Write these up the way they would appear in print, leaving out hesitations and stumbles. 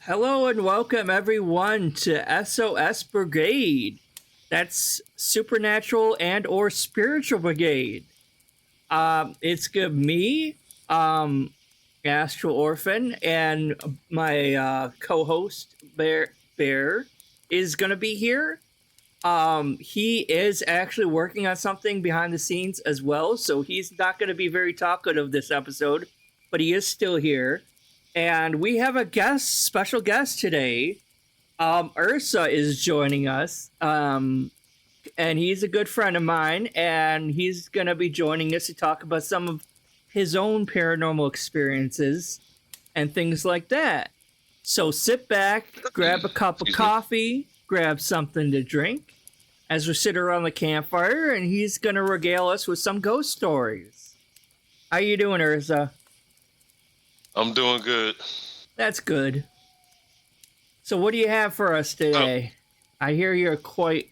Hello and welcome everyone to S.O.S. Brigade. That's supernatural and or spiritual brigade. It's good me, um, Astral Orphan, and my co-host Bear is gonna be here. He is actually working on something behind the scenes as well, so he's not gonna be very talkative this episode, but he is still here. And we have a special guest today. Ursa is joining us. And he's a good friend of mine, and he's gonna be joining us to talk about some of his own paranormal experiences and things like that. So sit back, grab a cup of Excuse me. coffee, grab something to drink as we sit around the campfire, and he's gonna regale us with some ghost stories. How you doing, Ursa? I'm doing good. That's good. So, what do you have for us today? I hear you're quite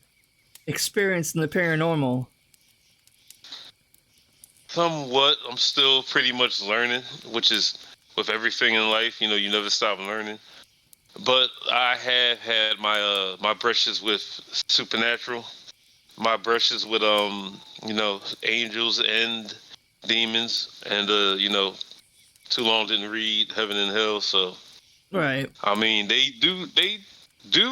experienced in the paranormal. Somewhat, I'm still pretty much learning, which is with everything in life. You never stop learning. But I have had my brushes with supernatural, my brushes with angels and demons, and too long didn't read Heaven and Hell, so Right. I mean they do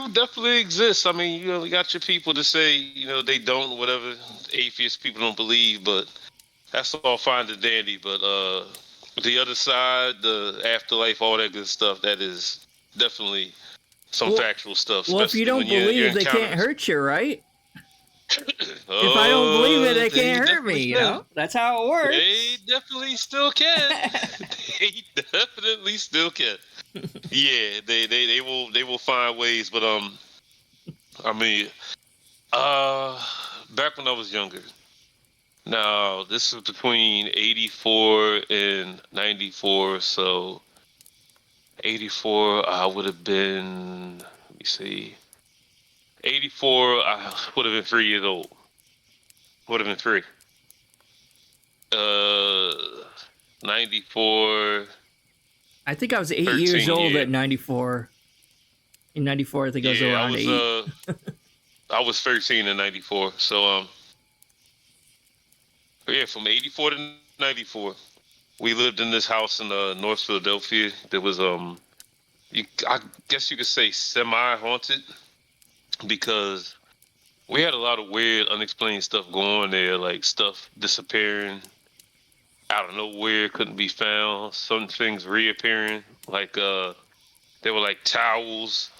definitely exist. I mean, you got your people to say, they don't, whatever. Atheist people don't believe, but that's all fine and dandy. But the other side, the afterlife, all that good stuff, that is definitely some Well, factual stuff, well, if you especially don't when you're believe, they can't encountering. hurt you, right? If I don't believe it, they They can't hurt definitely me. can. That's how it They works. definitely still can. They definitely still can. Yeah, they will find ways, but I mean, uh, back when I was younger. Now this is between 84 and 94, so 84 I would have been. Let me see. 84 I would have been 3 years old. Would have been three. 94, I think I was 8 years 13. old Yeah, at 94. In 94, I think I was yeah. I around was 8. I was 13 in 94. So yeah, from 84 to 94. We lived in this house in North Philadelphia. There was I guess you could say semi haunted because we had a lot of weird, unexplained stuff going on there, like stuff disappearing out of nowhere, couldn't be found. Some things reappearing, like they were like towels,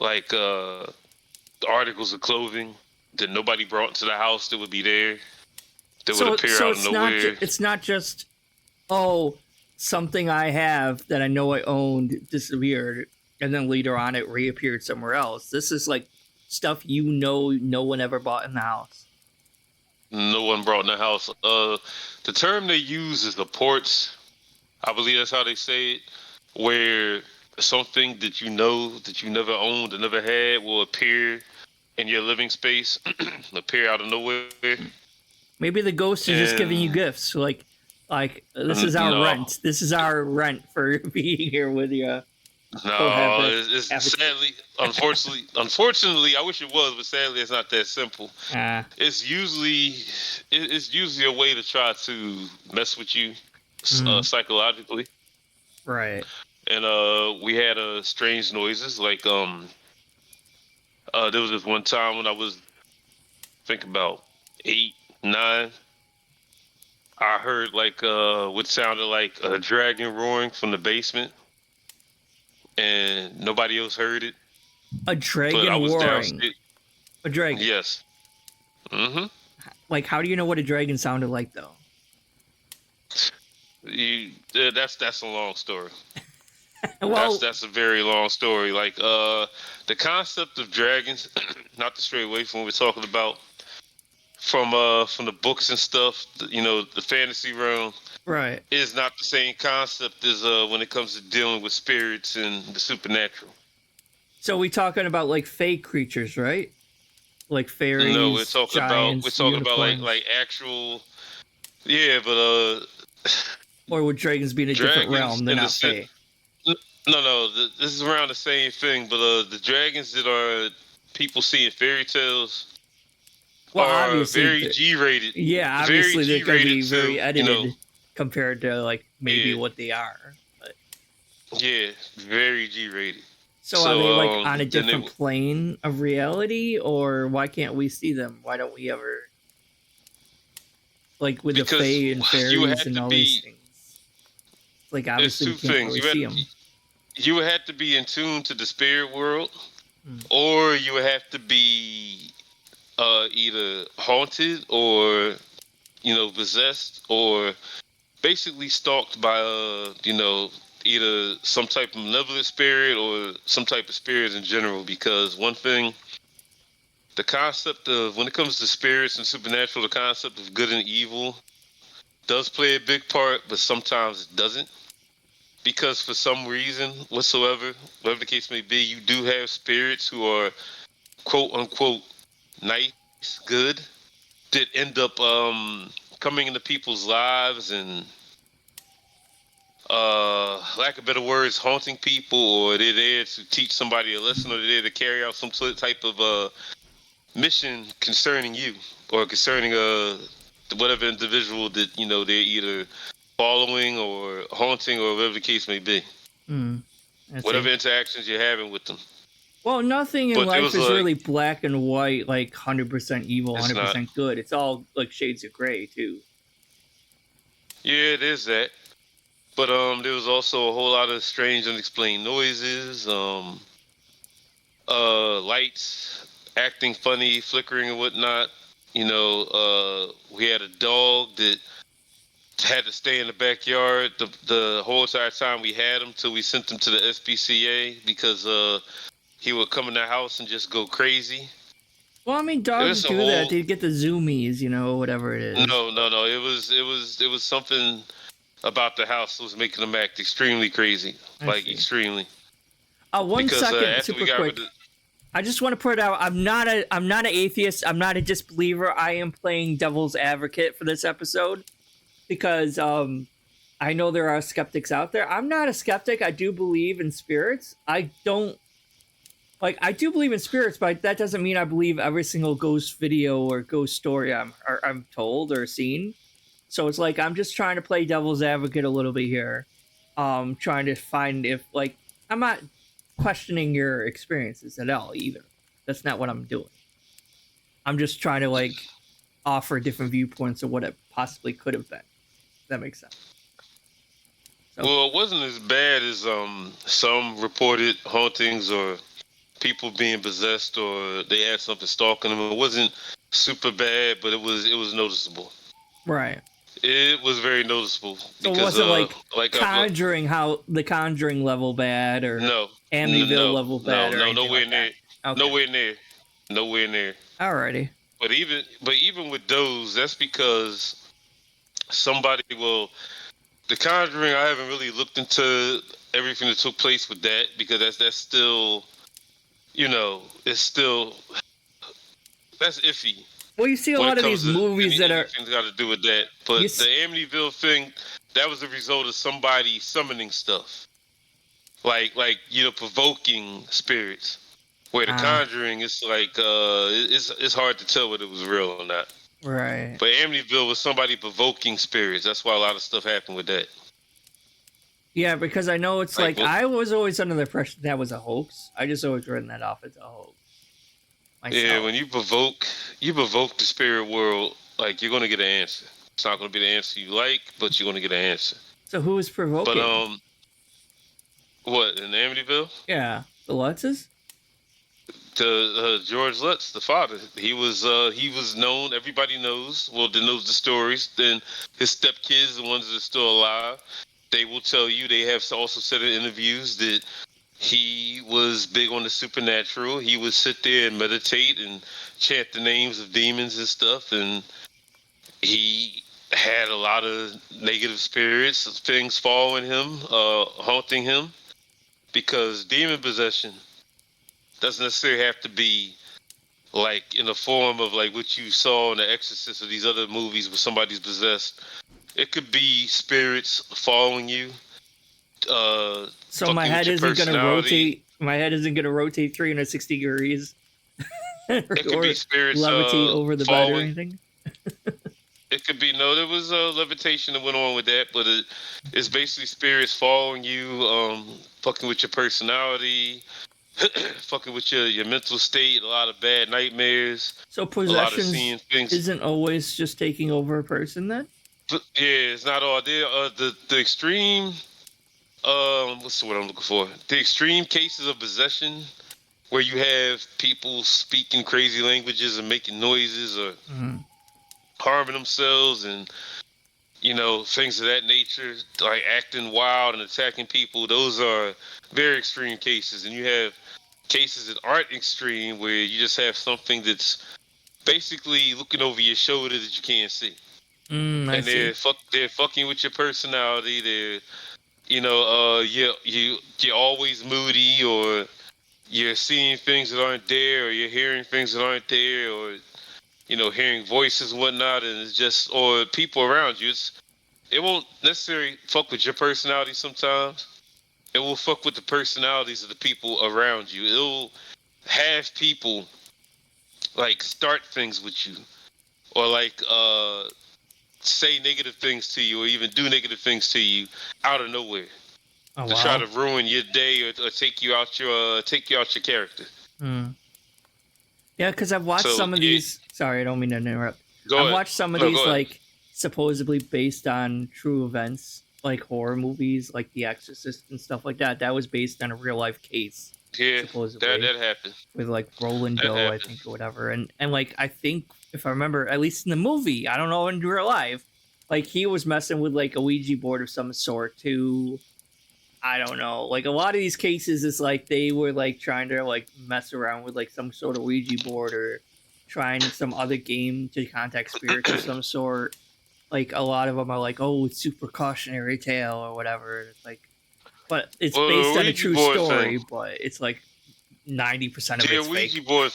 like articles of clothing that nobody brought into the house that would be there. That would So, appear so out of it's not nowhere. it's not just something I have that I know I owned disappeared, and then later on it reappeared somewhere else. This is like stuff no one ever bought in the house. No one brought in the house. The term they use is the ports. I believe that's how they say it, where something that that you never owned or never had will appear in your living space, appear out of nowhere. Maybe the ghost is just giving you And gifts, like this is our no, rent. This is our rent for being here with you. no, Cohabit. it's sadly, unfortunately, I wish it was, but sadly, it's not that simple. Ah, It's usually a way to try to mess with you mm, psychologically. right. And we had strange noises, like there was this one time when I was think about 8, 9. I heard like what sounded like a dragon roaring from the basement, and nobody else heard it. A But I dragon was warring. downstairs. A dragon. Yes. Mm-hmm. Like, how do you know what a dragon sounded like, though? That's a long story. That's Well, that's a very long story. Like the concept of dragons, not to stray away from what we're talking about, from the books and stuff, the fantasy realm right. is not the same concept as when it comes to dealing with spirits and the supernatural. So we talking about like fake creatures, right? Like No, we're fairies, talking about we're giants, talking about like unicorns, like actual, yeah, but or would dragons be in a different dragons realm? They're in the not sense. fake. No. This is around the same thing, but the dragons that are people see in fairy tales Well, are obviously, very G-rated. yeah, Very obviously they're gonna G-rated be to very edited compared to like maybe yeah, what they are. But yeah, very G-rated. so are they like So on a then different plane of reality, or why can't we see them? Why don't we ever like with the because fae and you would fairies have and to all these be. things? Like There's obviously we two can't things. really see them. You would have to be in tune to the spirit world, Hmm. or you would have to be either haunted or possessed or basically stalked by either some type of malevolent spirit or some type of spirit in general. Because one thing, the concept of when it comes to spirits and supernatural, the concept of good and evil does play a big part, but sometimes it doesn't. Because for some reason whatsoever, whatever the case may be, you do have spirits who are quote unquote nice, good, that end up coming into people's lives and lack of better words, haunting people, or they're there to teach somebody a lesson, or they're there to carry out some sort of type of mission concerning you, or concerning whatever individual that they're either following or haunting, or whatever the case may be. Hmm. I Whatever see. interactions you're having with them. Well, nothing in But it life was is like, really black and white, like 100% evil, it's not. 100% good. It's all like shades of gray too. Yeah, it is that. But there was also a whole lot of strange, unexplained noises. Lights acting funny, flickering and whatnot. We had a dog that had to stay in the backyard the whole entire time we had him till we sent him to the SPCA because he would come in the house and just go crazy. Well, I mean, It dogs was a do that. whole They get the zoomies, whatever it is. But no. It was something about the house that was making them act extremely crazy, I like see. extremely. One Because second, after we super got rid quick. of, I just want to put it out. I'm not an atheist. I'm not a disbeliever. I am playing devil's advocate for this episode because I know there are skeptics out there. I'm not a skeptic. I do believe in spirits. I don't like. I do believe in spirits, but that doesn't mean I believe every single ghost video or ghost story I'm told or seen. So it's like I'm just trying to play devil's advocate a little bit here. Trying to find if like I'm not questioning your experiences at all either. That's not what I'm doing. I'm just trying to like offer different viewpoints of what it possibly could have been. If that makes sense. So well, it wasn't as bad as some reported hauntings or people being possessed or they had something stalking them. It wasn't super bad, but it was noticeable. right. It was very noticeable So it because wasn't like like I've Conjuring how the Conjuring level bad or no Amityville level bad or anything nowhere like that. near, Okay. nowhere near, nowhere near. Alrighty. But even with those, that's because somebody will. The Conjuring, I haven't really looked into everything that took place with that because that's still, it's still that's iffy Well, you see a when it lot of comes these to movies that are anything that got to do with that. But you. the Amityville thing, that was a result of somebody summoning stuff, like provoking spirits. Where the Ah, Conjuring, it's like it's hard to tell whether it was real or not. right. But Amityville was somebody provoking spirits. That's why a lot of stuff happened with that. Yeah, because I know it's Like, like well, I was always under the impression that was a hoax. I just always written that off as a hoax yeah, myself. when you provoke the spirit world, like you're gonna get an answer. It's not gonna be the answer you like, but you're gonna get an answer. So who is But provoking? what in Amityville? Yeah, the Lutzes. To George Lutz, the father, he was known. Everybody knows. Well, they knows the stories. Then his stepkids, the ones that are still alive, they will tell you. They have also said in interviews that he was big on the supernatural. He would sit there and meditate and chant the names of demons and stuff, and he had a lot of negative spirits, things following him, haunting him. Because demon possession doesn't necessarily have to be like in the form of like what you saw in The Exorcist or these other movies where somebody's possessed. It could be spirits following you So my fucking head with your isn't gonna personality. rotate. My head isn't gonna rotate 360 degrees, It could be or spirits levitate over the bed or following. anything. It could be no. There was a levitation that went on with that, but it's basically spirits following you, fucking with your personality, fucking with your mental state. A lot of bad nightmares. So A lot of possessions seeing things. isn't always just taking over a person then? But yeah, it's not all there. The extreme. What's the word I'm looking for? The extreme cases of possession where you have people speaking crazy languages and making noises or Mhm. harming themselves and things of that nature, like acting wild and attacking people. Those are very extreme cases, and you have cases that aren't extreme where you just have something that's basically looking over your shoulder that you can't see, I and see. they're fucking with your personality. They're you're always moody, or you're seeing things that aren't there, or you're hearing things that aren't there, or hearing voices and whatnot, and it's just or people around you. It won't necessarily fuck with your personality sometimes. It will fuck with the personalities of the people around you. It'll have people like start things with you, or like say negative things to you, or even do negative things to you out of nowhere Oh to try to wow. ruin your day, or take you out your character. Hmm. Yeah, because I've watched So some of yeah, these. Sorry, I don't mean to interrupt. go I've ahead. watched some of No, these go ahead. like supposedly based on true events, like horror movies, like The Exorcist and stuff like that. That was based on a real life case, Yeah, that supposedly, that happened. with like Roland That Doe, I happened. think, or whatever. And like I think if I remember, at least in the movie, I don't know in real life, like he was messing with like a Ouija board of some sort to I don't know. Like a lot of these cases, it's like they were like trying to like mess around with like some sort of Ouija board or trying some other game to contact spirits of some sort. Like a lot of them are like, oh, it's super cautionary tale or whatever. It's like, but it's Well, based the on a Ouija true board thing. story, but it's like 90% of The it's Ouija fake. board.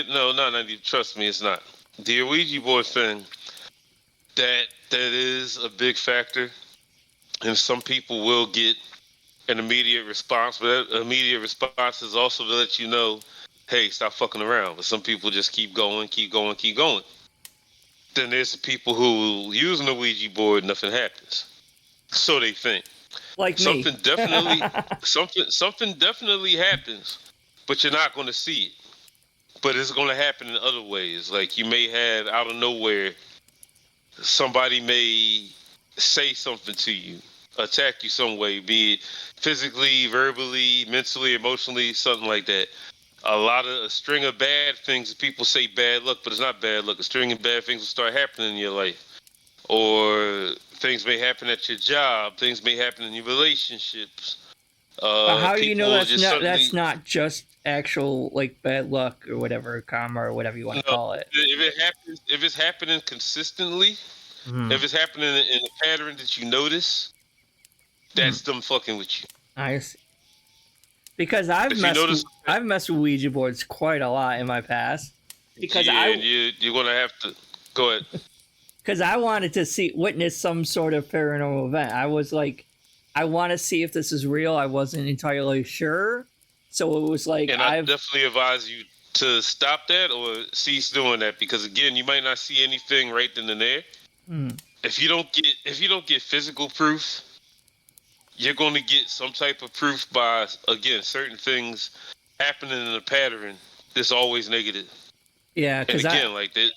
No, not 90. Trust me, it's not. The Ouija board thing. That is a big factor, and some people will get an immediate response, but that immediate response is also to let you know, hey, stop fucking around. But some people just keep going, keep going, keep going. Then there's the people who using the Ouija board, nothing happens. So they think Like me. something definitely, something definitely happens, but you're not going to see it. But it's going to happen in other ways. Like you may have out of nowhere, somebody may say something to you, attack you some way, be it physically, verbally, mentally, emotionally, something like that. A string of bad things. People say bad luck, but it's not bad luck. A string of bad things will start happening in your life, or things may happen at your job. Things may happen in your relationships. But how do you know People will just that's suddenly. not just actual like bad luck or whatever, karma or whatever you want to No, call it? if it's happening consistently, Hmm. if it's happening in a pattern that you notice, Hmm. that's them fucking with you. I see. Because If you notice, I've messed with Ouija boards quite a lot in my past. Because yeah, I you're gonna have to go ahead. because I wanted to see witness some sort of paranormal event. I was like, I want to see if this is real. I wasn't entirely sure, so it was like And I I've definitely advise you to stop that or cease doing that, because again, you might not see anything right then and there. hmm, If you don't get physical proof, you're going to get some type of proof by again certain things happening in a pattern that's always negative. yeah, And again, like that.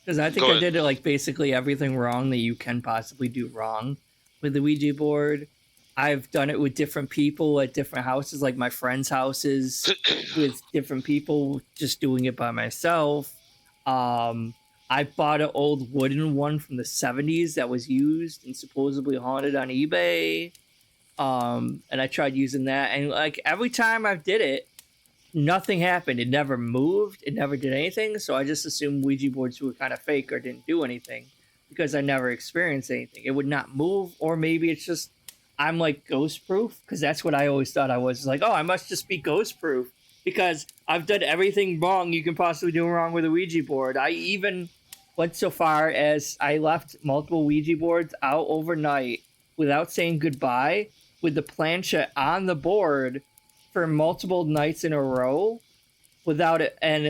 because I think Go I ahead. did it like basically everything wrong that you can possibly do wrong with the Ouija board. I've done it with different people at different houses, like my friends' houses, with different people, just doing it by myself. Um, I bought an old wooden one from the 70s that was used and supposedly haunted on eBay. And I tried using that, and like every time I did it, nothing happened. It never moved. It never did anything. So I just assumed Ouija boards were kind of fake or didn't do anything because I never experienced anything. It would not move, or maybe it's just I'm like ghost proof because that's what I always thought I was. It's like, oh, I must just be ghost proof because I've done everything wrong you can possibly do wrong with a Ouija board. I even went so far as I left multiple Ouija boards out overnight without saying goodbye with the planchette on the board for multiple nights in a row without it, and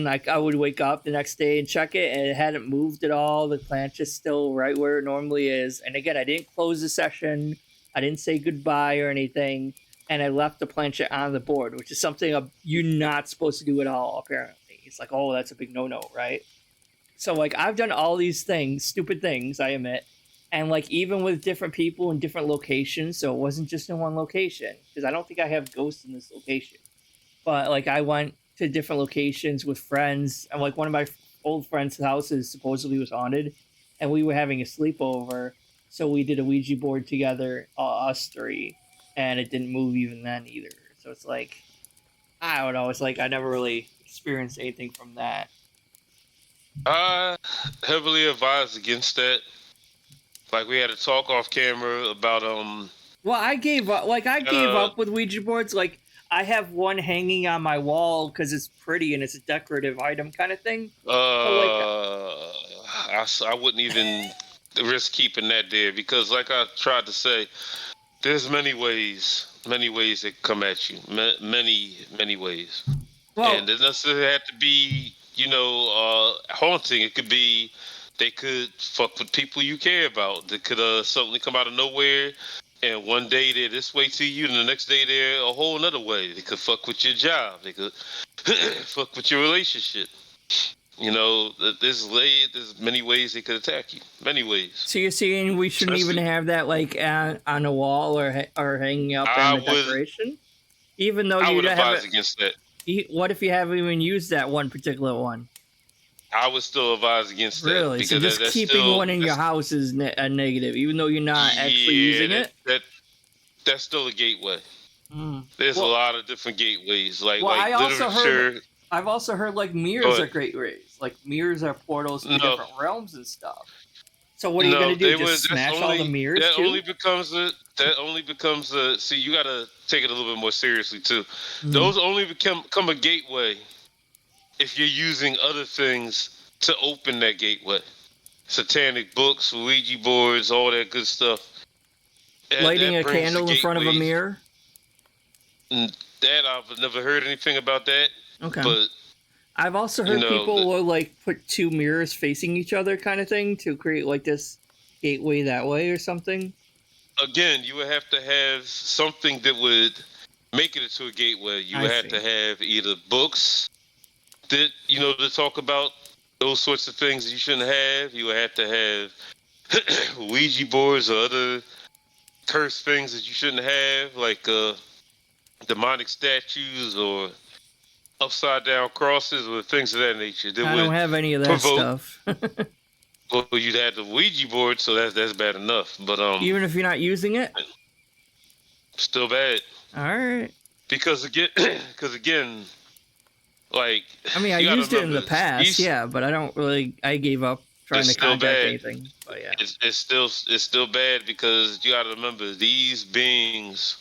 I would wake up the next day and check it, and it hadn't moved at all. The planchett's still right where it normally is. And again, I didn't close the session, I didn't say goodbye or anything, and I left the planchette on the board, which is something you're not supposed to do at all. Apparently, it's like, oh, that's a big no-no, right? So like I've done all these things, stupid things, I admit, and like even with different people in different locations, so it wasn't just in one location because I don't think I have ghosts in this location. But like I went to different locations with friends, and like one of my old friends' houses supposedly was haunted, and we were having a sleepover, so we did a Ouija board together, us three, and it didn't move even then either. So it's like I don't know. It's like I never really experienced anything from that. I heavily advise against that. Like we had a talk off camera about Well, I gave up. Like I gave uh up with Ouija boards. Like I have one hanging on my wall because it's pretty and it's a decorative item kind of thing. But like, I wouldn't even risk keeping that there because like I tried to say, there's many ways that come at you, many ways. well, And it doesn't necessarily have to be, haunting. It could be they could fuck with people you care about. They could suddenly come out of nowhere, and one day they're this way to you, and the next day they're a whole another way. They could fuck with your job. They could fuck with your relationship. You know, there's many ways they could attack you. Many ways. so you're saying we shouldn't even have that like on a wall or hanging up in I the would decoration, even though I you would advise haven't. against that. What if you haven't even used that one particular one? I would still advise against that Really? So because just that's keeping still one in your house is a negative, even though you're not actually using it. That's still a gateway. Mm. There's a Well, lot of different gateways, like well, like literature. I've also heard like mirrors are But great ways. Like mirrors are portals to no, different realms and stuff. So what are you no, gonna do? they Just was that's smash all the only mirrors that too? only becomes a that only becomes a. See, you gotta take it a little bit more seriously too. Mm. Those only become a gateway if you're using other things to open that gateway. Satanic books, Ouija boards, all that good stuff. Lighting That a brings the candle in front of a gateways. mirror. That I've never heard anything about that, Okay. but I've also you heard know, people will like put two mirrors facing each other kind of thing to create like this gateway that way or something. again, you would have to have something that would make it into a gateway. You I would have to see. have either books that to talk about those sorts of things that you shouldn't have. You would have to have Ouija boards or other cursed things that you shouldn't have, like demonic statues or upside down crosses or things of that nature that I would don't have any of that provoke. stuff. Well, you'd have the Ouija board, so that's bad enough. But Even if you're not using it. still bad All right. because again, like I mean, I you got to used it in remember, the past, these yeah, but I don't really. I gave up trying it's to still contact bad. anything. But yeah. It's still bad because you got to remember these beings.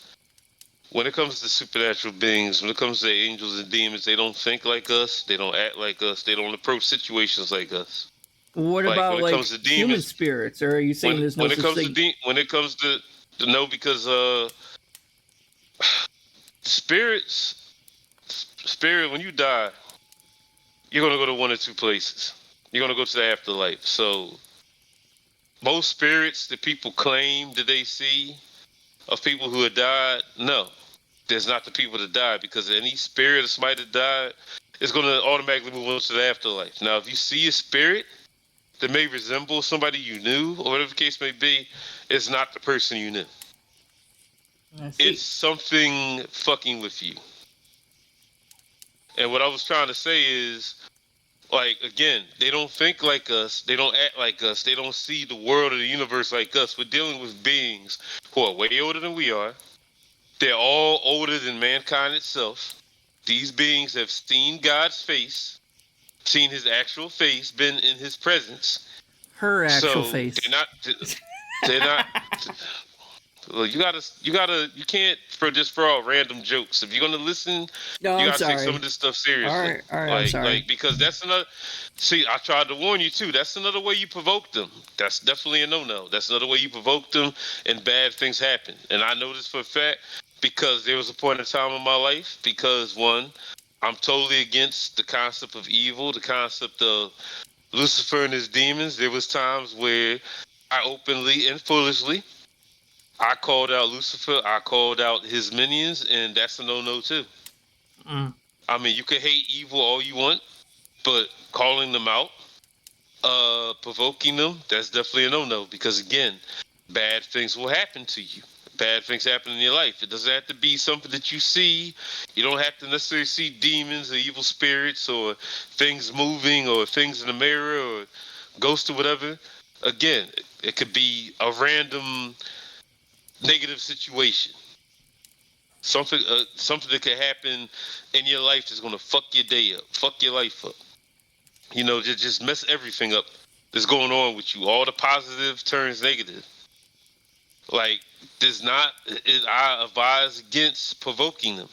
When it comes to supernatural beings, when it comes to angels and demons, they don't think like us. They don't act like us. They don't approach situations like us. What Like when about it comes like to human demons, spirits? Or are you saying there's no when it such comes thing? when it comes to no, because spirits, spirit, when you die, you're gonna go to one or two places. You're gonna go to the afterlife. So most spirits that people claim that they see of people who have died, no, there's not the people that died, because any spirit of somebody that died is gonna automatically move on to the afterlife. Now, if you see a spirit that may resemble somebody you knew, or whatever the case may be, it's not the person you knew. I It's see. something fucking with you. And what I was trying to say is, like, again, they don't think like us. They don't act like us. They don't see the world or the universe like us. We're dealing with beings who are way older than we are. They're all older than mankind itself. These beings have seen God's face, seen his actual face, been in his presence. Her actual So face. they're not, Well, you can't throw out random jokes. If you're gonna listen, No, you I'm gotta take some sorry. of this stuff seriously. All right, I'm sorry. Because that's another. See, I tried to warn you too. That's another way you provoke them. That's definitely a no-no. That's another way you provoke them, and bad things happen. And I know this for a fact because there was a point in time in my life. Because one, I'm totally against the concept of evil, the concept of Lucifer and his demons. There was times where I openly and foolishly I called out Lucifer. I called out his minions, and that's a no-no too. Mm. I mean, you can hate evil all you want, but calling them out, provoking them, that's definitely a no-no. Because again, bad things will happen to you. Bad things happen in your life. It doesn't have to be something that you see. You don't have to necessarily see demons or evil spirits or things moving or things in the mirror or ghosts or whatever. Again, it could be a random negative situation. Something that could happen in your life that's gonna fuck your day up, fuck your life up. Just mess everything up that's going on with you. All the positive turns negative. Like, there's not. I advise against provoking them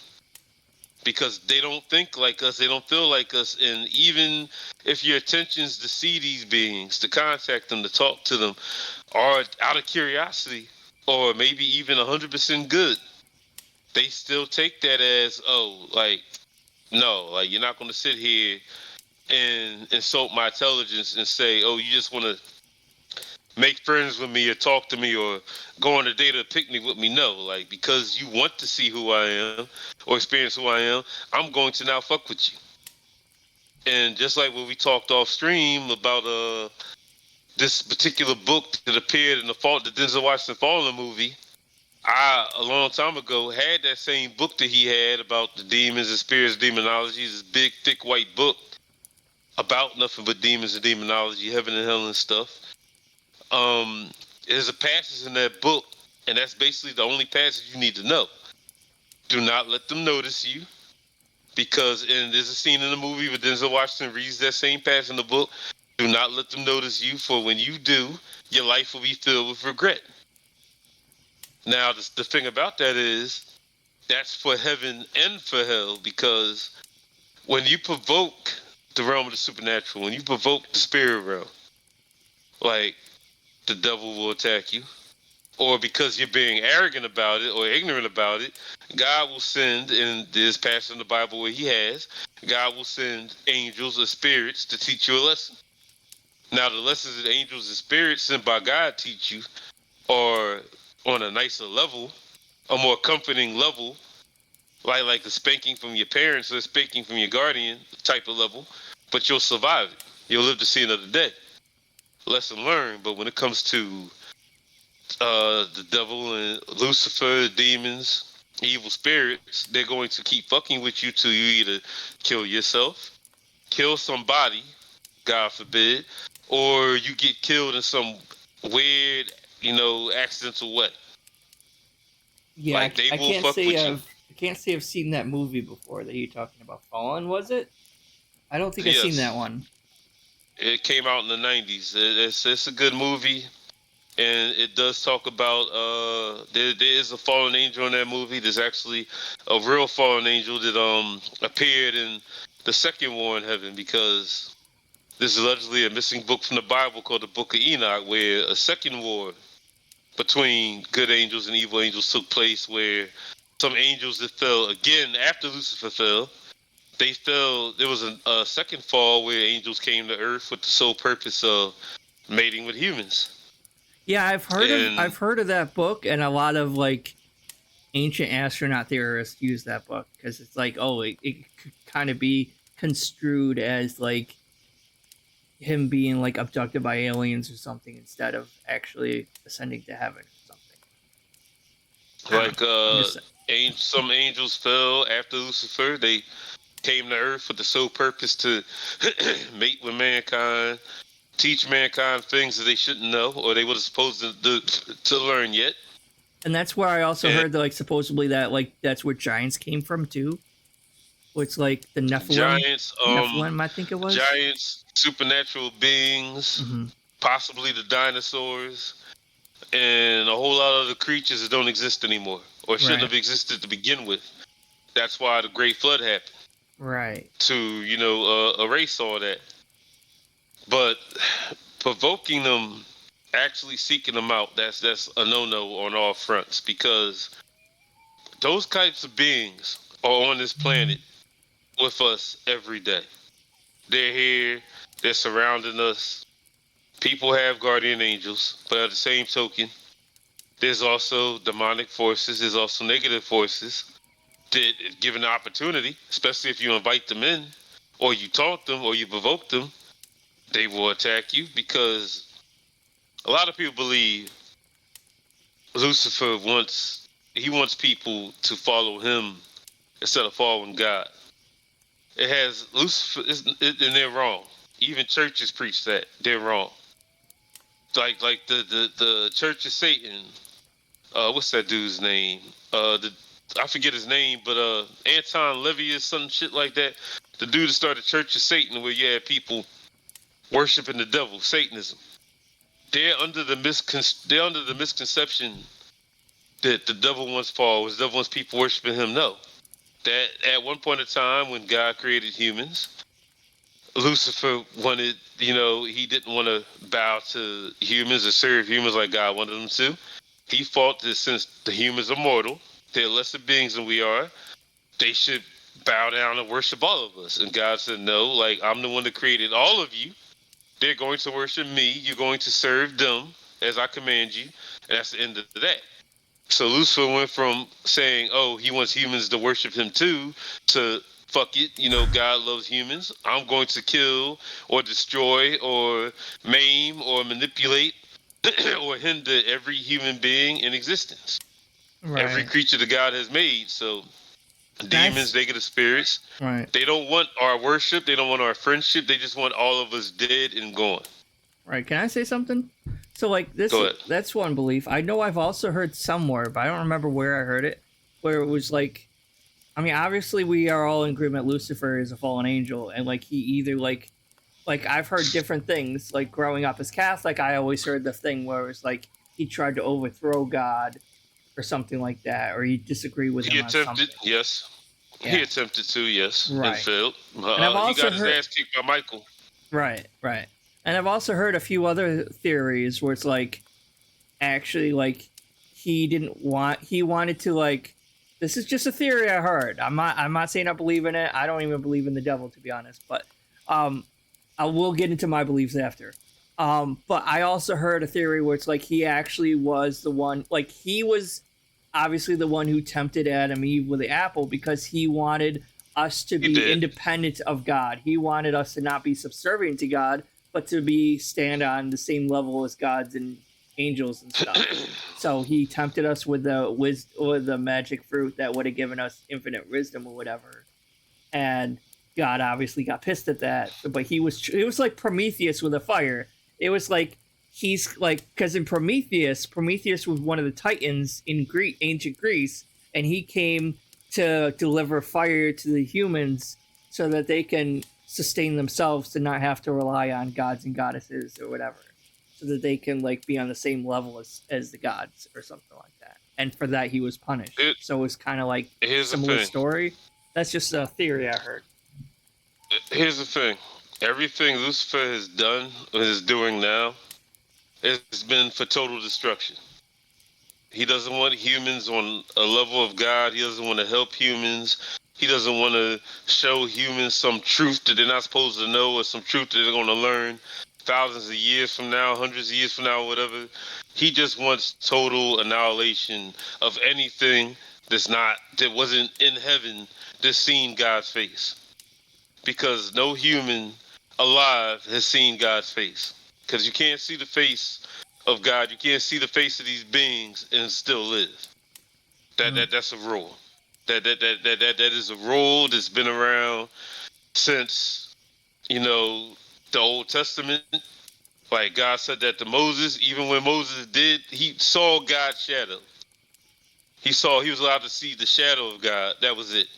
because they don't think like us. They don't feel like us. And even if your intentions to see these beings, to contact them, to talk to them, are out of curiosity or maybe even 100% good, they still take that as, oh, like, no, like, you're not going to sit here and insult my intelligence and say, oh, you just want to make friends with me or talk to me or go on a date or picnic with me. No, like, because you want to see who I am or experience who I am, I'm going to now fuck with you. And just like when we talked off stream about this particular book that appeared in the Denzel Washington Fallen movie, I, a long time ago, had that same book that he had about the demons and spirits, demonology, this big, thick white book about nothing but demons and demonology, heaven and hell and stuff. Um, there's a passage in that book, and that's basically the only passage you need to know. Do not let them notice you, because there's a scene in the movie where Denzel Washington reads that same passage in the book. Do not let them notice you, for when you do, your life will be filled with regret. Now, the thing about that is, that's for heaven and for hell, because when you provoke the realm of the supernatural, when you provoke the spirit realm, like, the devil will attack you, or because you're being arrogant about it or ignorant about it, God will send, and there's passage in the Bible where he has, God will send angels or spirits to teach you a lesson. Now, the lessons that angels and spirits sent by God teach you are on a nicer level, a more comforting level, like a spanking from your parents or a spanking from your guardian type of level, but you'll survive it. You'll live to see another day. Lesson learned. But when it comes to the devil and Lucifer, demons, evil spirits, they're going to keep fucking with you till you either kill yourself, kill somebody, God forbid, or you get killed in some weird, accidental way. Yeah, Like, they will fuck with you. I can't say I've seen that movie before that you're talking about. Fallen, was it? I don't think I've seen that Yes, one. it came out in the 90s. It's a good movie. And it does talk about there is a fallen angel in that movie. There's actually a real fallen angel that appeared in the second war in heaven, because there's allegedly a missing book from the Bible called the Book of Enoch, where a second war between good angels and evil angels took place, where some angels that fell again after Lucifer fell, they fell. There was a second fall where angels came to earth with the sole purpose of mating with humans. Yeah, And I've heard of that book, and a lot of like ancient astronaut theorists use that book because it's like, oh, it could kind of be construed as like him being like abducted by aliens or something instead of actually ascending to heaven or something. I don't know. like I'm just some angels fell after Lucifer. They came to earth with the sole purpose to mate with mankind, teach mankind things that they shouldn't know or they were supposed to learn yet. and that's where I also And heard that like supposedly that like that's where giants came from too. It's like the giants, Nephilim, I think it was. supernatural beings, Hmm. possibly the dinosaurs. and a whole lot of the creatures that don't exist anymore or shouldn't Right. have existed to begin with. That's why the Great Flood happened Right. to erase all that. But provoking them, actually seeking them out, that's a no-no on all fronts because those types of beings are on this planet with us every day. They're here. They're surrounding us. People have guardian angels, but at the same token, there's also demonic forces. There's also negative forces that, given the opportunity, especially if you invite them in, or you taunt them, or you provoke them, they will attack you because a lot of people believe Lucifer wants people to follow him instead of following God. It has Lucifer, and they're wrong. Even churches preach that they're wrong. Like the Church of Satan. What's that dude's name? I forget his name, but Anton Levy or some shit like that. The dude that started Church of Satan, where you had people worshiping the devil, Satanism. They're under the misconception that the devil wants followers, the devil wants people worshiping him. No, that at one point in time when God created humans, Lucifer wanted, he didn't want to bow to humans or serve humans like God wanted him to. He thought that since the humans are mortal, they're lesser beings than we are, they should bow down and worship all of us. And God said, no, like, I'm the one that created all of you. They're going to worship me. You're going to serve them as I command you. And that's the end of that. So Lucifer went from saying, oh, he wants humans to worship him too, to fuck it, God loves humans. I'm going to kill or destroy or maim or manipulate or hinder every human being in existence, every Right. creature that God has made. So demons, Nice. negative spirits, Right. they don't want our worship. They don't want our friendship. They just want all of us dead and gone. Right. Can I say something? So like this, Go ahead. that's one belief. I know I've also heard somewhere, but I don't remember where I heard it. Where it was like, I mean, obviously we are all in agreement. Lucifer is a fallen angel, and like he either like I've heard different things. Like growing up as Catholic, I always heard the thing where it was like he tried to overthrow God or something like that, or he disagreed with He him on attempted, something. yes. He Yeah. attempted to, yes, and Right. failed. And I've He also got his heard ass kicked by Michael. right, right. And I've also heard a few other theories where it's like actually like he wanted to like this is just a theory I heard. I'm not saying I believe in it. I don't even believe in the devil to be honest, but um I will get into my beliefs after. But I also heard a theory where it's like he actually was the one like he was obviously the one who tempted Adam and Eve with the apple because he wanted us to He be did. independent of God. He wanted us to not be subservient to God, but to be stand on the same level as gods and angels and stuff. So he tempted us with the magic fruit that would have given us infinite wisdom or whatever. And God obviously got pissed at that. But it was like Prometheus with a fire. It was like he's like because in Prometheus was one of the titans in ancient Greece, and he came to deliver fire to the humans so that they can sustain themselves to not have to rely on gods and goddesses or whatever, so that they can like be on the same level as the gods or something like that. And for that he was punished. It, So it was kind of like here's the similar thing. story. That's just a theory I heard. Here's the thing. Everything Lucifer has done, is doing now, has been for total destruction. He doesn't want humans on a level of God. He doesn't want to help humans. He doesn't want to show humans some truth that they're not supposed to know or some truth that they're going to learn thousands of years from now, hundreds of years from now, whatever. He just wants total annihilation of anything that wasn't in heaven that's seen God's face. Because no human alive has seen God's face. Because you can't see the face of God, you can't see the face of these beings and still live. That's a rule. That is a rule that's been around since the Old Testament. Like God said that to Moses, even when Moses he saw God's shadow. He was allowed to see the shadow of God. That was it.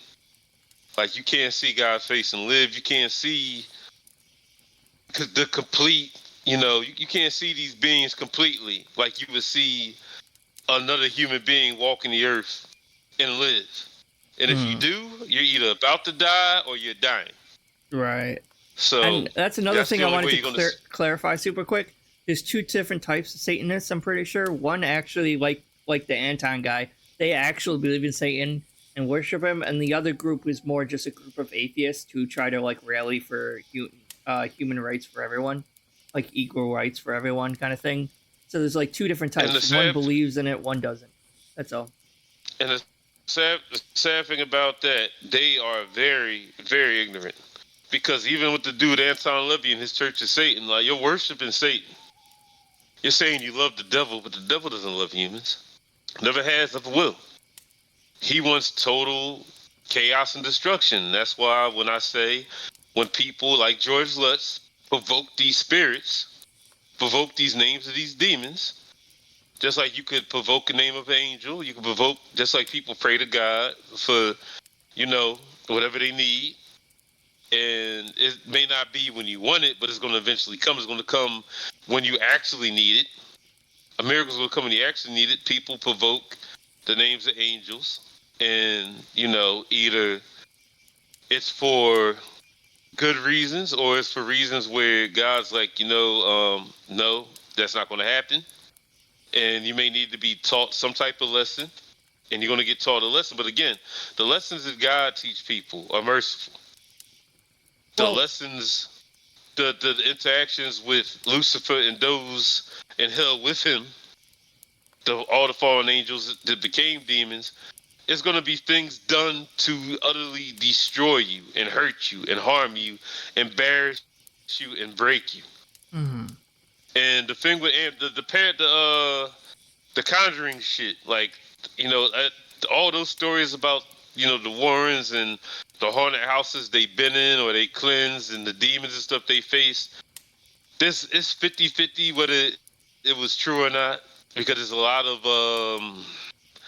Like you can't see God's face and live. You can't see the complete. you can't see these beings completely like you would see another human being walking the earth and live. And if you Mm, do, you're either about to die or you're dying. right. So And that's another that's thing the I only wanted way to you're gonna. clarify super quick. There's two different types of Satanists. I'm pretty sure. One actually, like the Anton guy, they actually believe in Satan and worship him, and the other group is more just a group of atheists who try to like rally for human rights for everyone, like equal rights for everyone, kind of thing. So there's like two different And types. One believes in it, one doesn't. That's all. the sad thing about that, they are very, very ignorant. Because even with the dude Anton Levy and his Church of Satan, like you're worshiping Satan. You're saying you love the devil, but the devil doesn't love humans. Never has, never will. He wants total chaos and destruction. That's why when I say, when people like George Lutz provoke these spirits, provoke these names of these demons, just like you could provoke a name of an angel, you could provoke, just like people pray to God for, you know, whatever they need. And it may not be when you want it, but it's going to eventually come. It's going to come when you actually need it. A miracle's going to come when you actually need it. People provoke the names of angels, and either it's for good reasons or it's for reasons where God's like, no, that's not going to happen, and you may need to be taught some type of lesson, and you're going to get taught a lesson. But again, the lessons that God teach people are merciful. The Well, lessons, the interactions with Lucifer and those in hell with him, all the fallen angels that became demons, it's going to be things done to utterly destroy you and hurt you and harm you, embarrass you and break you. mhm. And the thing with the Conjuring shit, like all those stories about the Warrens and the haunted houses they've been in or they cleansed and the demons and stuff they face. This is 50-50 whether it was true or not, because there's a lot of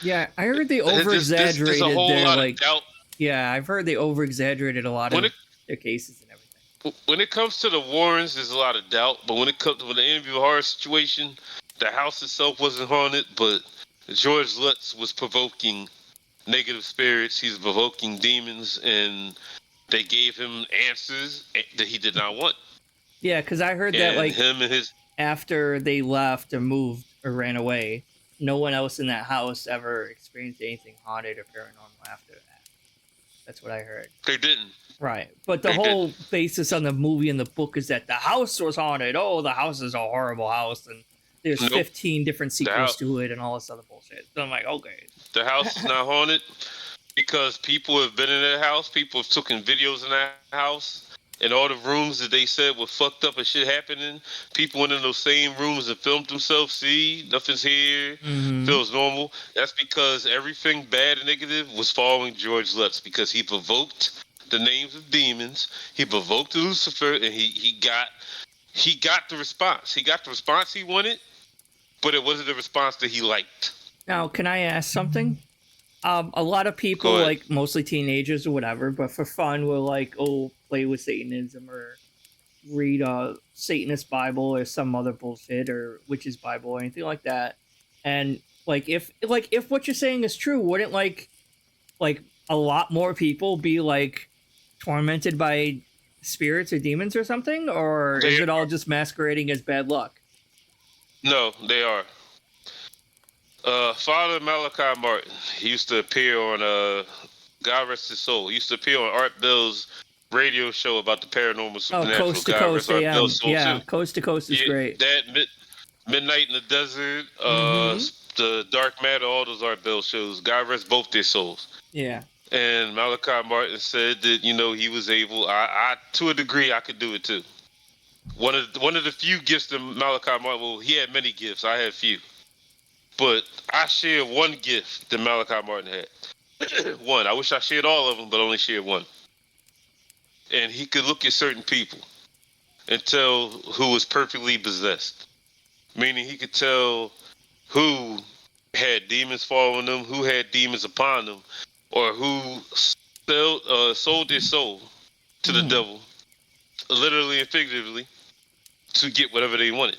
Yeah, I heard they over there's a exaggerated whole their lot of like. doubt Yeah, I've heard they over exaggerated a lot when of it their cases and everything. when it comes to the Warrens. There's a lot of doubt, but when it comes to the interview horror situation, the house itself wasn't haunted, but George Lutz was provoking negative spirits. He's provoking demons, and they gave him answers that he did not want. Yeah, because I heard that And like him and his after they left or moved or ran away, no one else in that house ever experienced anything haunted or paranormal after that. That's what I heard. they didn't. Right, but the They whole didn't. basis on the movie and the book is that the house was haunted. Oh, the house is a horrible house, and there's Nope. 15 different The sequels house, to it and all this other bullshit. So I'm like, okay. the house is not haunted because people have been in that house. People have taken videos in that house. And all the rooms that they said were fucked up and shit happening, people went in those same rooms and filmed themselves. See, nothing's here, Mm-hmm. feels normal. That's because everything bad and negative was following George Lutz, because he provoked the names of demons. He provoked Lucifer, and he got the response. He got the response he wanted, but it wasn't the response that he liked. Now, can I ask something? A lot of Go people, ahead. like mostly teenagers or whatever, but for fun, will like, oh, play with Satanism or read a Satanist Bible or some other bullshit or witch's Bible or anything like that. And like if what you're saying is true, wouldn't like a lot more people be like tormented by spirits or demons or something, or They is it all just masquerading as bad luck? No, they are. Father Malachi Martin. He used to appear on God rest his soul. He used to appear on Art Bell's radio show about the paranormal Oh, supernatural. Coast to God Coast rest Art AM. Bell's soul Yeah, too. Coast to Coast is Yeah, great. that Midnight in the Desert, Mm-hmm. the Dark Matter, all those Art Bell shows. God rest both their souls. Yeah. And Malachi Martin said that he was able. I to a degree I could do it too. One of the few gifts that Malachi Martin. Well, he had many gifts. I had few. But I share one gift that Malachi Martin had. One. I wish I shared all of them, but only shared one. And he could look at certain people and tell who was perfectly possessed. Meaning he could tell who had demons following them, who had demons upon them, or who sold their soul to the Mm. devil, literally and figuratively. to get whatever they wanted.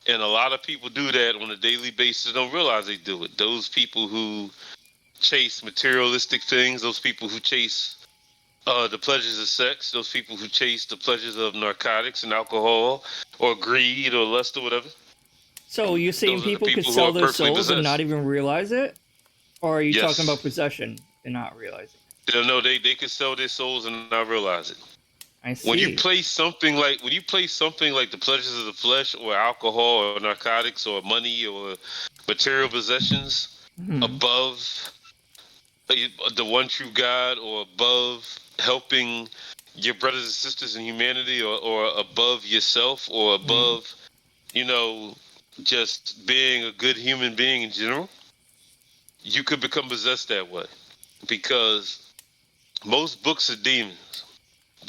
And a lot of people do that on a daily basis, don't realize they do it. Those people who chase materialistic things, those people who chase the pleasures of sex, those people who chase the pleasures of narcotics and alcohol, or greed or lust or whatever, So you're saying those are the people could people who sell are their perfectly souls and not possessed. even realize it? Or are you talking about Yes. possession and not realizing it? No, they can sell their souls and not realize it. I When you see. play something like the pleasures of the flesh or alcohol or narcotics or money or material possessions Hmm. above the one true God, or above helping your brothers and sisters in humanity, or above yourself, or Hmm. above, you know, just being a good human being in general, you could become possessed that way. Because most books are demons,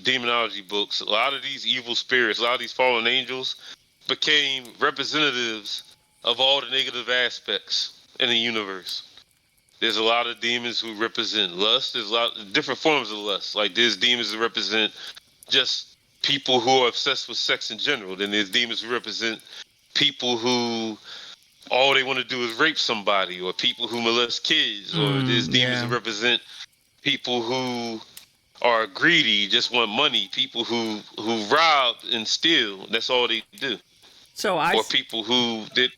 demonology books. A lot of these evil spirits, a lot of these fallen angels became representatives of all the negative aspects in the universe. There's a lot of demons who represent lust. There's a lot of different forms of lust. Like there's demons that represent just people who are obsessed with sex in general. Then there's demons who represent people who all they want to do is rape somebody, or people who molest kids, or there's demons that Yeah. represent people who are greedy, just want money, people who rob and steal. That's all they do. So Or people who did.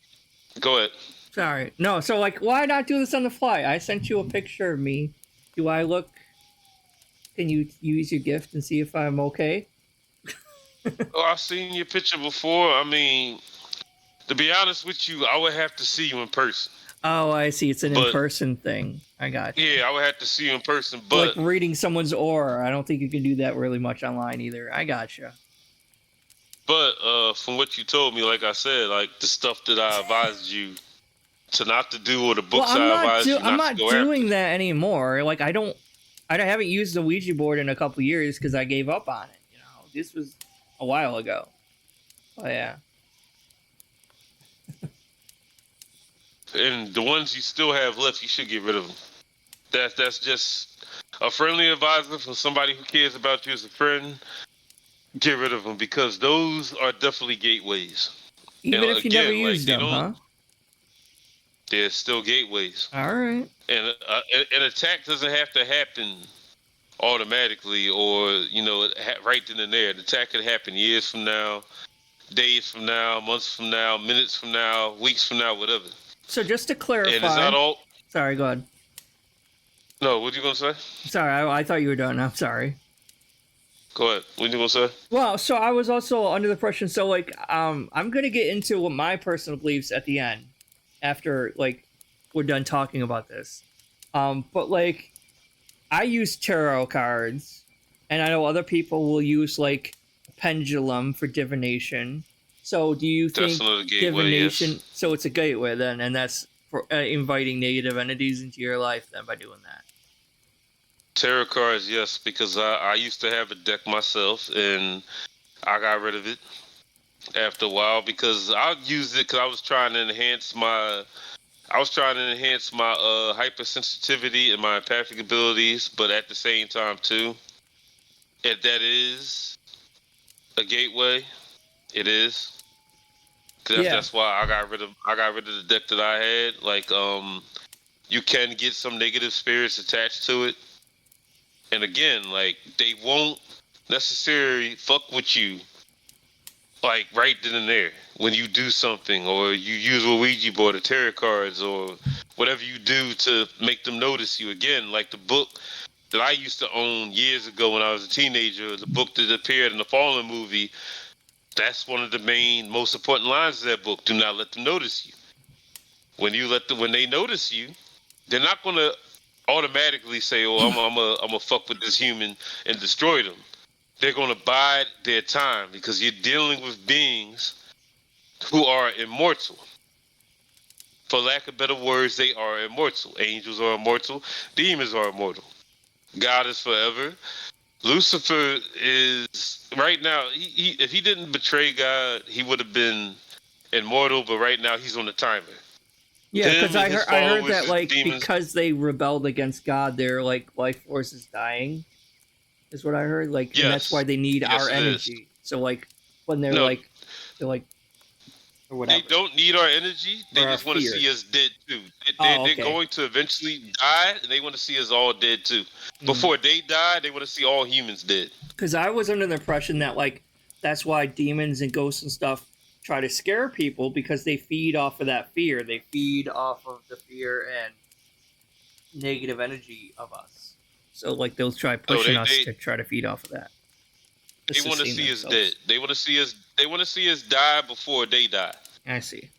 Go ahead. sorry. No, so like why not do this on the fly? I sent you a picture of me. Do I look, can you use your gift and see if I'm okay? Oh, I've seen your picture before. I mean, to be honest with you, I would have to see you in person. Oh, I see. It's an But in-person thing. I gotcha. yeah, I would have to see you in person. Like But reading someone's aura. I don't think you can do that really much online either. I gotcha. from what you told me, like I said, like the stuff that I advised you to not to do, or the Well, books I advised you I'm not to not go after. doing that anymore. Like I haven't used the Ouija board in a couple years because I gave up on it. You know, this was a while ago. Oh yeah. And the ones you still have left, you should get rid of them. That's just a friendly advisor from somebody who cares about you as a friend. Get rid of them, because those are definitely gateways. And Even if you never again, like used they them, don't. huh? They're still gateways. All right. And an attack doesn't have to happen automatically, or right then and there. The attack could happen years from now, days from now, months from now, minutes from now, weeks from now, whatever. So just to And it's clarify, not all. sorry, go ahead. No, what you gonna say? Sorry, I thought you were done. I'm sorry. Go ahead. What you gonna say? Well, so I was also under the impression. So like, I'm gonna get into what my personal beliefs at the end, after like we're done talking about this. But like, I use tarot cards, and I know other people will use like a pendulum for divination. So do you That's think another gateway. Yes. divination? So it's a gateway then, and that's for inviting negative entities into your life then by doing that. Tarot cards, yes, because I used to have a deck myself, and I got rid of it after a while, because I used it because I was trying to enhance my hypersensitivity and my empathic abilities, but at the same time too, if that is a gateway, it is. 'Cause Yeah. that's why I got rid of the deck that I had. Like you can get some negative spirits attached to it, and again, like they won't necessarily fuck with you like right then and there when you do something, or you use a Ouija board or tarot cards, or whatever you do to make them notice you. Again, like the book that I used to own years ago when I was a teenager, the book that appeared in the Fallen movie. That's one of the main, most important lines of that book. Do not let them notice you. When they notice you, they're not gonna automatically say, "Oh, I'm a fuck with this human and destroy them." They're gonna bide their time, because you're dealing with beings who are immortal. For lack of better words, they are immortal. Angels are immortal. Demons are immortal. God is forever. Lucifer is right now. If he didn't betray God, he would have been immortal. But right now, he's on the timer. Yeah, Him because and his I heard followers, that his like demons. because they rebelled against God, their like life force is dying. Is what I heard. Like, and that's why Yes, they need yes, our it is. energy. So like, when No, they're like, or they whatever, don't need our energy. They or our just want to fear. see us dead too. Oh, They're okay. going to eventually die, and they want to see us all dead too. Mm. Before they die, they want to see all humans dead. Because I was under the impression that like that's why demons and ghosts and stuff try to scare people because they feed off of that fear. They feed off of the fear and negative energy of us. So like they'll try No, pushing us to try to feed off of that to they want to sustain see us dead. themselves. They want to see us. They want to see us die before they die. I see.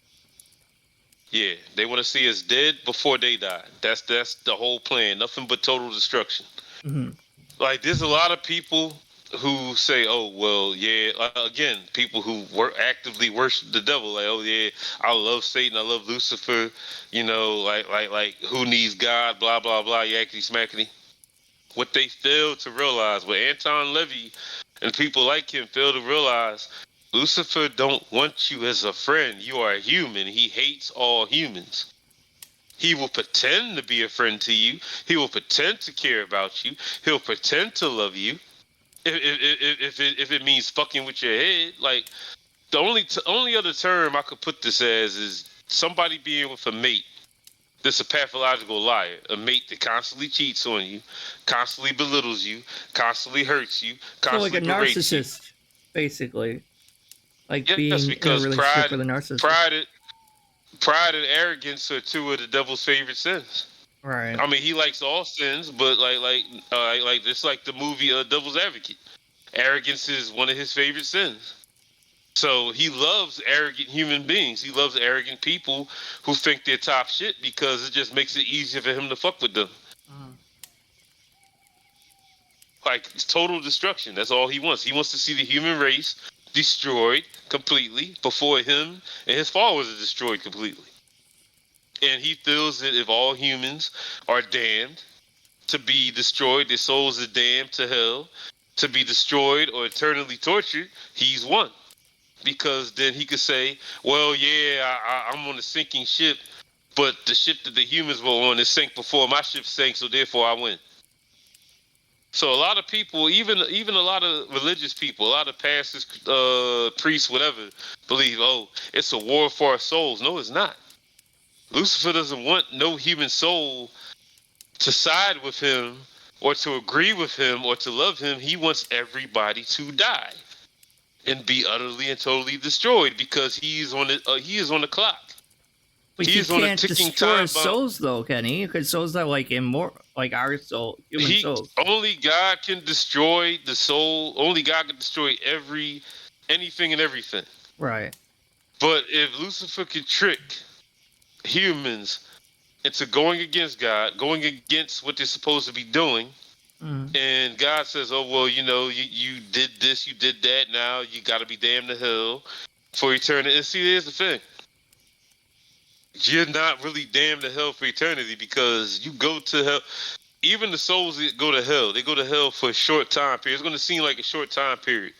Yeah, they want to see us dead before they die. That's the whole plan. Nothing but total destruction. Hmm. Like there's a lot of people who say, "Oh, well, yeah." Again, people who actively worship the devil, like, "Oh, yeah, I love Satan, I love Lucifer." You know, like, who needs God? Blah blah blah. Yakety smackety. What they fail to realize, what Anton Levy and people like him fail to realize, Lucifer don't want you as a friend. You are a human. He hates all humans. He will pretend to be a friend to you. He will pretend to care about you. He'll pretend to love you. If it means fucking with your head, like the only other term I could put this as is somebody being with a mate that's a pathological liar, a mate that constantly cheats on you, constantly belittles you, constantly hurts you, So like a constantly berates you. narcissist, basically, like Yes, being in a because relationship with a narcissist. pride, pride and arrogance are two of the devil's favorite sins. Right. I mean, he likes all sins, but like it's like the movie Devil's Advocate. Arrogance is one of his favorite sins. So he loves arrogant human beings. He loves arrogant people who think they're top shit because it just makes it easier for him to fuck with them. Mhm. Like it's total destruction. That's all he wants. He wants to see the human race destroyed completely before him and his followers are destroyed completely. And he feels that if all humans are damned to be destroyed, their souls are damned to hell, to be destroyed or eternally tortured, he's won. Because then he could say, well, yeah, I'm on a sinking ship, but the ship that the humans were on is sank before my ship sank, so therefore I win. So a lot of people, even a lot of religious people, a lot of pastors, priests, whatever, believe, oh, it's a war for our souls. No, it's not. Lucifer doesn't want no human soul to side with him or to agree with him or to love him. He wants everybody to die and be utterly and totally destroyed because he is on the clock. But He he is on a can't ticking destroy time bomb. souls though, can he? Because souls are like immortal, like our soul, human He souls. only God can destroy the soul. Only God can destroy anything and everything. Right. But if Lucifer could trick humans into going against God, going against what they're supposed to be doing, Mm. and God says, "Oh well, you did this, you did that. Now you got to be damned to hell for eternity." And see, here's the thing: you're not really damned to hell for eternity because you go to hell. Even the souls that go to hell, they go to hell for a short time period. It's going to seem like a short time period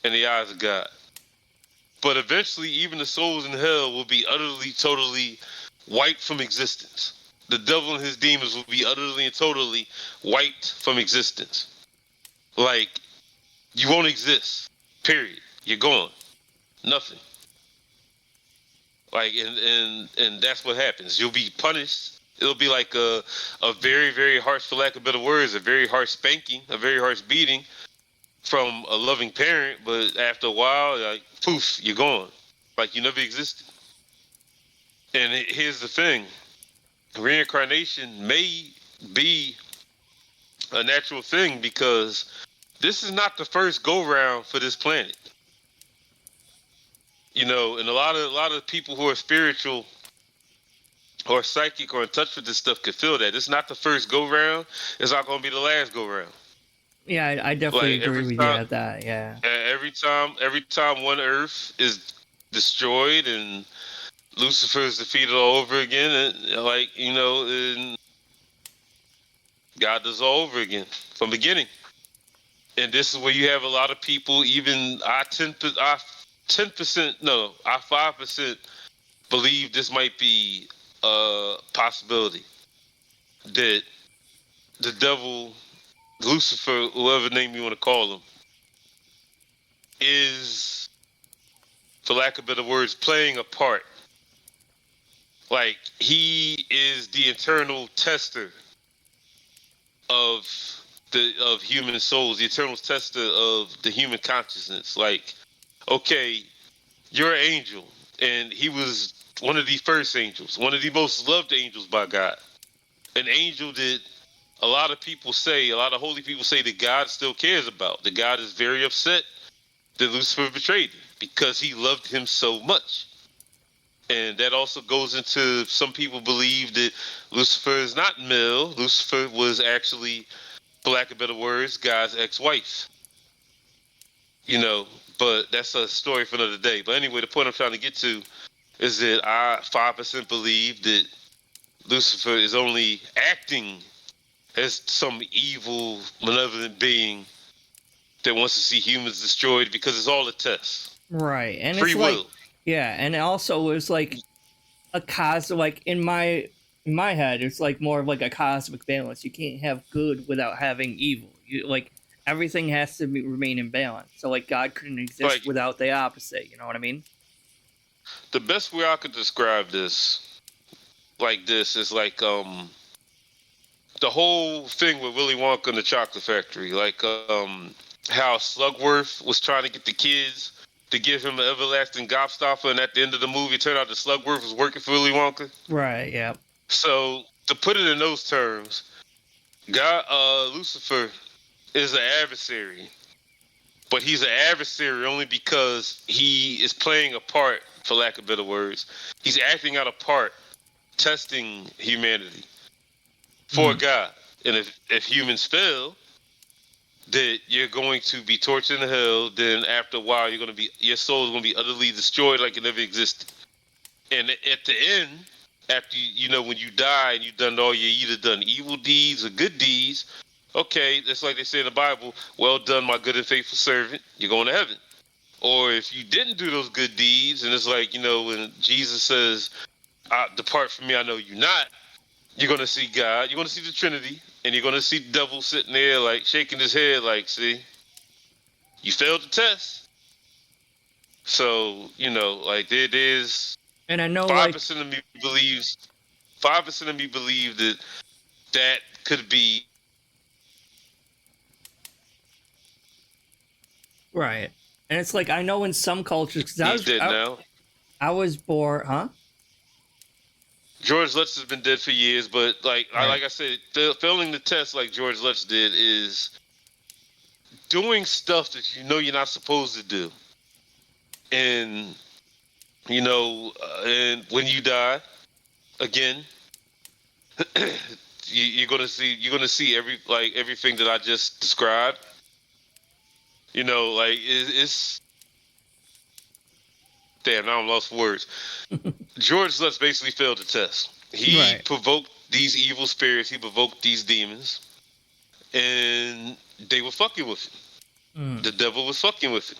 in the eyes of God. But eventually, even the souls in hell will be utterly, totally wiped from existence. The devil and his demons will be utterly and totally wiped from existence. Like, you won't exist. Period. You're gone. Nothing. Like, and that's what happens. You'll be punished. It'll be like a very, very harsh, for lack of better words, a very harsh spanking, a very harsh beating from a loving parent. But after a while, like, poof, you're gone. Like you never existed. And here's the thing: reincarnation may be a natural thing because this is not the first go round for this planet. And a lot of people who are spiritual or psychic or in touch with this stuff could feel that it's not the first go round. It's not going to be the last go round. Yeah, I definitely Like agree with you at that. Yeah. every time one Earth is destroyed and Lucifer is defeated all over again, and and God does all over again from the beginning. And this is where you have a lot of people, even I 10%, no, I 5% believe this might be a possibility that the devil, Lucifer, whoever name you want to call him, is for lack of better words, playing a part. Like he is the eternal tester of of human souls, the eternal tester of the human consciousness. Like, okay, you're an angel, and he was one of the first angels, one of the most loved angels by God. An angel that a lot of people say, a lot of holy people say that God still cares about. That God is very upset that Lucifer betrayed him because he loved him so much. And that also goes into some people believe that Lucifer is not male. Lucifer was actually, for lack of better words, God's ex-wife. You know, but that's a story for another day. But anyway, the point I'm trying to get to is that I 5% believe that Lucifer is only acting as some evil, malevolent being that wants to see humans destroyed because it's all a test. Right. And Free it's like, will. yeah, and it also was like a like in my head, it's like more of like a cosmic balance. You can't have good without having evil. You like everything has to remain in balance. So like God couldn't exist Like, without the opposite. You know what I mean? the best way I could describe this, like this, is like the whole thing with Willy Wonka and the Chocolate Factory. Like how Slugworth was trying to get the kids to give him an everlasting gobstopper, and at the end of the movie, it turned out that Slugworth was working for Willy Wonka. Right. Yeah. So to put it in those terms, God, Lucifer is an adversary, but he's an adversary only because he is playing a part, for lack of better words. He's acting out a part, testing humanity for Mm. God. And if humans fail, that you're going to be tortured in hell, then after a while your soul is gonna be utterly destroyed like it never existed. And at the end, after when you die and you've done all you either done evil deeds or good deeds, okay, that's like they say in the Bible, well done, my good and faithful servant, you're going to heaven. Or if you didn't do those good deeds, and it's like, when Jesus says, depart from me, I know you not, you're going to see God, you're going to see the Trinity, and you're going to see the devil sitting there like shaking his head like, see, you failed the test. So, like there's And I know like 5% of me believes 5% of me believe that that could be. right. And it's like I know in some cultures because He's dead now. I was born, huh? George Lutz has been dead for years, but Right. like I said, failing the test like George Lutz did is doing stuff that you're not supposed to do, and and when you die again, you're gonna see everything that I just described. Like it's damn. Now I'm lost for words. George Lutz basically failed the test. He Right. provoked these evil spirits. He provoked these demons, and they were fucking with him. Mm. The devil was fucking with him,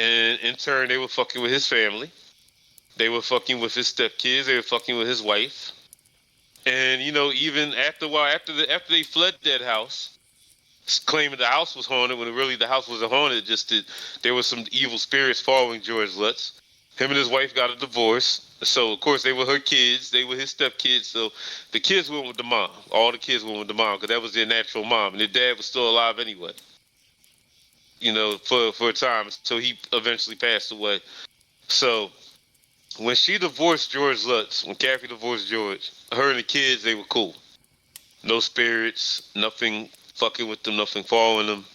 and in turn, they were fucking with his family. They were fucking with his stepkids. They were fucking with his wife. And even after a while, after they fled that house, claiming the house was haunted, when really the house wasn't haunted, just that there was some evil spirits following George Lutz. Him and his wife got a divorce. So of course they were her kids. They were his stepkids. So the kids went with the mom. All the kids went with the mom because that was their natural mom, and their dad was still alive anyway. For a time. So he eventually passed away. So when she divorced George Lutz, when Kathy divorced George, her and the kids, they were cool. No spirits, nothing fucking with them, nothing following them.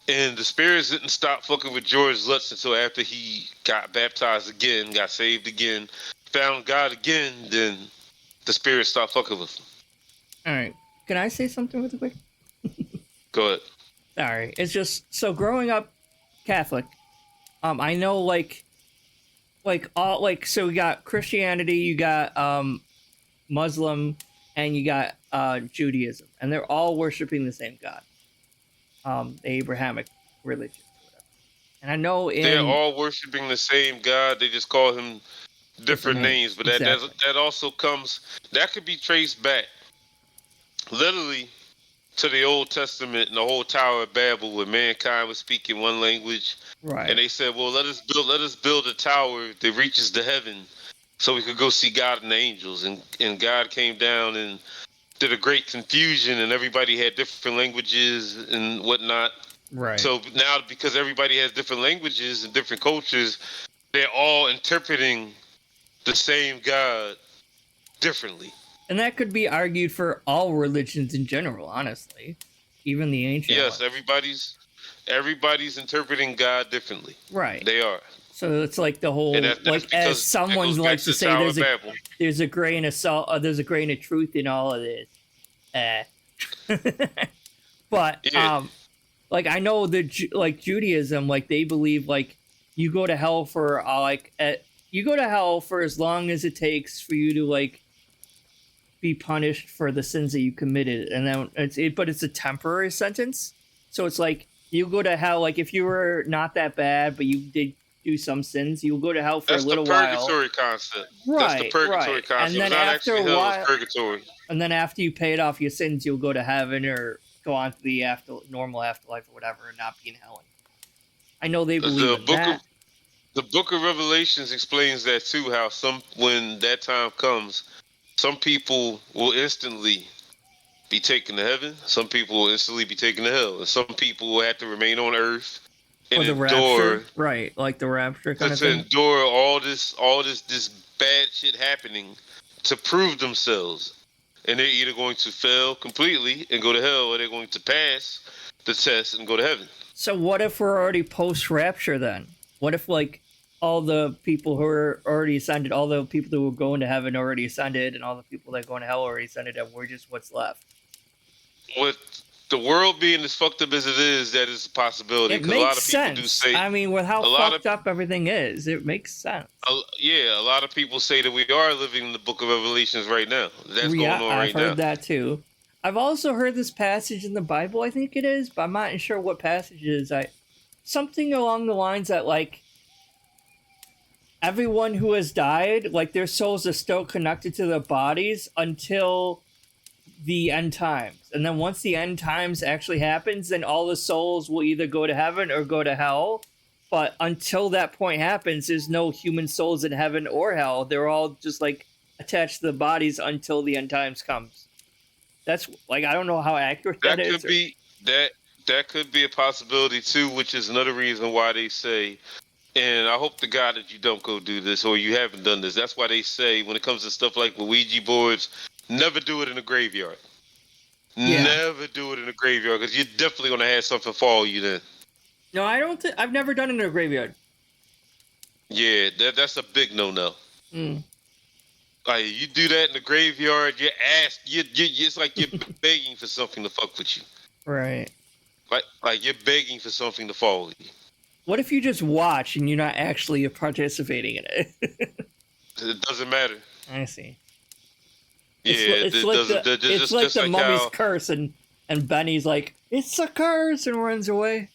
And the spirits didn't stop fucking with George Lutz until after he got baptized again, got saved again, found God again, then the spirits stopped fucking with him. All right. Can I say something really quick? Go ahead. Sorry. It's just so growing up Catholic. I know like all like so we got Christianity, you got Muslim, and you got Judaism, and they're all worshiping the same God, the Abrahamic religion, or whatever. And I know They're in all worshiping the same God. They just call him different different names, names, but exactly. that also comes that could be traced back literally to the Old Testament and the whole Tower of Babel, where mankind was speaking one language, Right. and they said, "Well, let us build a tower that reaches the heaven, so we could go see God and the angels." And God came down and did a great confusion, and everybody had different languages and whatnot. Right. So now, because everybody has different languages and different cultures, they're all interpreting the same God differently. And that could be argued for all religions in general, honestly, even the ancient Yes, ones. everybody's interpreting God differently. Right. They are. So it's like the And whole, that's like, because as that someone goes back likes to to the say, Tower of Babel. there's a grain of salt, there's a grain of truth in all of this. But Yeah, like I know that like Judaism, like they believe like you go to hell for you go to hell for as long as it takes for you to like be punished for the sins that you committed, and then but it's a temporary sentence. So it's like you go to hell like if you were not that bad, but you did do some sins, you'll go to hell for a that's the little while. purgatory concept. That's the Right, purgatory right. And concept. It's then not after actually a hell, it's while, purgatory. and then after you paid off your sins, you'll go to heaven or go on to the normal afterlife or whatever, and not be in hell anymore. I know they believe The in book of that. the book of Revelations explains that too, how when that time comes, some people will instantly be taken to heaven, some people will instantly be taken to hell, and some people will have to remain on earth Or and the rapture, right? Like the rapture kind of thing. endure all this bad shit happening to prove themselves. And they're either going to fail completely and go to hell, or they're going to pass the test and go to heaven. So what if we're already post rapture then? What if like all the people who are already ascended, all the people that were going to heaven already ascended, and all the people that are going to hell already ascended, and we're just what's left? With the world being as fucked up as it is, that is a possibility. It Because a lot makes of people do sense. say, I mean, with how a lot of fucked up everything is, it makes sense. yeah, a lot of people say that we are living in the Book of Revelations right now. That's Yeah, going on I've right now. heard that too. I've also heard this passage in the Bible, I think it is, but I'm not sure what passage it is. Something along the lines that like everyone who has died, like their souls are still connected to their bodies until the end times. And then once the end times actually happens, then all the souls will either go to heaven or go to hell. But until that point happens, there's no human souls in heaven or hell. They're all just like attached to the bodies until the end times comes. That's like I don't know how accurate that That is. could be that that could be a possibility too, which is another reason why they say, and I hope to God that you don't go do this or you haven't done this. That's why they say when it comes to stuff like Ouija boards, never do it in a graveyard. Yeah. Never do it in a graveyard because you're definitely gonna have something fall you then. No, I don't. I've never done it in a graveyard. Yeah, that's a big no-no. Mm. Like you do that in the graveyard, you're asked. It's like you're begging for something to fuck with you. Right. Like you're begging for something to fall you. What if you just watch and you're not actually participating in it? It doesn't matter. I see. Yeah, It's like the like mummy's how curse, and Benny's like, "It's a curse," and runs away.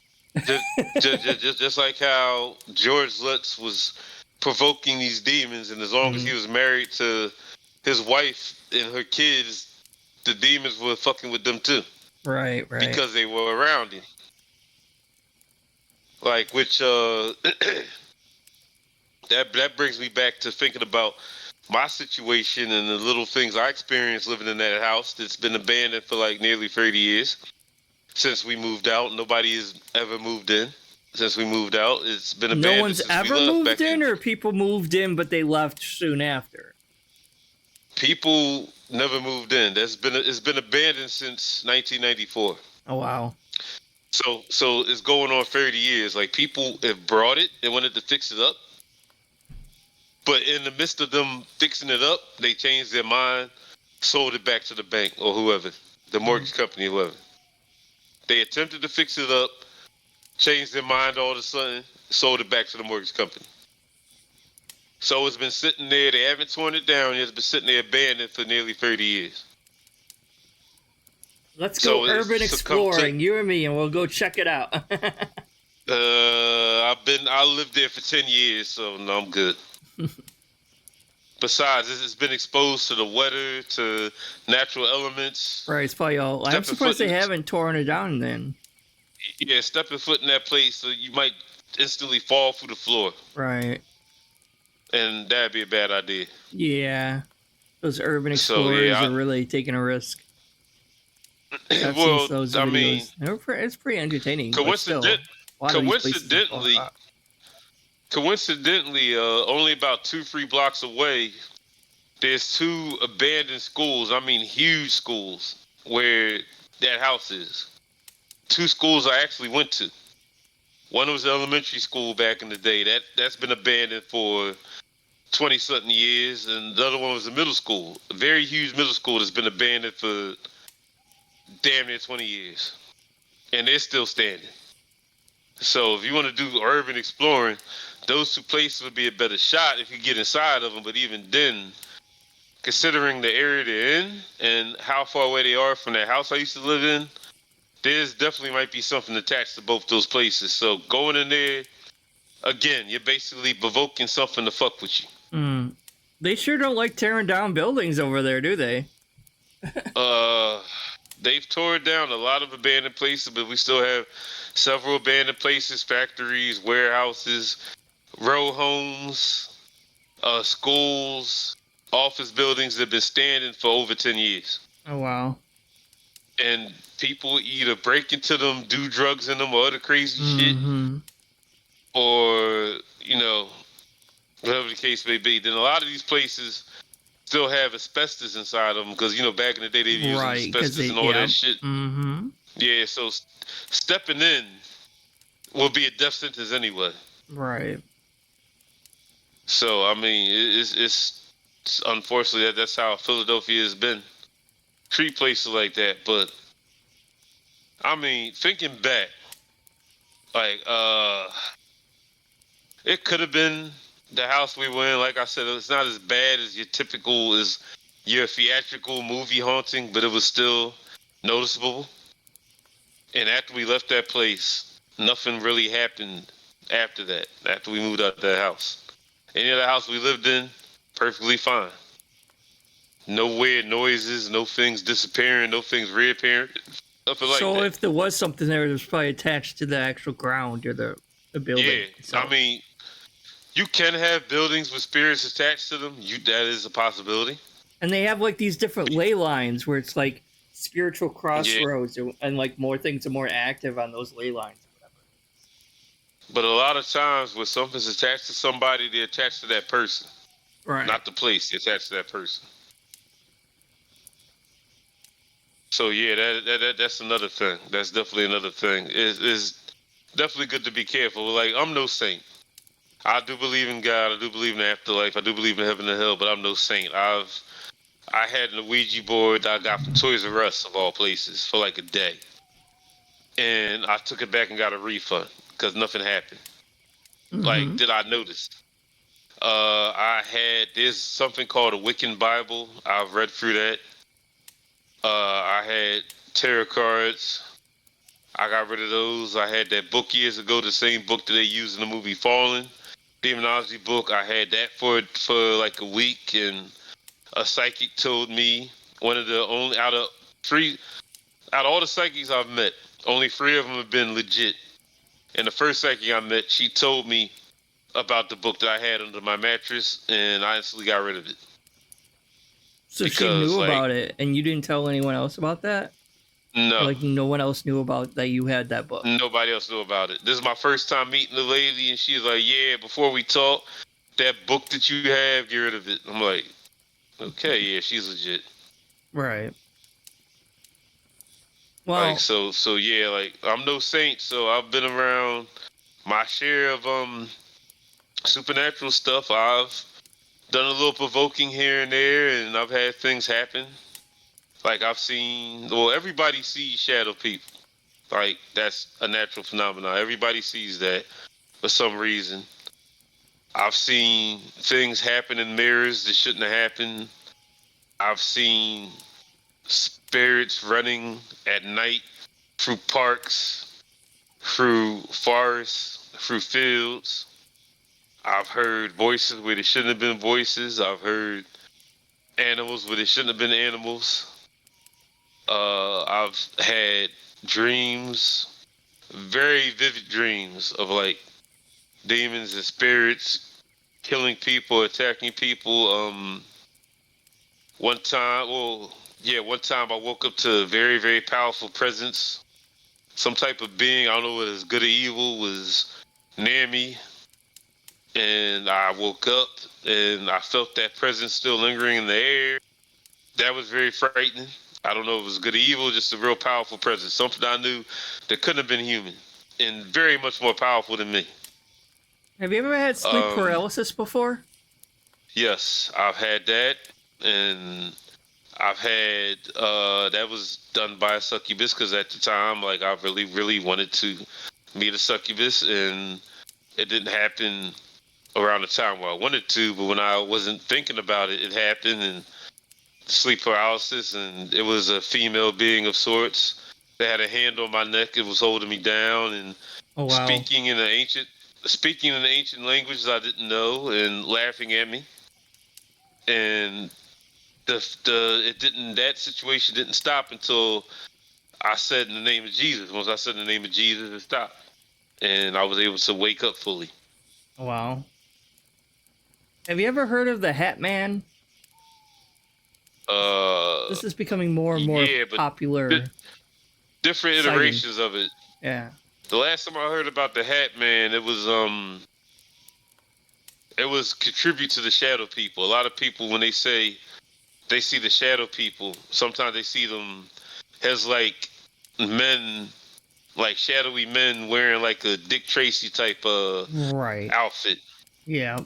just like how George Lutz was provoking these demons, and as long as he was married to his wife and her kids, the demons were fucking with them too. Right. Because they were around him. Like which that brings me back to thinking about my situation and the little things I experienced living in that house that's been abandoned for like nearly 30 years since we moved out. Nobody has ever moved in since we moved out. It's been abandoned. No one's since ever we left moved back in, or people moved in but they left soon after. People never moved in. It's been abandoned since 1994. Oh wow. So it's going on 30 years. Like people have brought it and wanted to fix it up. But in the midst of them fixing it up, they changed their mind, sold it back to the bank or whoever, the mortgage company, whoever. They attempted to fix it up, changed their mind all of a sudden, sold it back to the mortgage company. So it's been sitting there. They haven't torn it down. It's been sitting there abandoned for nearly 30 years. Let's go urban exploring, you and me, and we'll go check it out. I lived there for 10 years, so no, I'm good. Besides, it's been exposed to the weather, to natural elements. Right, it's probably all. I'm Stepping surprised foot they in, haven't torn it down then. yeah, stepping foot in that place, so you might instantly fall through the floor, Right. and that'd be a bad idea. Yeah. Those urban So explorers yeah, are really taking a risk. I've seen well, those I mean, videos. It's pretty entertaining, but coincident, still, a lot of these places are far coincidentally, out. coincidentally, only about 2-3 blocks away, there's two abandoned schools. I mean, huge schools where that house is. Two schools I actually went to. One was elementary school back in the day. That's been abandoned for 20 something years, and the other one was a middle school, a very huge middle school that's been abandoned for damn near 20 years, and they're still standing. So if you want to do urban exploring, those two places would be a better shot if you get inside of them. But even then, considering the area they're in and how far away they are from that house I used to live in, there's definitely might be something attached to both those places. So going in there, again, you're basically provoking something to fuck with you. Mm. They sure don't like tearing down buildings over there, do they? Uh, they've torn down a lot of abandoned places, but we still have several abandoned places, factories, warehouses, row homes, schools, office buildings that have been standing for over 10 years. Oh wow. And people either break into them, do drugs in them, or other crazy shit, Mm-hmm. or, whatever the case may be. Then a lot of these places still have asbestos inside of them because, back in the day they were using Right, because asbestos they and all yeah. that shit. Mm-hmm. Yeah, so stepping in will be a death sentence anyway. Right. So, I mean, it's unfortunately that's how Philadelphia has been. Treat places like that. But, I mean, thinking back, like, it could have been the house we were in. Like I said, it's not as bad as your theatrical movie haunting, but it was still noticeable. And after we left that place, nothing really happened after that. After we moved out of that house, any other house we lived in, perfectly fine. No weird noises, no things disappearing, no things reappearing, nothing like So that. if there was something there, it was probably attached to the actual ground or the building Yeah, I itself. mean, you can have buildings with spirits attached to them. That is a possibility. And they have like these different ley lines where it's like spiritual Yeah, crossroads, and like more things are more active on those ley lines. but a lot of times when something's attached to somebody, they're attached to that person, Right. not the place. They're attached to that person. So yeah, that's another thing. That's definitely another thing. It's definitely good to be careful. Like, I'm no saint. I do believe in God. I do believe in the afterlife. I do believe in heaven and hell. But I'm no saint. I had an Ouija board that I got from Toys R Us of all places for like a day, and I took it back and got a refund because nothing happened. Like, Mm-hmm. did I notice? There's something called a Wiccan Bible. I've read through that. I had tarot cards. I got rid of those. I had that book years ago, the same book that they used in the movie Fallen, demonology book. I had that for like a week, and a psychic told me one of the only out of all the psychics I've met, only 3 of them have been legit. And the first psychic I met, she told me about the book that I had under my mattress, and I instantly got rid of it So she because, knew like, about it, and you didn't tell anyone else about that? Or no, like no one else knew about that you had that book? nobody else knew about it. This is my first time meeting the lady, and she was like, "Yeah, before we talk, that book that you have, get rid of it." I'm like, "Okay, yeah, she's legit." Right. Like, Well, so yeah, like, I'm no saint, so I've been around my share of supernatural stuff. I've done a little provoking here and there, and I've had things happen. Like, everybody sees shadow people. Like, that's a natural phenomenon. Everybody sees that for some reason. I've seen things happen in mirrors that shouldn't have happened. I've seen spirits running at night through parks, through forests, through fields. I've heard voices where there shouldn't have been voices. I've heard animals where there shouldn't have been animals. I've had dreams, very vivid dreams of like demons and spirits killing people, attacking people. One time, one time I woke up to a very, very powerful presence. Some type of being, I don't know whether it's good or evil, was near me. And I woke up and I felt that presence still lingering in the air. That was very frightening. I don't know if it was good or evil, just a real powerful presence. Something I knew that couldn't have been human and very much more powerful than me. Have you ever had sleep Um, paralysis before? yes, I've had that. And I've had that was done by a succubus because at the time, like I really, really wanted to meet a succubus, and it didn't happen around the time where I wanted to. But when I wasn't thinking about it, it happened, and sleep paralysis, and it was a female being of sorts. They had a hand on my neck; it was holding me down, and Oh wow. speaking in an ancient languages I didn't know, and laughing at me, and the it didn't that situation didn't stop until I said in the name of Jesus. Once I said in the name of Jesus, it stopped, and I was able to wake up fully. Oh, wow. Have you ever heard of the Hat Man? Uh, This is becoming more and more yeah, but di- popular different sighting. iterations of it. Yeah. The last time I heard about the Hat Man, it was contribute to the shadow people. A lot of people when they say they see the shadow people, sometimes they see them as like men, like shadowy men wearing like a Dick Tracy type Right. outfit. Yeah.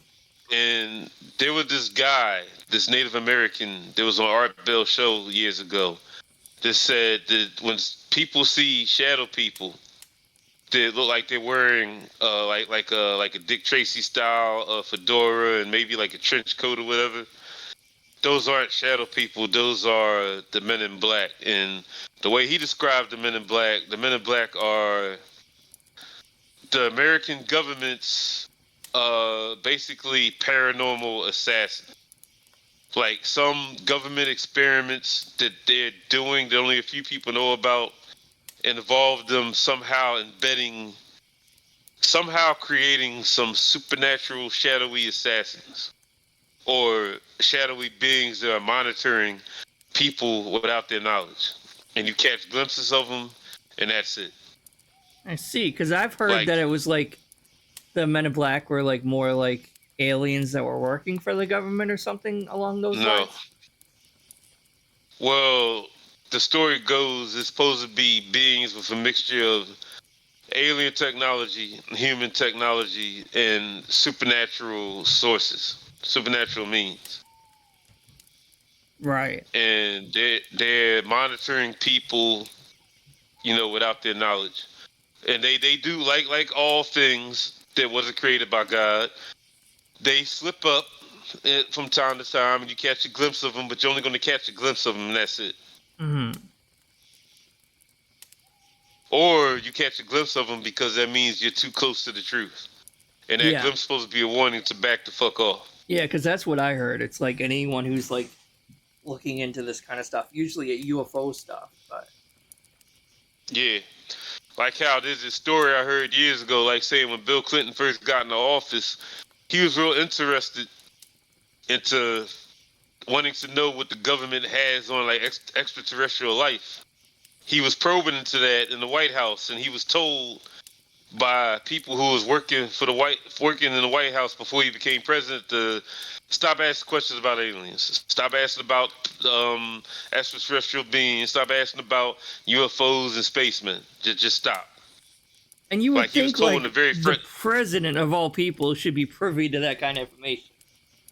And there was this guy, this Native American, there was an Art Bell show years ago that said that when people see shadow people, they look like they're wearing like a Dick Tracy style fedora and maybe like a trench coat or whatever. Those aren't shadow people. Those are the Men in Black. And the way he described the Men in Black are the American government's basically paranormal assassins. Like some government experiments that they're doing that only a few people know about involve them somehow creating some supernatural shadowy assassins or shadowy beings that are monitoring people without their knowledge. And you catch glimpses of them, and that's it. I see. Because I've heard Like, that it was like the Men in Black were like more like aliens that were working for the government or something along those no. lines. Well, the story goes it's supposed to be beings with a mixture of alien technology, human technology, and supernatural sources, supernatural means. Right. And they're monitoring people, without their knowledge. And they do like all things that wasn't created by God. They slip up from time to time, and you catch a glimpse of them, but you're only going to catch a glimpse of them, and that's it. Hmm. Or you catch a glimpse of them because that means you're too close to the truth, and that Yeah. glimpse is supposed to be a warning to back the fuck off. Yeah, because that's what I heard. It's like anyone who's like looking into this kind of stuff, usually at UFO stuff, but Yeah, like how there's this story I heard years ago, like saying when Bill Clinton first got into office, he was real interested into wanting to know what the government has on like extraterrestrial life. He was probing into that in the White House, and he was told by people who was working in the White House before he became president to stop asking questions about aliens, stop asking about extraterrestrial beings, stop asking about UFOs and spacemen. Just stop. and you Like would he was think told in the like very the front. president of all people should be privy to that kind of information.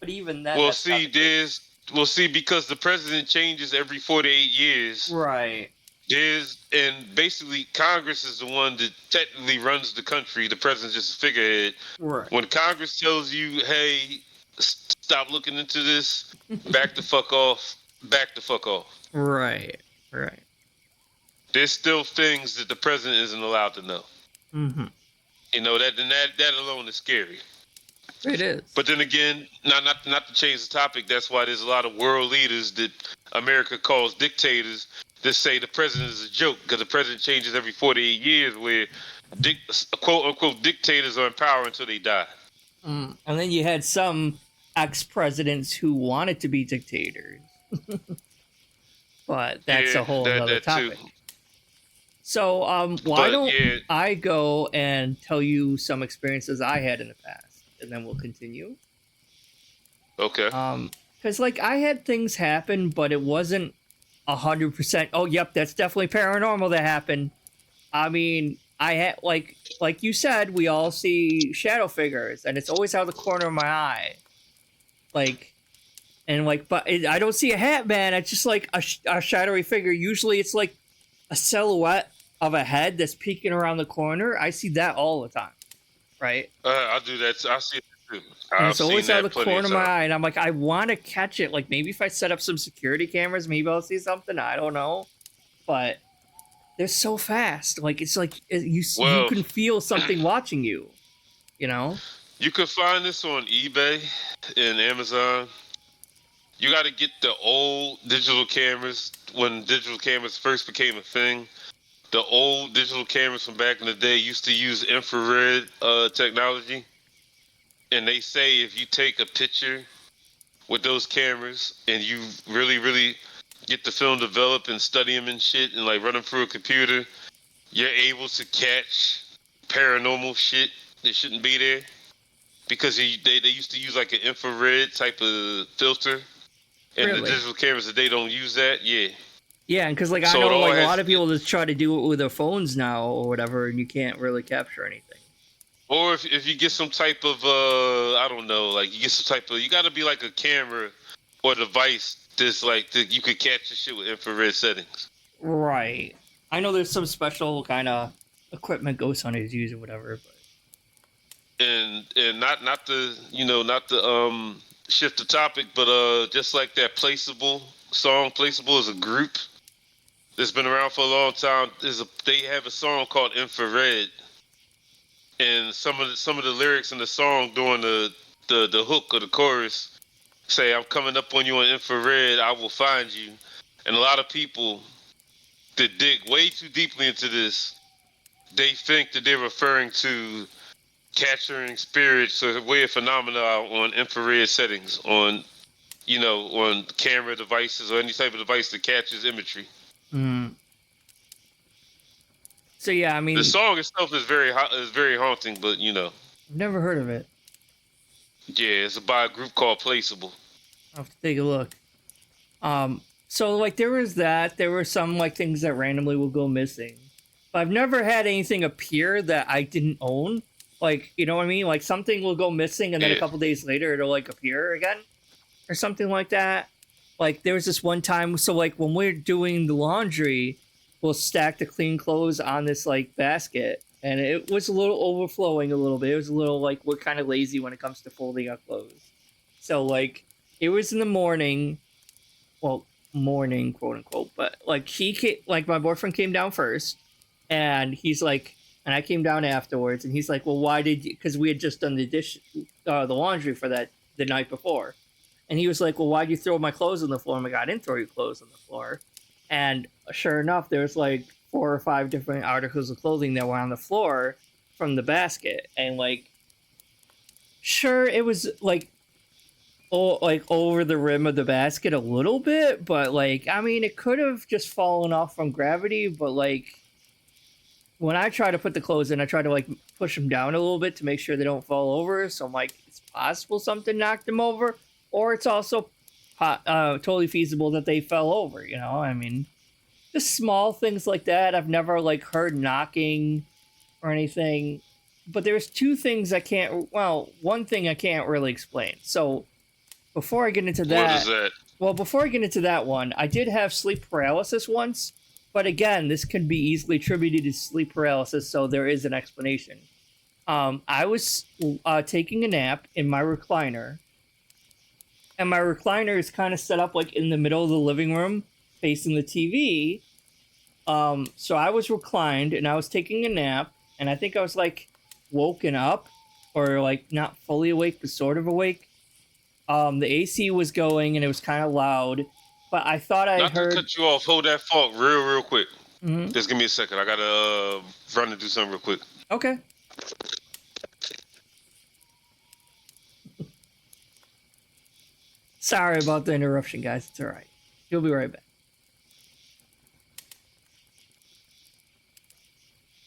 But even then, Well, that's not see, the case. because the president changes every 48 years. Right. And basically Congress is the one that technically runs the country. The president's just a figurehead. Right. When Congress tells you, "Hey, stop looking into this, back the fuck off," back the fuck off. Right. Right. There's still things that the president isn't allowed to know. Mm-hmm. That alone is scary. It is. But then again, not to change the topic. That's why there's a lot of world leaders that America calls dictators that say the president is a joke because the president changes every 48 years, where quote unquote dictators are in power until they die. And then you had some ex-presidents who wanted to be dictators. But that's Yeah, a whole other that too. topic. So, why But don't yeah, I go and tell you some experiences I had in the past, and then we'll continue. okay. Because like I had things happen, but it wasn't 100%. Oh, yep, that's definitely paranormal that happened. I mean, I had like you said, we all see shadow figures, and it's always out of the corner of my eye, like, and like, but I don't see a hat man. It's just like a shadowy figure. Usually, it's like a silhouette of a head that's peeking around the corner. I see that all the time, right? I do that. I see it too. And I've it's seen always out that of the plenty corner of of my times. eye, and I'm like, I want to catch it. Like maybe if I set up some security cameras, maybe I'll see something. I don't know, but they're so fast. Like it's like you Well, can feel something watching you. You know? you can find this on eBay and Amazon. You got to get the old digital cameras when digital cameras first became a thing. The old digital cameras from back in the day used to use infrared technology, and they say if you take a picture with those cameras and you really get the film developed and study them and shit and like run them through a computer, you're able to catch paranormal shit that shouldn't be there because they used to use like an infrared type of filter, and the Really? digital cameras that they don't use that. Yeah, Yeah, because like I so it know all like a has. lot of people just try to do it with their phones now or whatever, and you can't really capture anything. Or if you get some type of I don't know, like you get some type of, you got to be like a camera or device that's like that you could catch the shit with infrared settings. Right. I know there's some special kind of equipment ghost hunters use or whatever, but And not the, not the shift the topic, but just like that Placeable song. Placeable is a group that's been around for a long time. They have a song called Infrared, and some of the lyrics in the song during the hook or the chorus say, "I'm coming up on you on infrared, I will find you." And a lot of people that dig way too deeply into this, they think that they're referring to capturing spirits or weird phenomena on infrared settings on camera devices or any type of device that catches imagery. mm. So yeah, I The mean, song itself is very haunting, but I've never heard of it. yeah, it's by a group called Placeable. I'll have to take a look. So like there was that. There were some like things that randomly will go missing, but I've never had anything appear that I didn't own. Like you know what I mean? Like something will go missing, and then a Yeah. couple days later it'll like appear again, or something like that. Like there was this one time. So like when we're doing the laundry, we'll stack the clean clothes on this like basket, and it was a little overflowing a little bit. It was a little like we're kind of lazy when it comes to folding our clothes. So like it was in the morning, well, morning, quote unquote. But like like my boyfriend came down first, and he's like, and I came down afterwards, and he's like, well, why did you? Because we had just done the laundry for that the night before, and he was like, well, why'd you throw my clothes on the floor? I'm like, I didn't throw your clothes on the floor, and sure enough, there's like 4 or 5 different articles of clothing that were on the floor from the basket, and like, sure, it was like over the rim of the basket a little bit, but like I mean it could have just fallen off from gravity, but like when I try to put the clothes in, I try to like push them down a little bit to make sure they don't fall over. So I'm like, it's possible something knocked them over, or it's also totally feasible that they fell over. You know, I mean, just small things like that. I've never like heard knocking or anything, but there's 2 things I can't. Well, one thing I can't really explain. So before I get into What is that, that? well, before I get into that one, I did have sleep paralysis once, but again, this can be easily attributed to sleep paralysis, so there is an explanation. I was taking a nap in my recliner, and my recliner is kind of set up like in the middle of the living room, facing the TV. So I was reclined and I was taking a nap, and I think I was like woken up or like not fully awake, but sort of awake. The AC was going and it was kind of loud, but I thought I Not to heard. cut you off, hold that thought real quick. Mhm. Just give me a second. I gotta run and do something real quick. Okay. Sorry about the interruption, guys. It's all right. You'll be right back.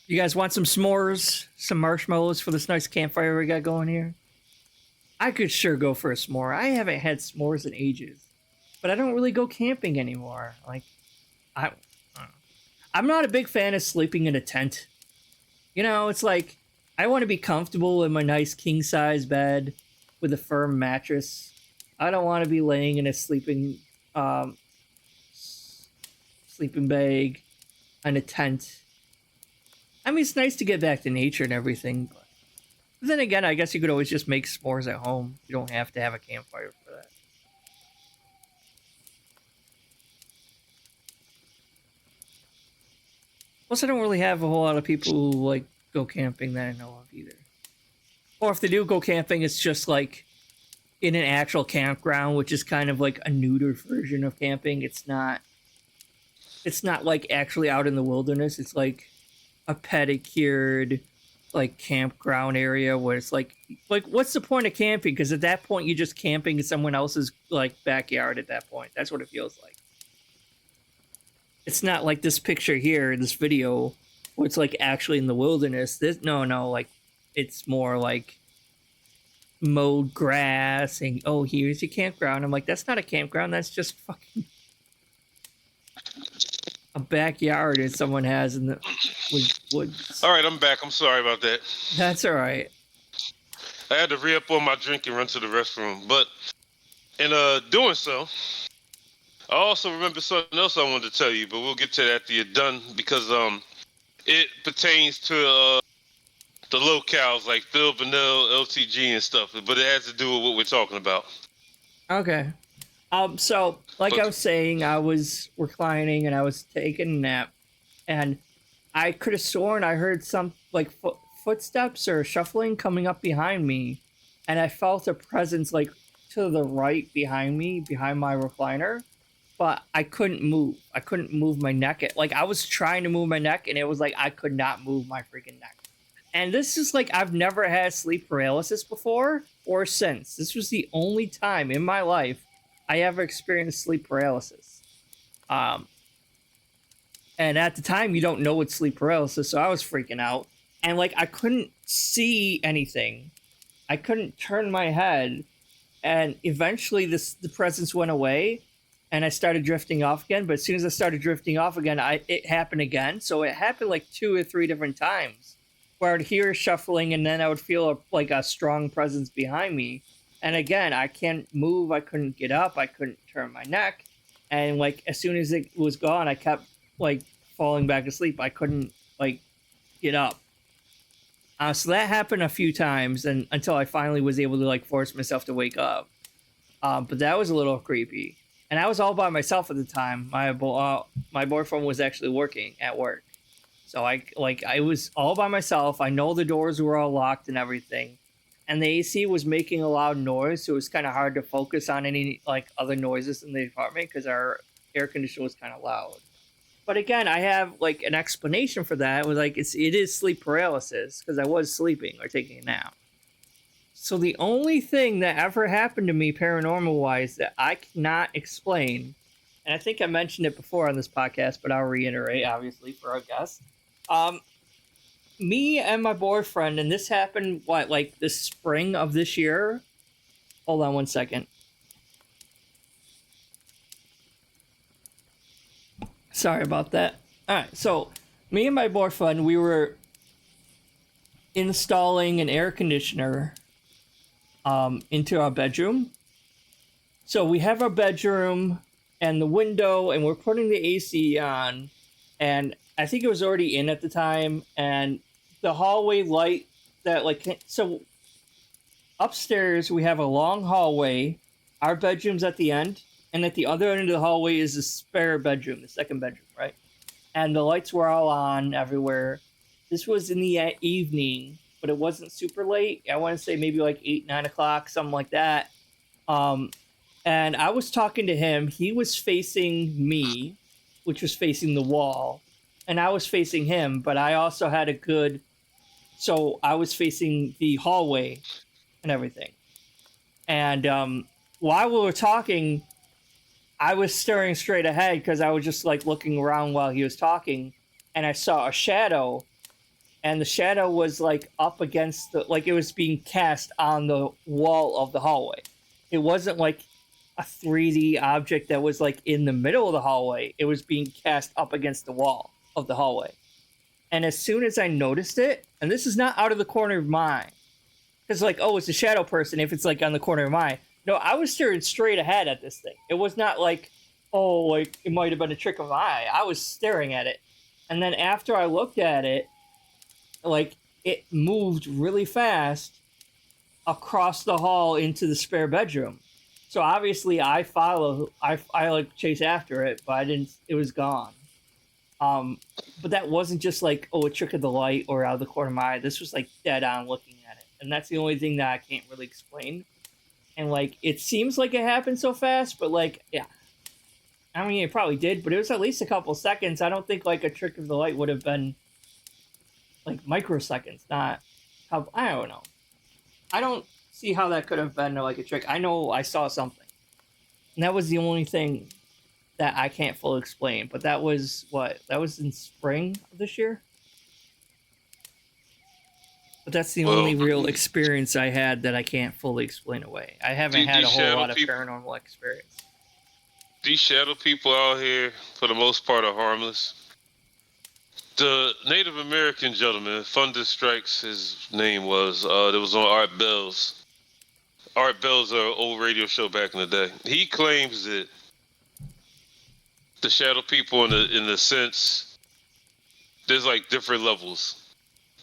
You guys want some s'mores, some marshmallows for this nice campfire we got going here? I could sure go for a s'more. I haven't had s'mores in ages, but I don't really go camping anymore. Like, I, I'm not a big fan of sleeping in a tent. You know, it's like I want to be comfortable in my nice king size bed with a firm mattress. I don't want to be laying in a um, sleeping bag in a tent. I mean, it's nice to get back to nature and everything, but then again, I guess you could always just make s'mores at home. You don't have to have a campfire for that. Plus, I don't really have a whole lot of people who like go camping that I know of either. Or if they do go camping, it's just like in an actual campground, which is kind of like a neuter version of camping. It's not. It's not like actually out in the wilderness. It's like a pedicured like campground area where it's like what's the point of camping? Because at that point you're just camping in someone else's like backyard. At that point, that's what it feels like. It's not like this picture here, this video, where it's like actually in the wilderness. This no, like it's more like mowed grass and oh, here's your campground. I'm like, that's not a campground. That's just fucking a backyard that someone has in the woods. All right, I'm back. I'm sorry about that. That's all right. I had to re-up on my drink and run to the restroom. But in doing so, I also remember something else I wanted to tell you, but we'll get to that after you're done because it pertains to the locales like Phil, Vanilla, LTG, and stuff. But it has to do with what we're talking about. Okay. So like I was saying, I was reclining and I was taking a nap, and I could have sworn I heard some like footsteps or shuffling coming up behind me, and I felt a presence like to the right behind me, behind my recliner, but I couldn't move. I couldn't move my neck. Like I was trying to move my neck, and it was like I could not move my freaking neck. And this is like I've never had sleep paralysis before or since. This was the only time in my life I ever experienced sleep paralysis. And at the time, you don't know what sleep paralysis, so I was freaking out. And like I couldn't see anything. I couldn't turn my head. And eventually the presence went away and I started drifting off again. But as soon as I started drifting off again, it happened again. So it happened like 2 or 3 different times where I'd hear shuffling and then I would feel like a strong presence behind me. And again, I can't move. I couldn't get up. I couldn't turn my neck. And like as soon as it was gone, I kept like falling back asleep. I couldn't like get up. So that happened a few times, and until I finally was able to like force myself to wake up. But that was a little creepy, and I was all by myself at the time. My boyfriend was actually working at work, so I was all by myself. I know the doors were all locked and everything, and the AC was making a loud noise, so it was kind of hard to focus on any like other noises in the apartment because our air conditioner was kind of loud. But again, I have like an explanation for that. It was like it is sleep paralysis because I was sleeping or taking a nap. So the only thing that ever happened to me paranormal wise that I cannot explain, and I think I mentioned it before on this podcast, but I'll reiterate obviously for our guests. Me and my boyfriend, and this happened like the spring of this year. Hold on one second. Sorry about that. All right, so me and my boyfriend, we were installing an air conditioner into our bedroom. So we have our bedroom and the window, and we're putting the AC on, and I think it was already in at the time, and the hallway light that like so upstairs we have a long hallway. Our bedroom's at the end, and at the other end of the hallway is the spare bedroom, the second bedroom, right? And the lights were all on everywhere. This was in the evening, but it wasn't super late. I want to say maybe like 8, 9 o'clock, something like that. Um, and I was talking to him. He was facing me, which was facing the wall, and I was facing him. But I also had a good, so I was facing the hallway and everything. And while we were talking, I was staring straight ahead because I was just like looking around while he was talking, and I saw a shadow, and the shadow was like up against the, like it was being cast on the wall of the hallway. It wasn't like a 3D object that was like in the middle of the hallway. It was being cast up against the wall of the hallway. And as soon as I noticed it, and this is not out of the corner of my eye, because like, oh, it's a shadow person if it's like on the corner of my eye. No, I was staring straight ahead at this thing. It was not like, oh, like it might have been a trick of my eye. I was staring at it. And then after I looked at it, like it moved really fast across the hall into the spare bedroom. So obviously I like chase after it, but I didn't, it was gone. But that wasn't just like, oh, a trick of the light or out of the corner of my eye. This was like dead on looking at it. And that's the only thing that I can't really explain. And like it seems like it happened so fast, but like, yeah. I mean it probably did, but it was at least a couple seconds. I don't think like a trick of the light would have been like microseconds, not how, I don't know. I don't see how that could have been like a trick. I know I saw something. And that was the only thing that I can't fully explain. But that was what? That was in spring of this year? But that's the Well, only real experience I had that I can't fully explain away. I haven't had a whole lot of paranormal experience. these shadow people out here, for the most part, are harmless. The Native American gentleman, Thunder Strikes, his name was, that was on Art Bell's. Art Bell's old radio show back in the day. He claims that the shadow people, in the sense, there's like different levels.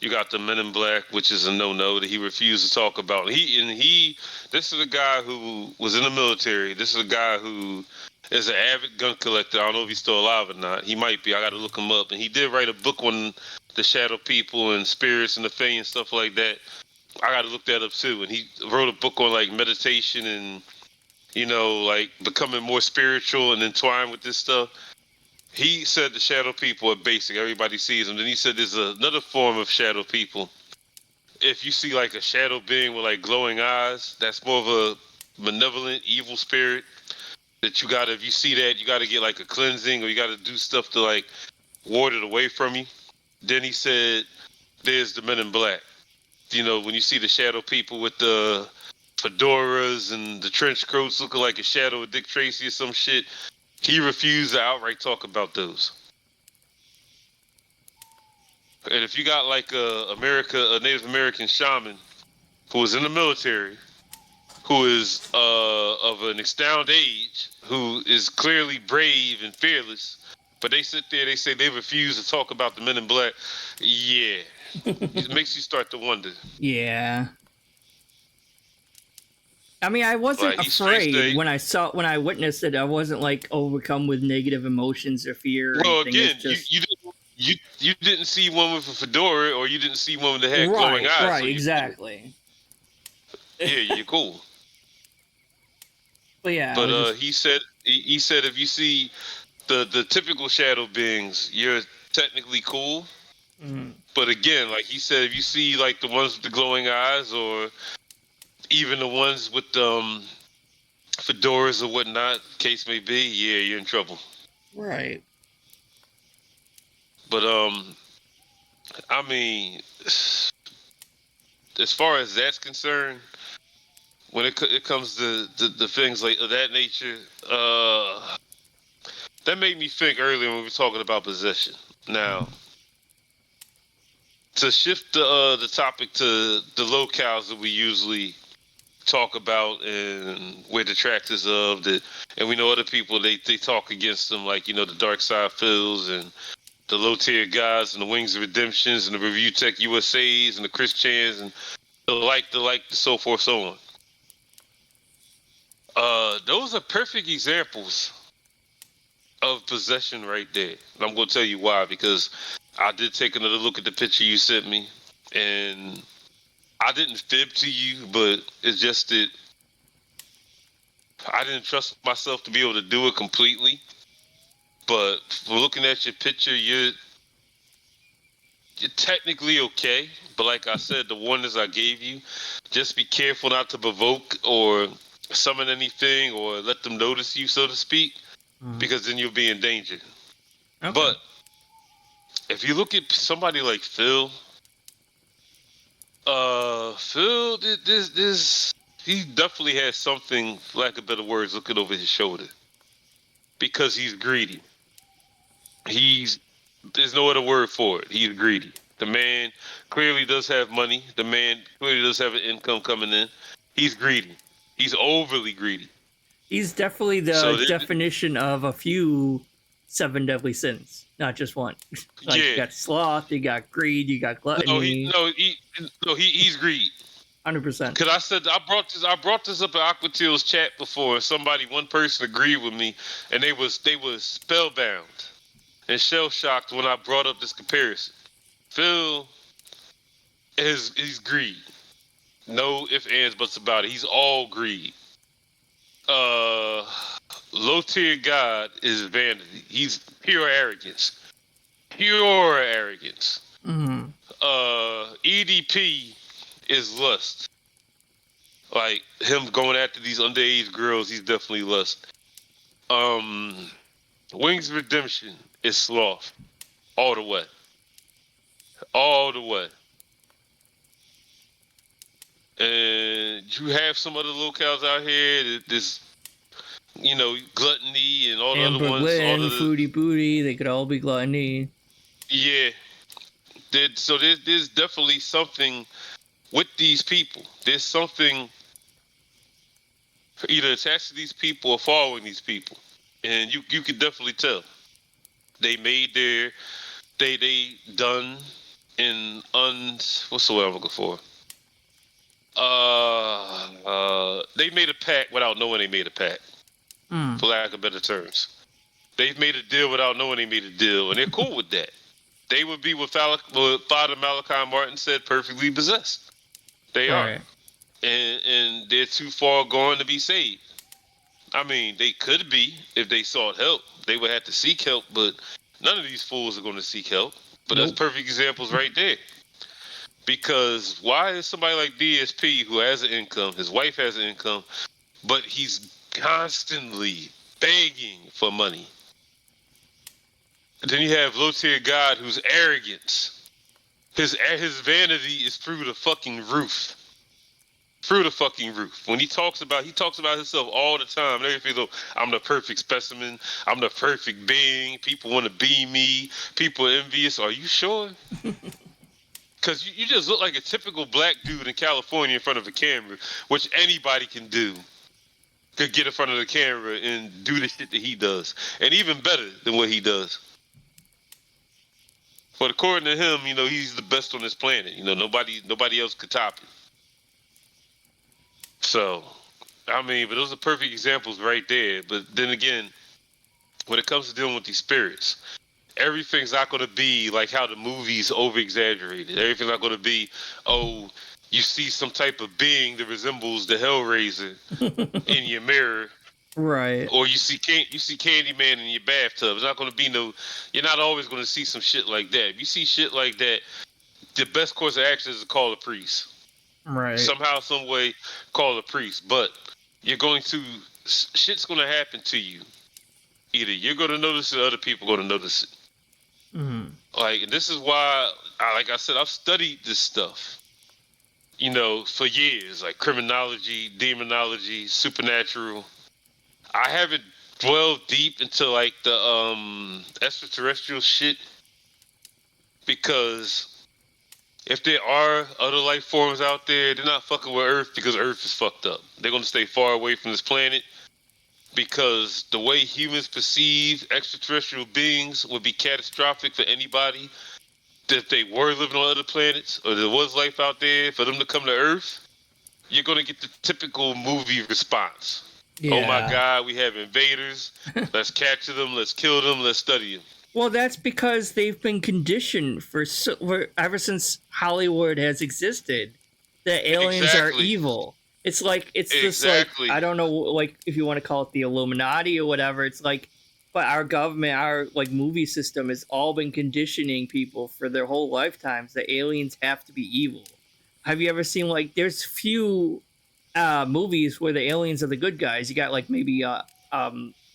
You got the Men in Black, which is a no-no that he refused to talk about. This is a guy who was in the military. This is a guy who is an avid gun collector. I don't know if he's still alive or not. He might be. I got to look him up. And he did write a book on the shadow people and spirits and the fae and stuff like that. I got to look that up too. And he wrote a book on like meditation and, like becoming more spiritual and entwined with this stuff. He said the shadow people are basic. Everybody sees them. Then he said there's another form of shadow people. If you see like a shadow being with like glowing eyes, that's more of a malevolent, evil spirit. That you gotta, if you see that, you gotta get like a cleansing or you gotta do stuff to like ward it away from you. Then he said there's the Men in Black. When you see the shadow people with the fedoras and the trench coats looking like a shadow of Dick Tracy or some shit, he refused to outright talk about those. And if you got like a Native American shaman who was in the military, who is of an astounded age, who is clearly brave and fearless, but they sit there, they say they refuse to talk about the Men in Black. Yeah, it makes you start to wonder. Yeah. I mean, I wasn't Like, afraid when I witnessed it. I wasn't like overcome with negative emotions or fear. Or well, anything. again, Just... you didn't see one with a fedora, or you didn't see one that had glowing eyes. Right, so exactly. Yeah, you're cool. But yeah, but he said if you see the typical shadow beings, you're technically cool. Mm-hmm. But again, like he said, if you see like the ones with the glowing eyes, or even the ones with fedoras or whatnot, case may be, yeah, you're in trouble. Right. But I mean, as far as that's concerned, when it comes to the things like of that nature, that made me think earlier when we were talking about possession. Now, to shift the topic to the locales that we usually talk about and where the tracks is of that, and we know other people they talk against them, like the Dark Side Phils and the low tier guys and the Wings of Redemptions and the Review Tech USAs and the Chris Chans and the so forth so on. Those are perfect examples of possession right there. And I'm gonna tell you why, because I did take another look at the picture you sent me, and I didn't fib to you, but it's just that I didn't trust myself to be able to do it completely. But looking at your picture, you're technically okay. But like I said, the warnings I gave you, just be careful not to provoke or summon anything or let them notice you, so to speak, because then you'll be in danger. Okay. But if you look at somebody like Phil, Phil, this he definitely has something, for lack of better words, looking over his shoulder because he's greedy. He's There's no other word for it. He's greedy. The man clearly does have money. The man clearly does have an income coming in. He's greedy. He's overly greedy. He's definitely So the definition of a few seven deadly sins, not just one. Like you yeah, got sloth, you got greed, you got no, he gluttony. no he no he's greedy. 100%. Cause I brought this up in Aquatil's chat before. One person agreed with me, and they was spellbound and shell shocked when I brought up this comparison. Phil he's greed. No ifs, ands, buts about it. He's all greed. Uh, Low tier God is vanity. He's pure arrogance. Pure arrogance. Mm-hmm. EDP is lust. Like him going after these underage girls, he's definitely lust. Um, Wings of Redemption is sloth. All the way. All the way. And you have some other locales out here that this, gluttony and all the other Amber ones. Glen, Foodie Booty, they could all be gluttony. Yeah. So there's definitely something with these people. There's something either attached to these people or following these people. And you can definitely tell. They made they done in what's the word I'm looking for? They made a pact without knowing they made a pact, for lack of better terms. They've made a deal without knowing they made a deal, and they're cool with that. They would be what Father Malachi Martin said, perfectly possessed. They are. Right. And they're too far gone to be saved. I mean, they could be if they sought help. They would have to seek help, but none of these fools are going to seek help. But Nope. that's perfect examples right there. Because why is somebody like DSP, who has an income, his wife has an income, but he's constantly begging for money? And then you have low tier God, whose arrogance, his vanity is through the fucking roof. Through the fucking roof. When he talks about himself all the time. Everything, I'm the perfect specimen. I'm the perfect being. People want to be me. People are envious. Are you sure? Because you just look like a typical black dude in California in front of a camera, which anybody can do. Could get in front of the camera and do the shit that he does, and even better than what he does. But according to him, he's the best on this planet. Nobody else could top it. So, I mean, but those are perfect examples right there. But then again, when it comes to dealing with these spirits, everything's not going to be like how the movies over-exaggerated. Everything's not going to be, oh, you see some type of being that resembles the Hellraiser in your mirror. Right. Or you see Candyman in your bathtub. It's not going to be you're not always going to see some shit like that. If you see shit like that, the best course of action is to call a priest. Right. Somehow, some way, call a priest. But shit's going to happen to you. Either you're going to notice it or other people are going to notice it. Mm-hmm. Like, this is why, like I said, I've studied this stuff, for years, like criminology, demonology, supernatural. I haven't dwelled deep into like the extraterrestrial shit, because if there are other life forms out there, they're not fucking with Earth because Earth is fucked up. They're going to stay far away from this planet, because the way humans perceive extraterrestrial beings would be catastrophic for anybody. That if they were living on other planets or there was life out there, for them to come to Earth, you're going to get the typical movie response. Yeah. Oh my God, we have invaders. Let's capture them. Let's kill them. Let's study them. Well, that's because they've been conditioned for ever since Hollywood has existed. the aliens are Exactly. evil. It's like it's this like Exactly. I don't know like if you want to call it the Illuminati or whatever. It's like, but our government, our like movie system has all been conditioning people for their whole lifetimes that aliens have to be evil. Have you ever seen like there's few movies where the aliens are the good guys? You got like maybe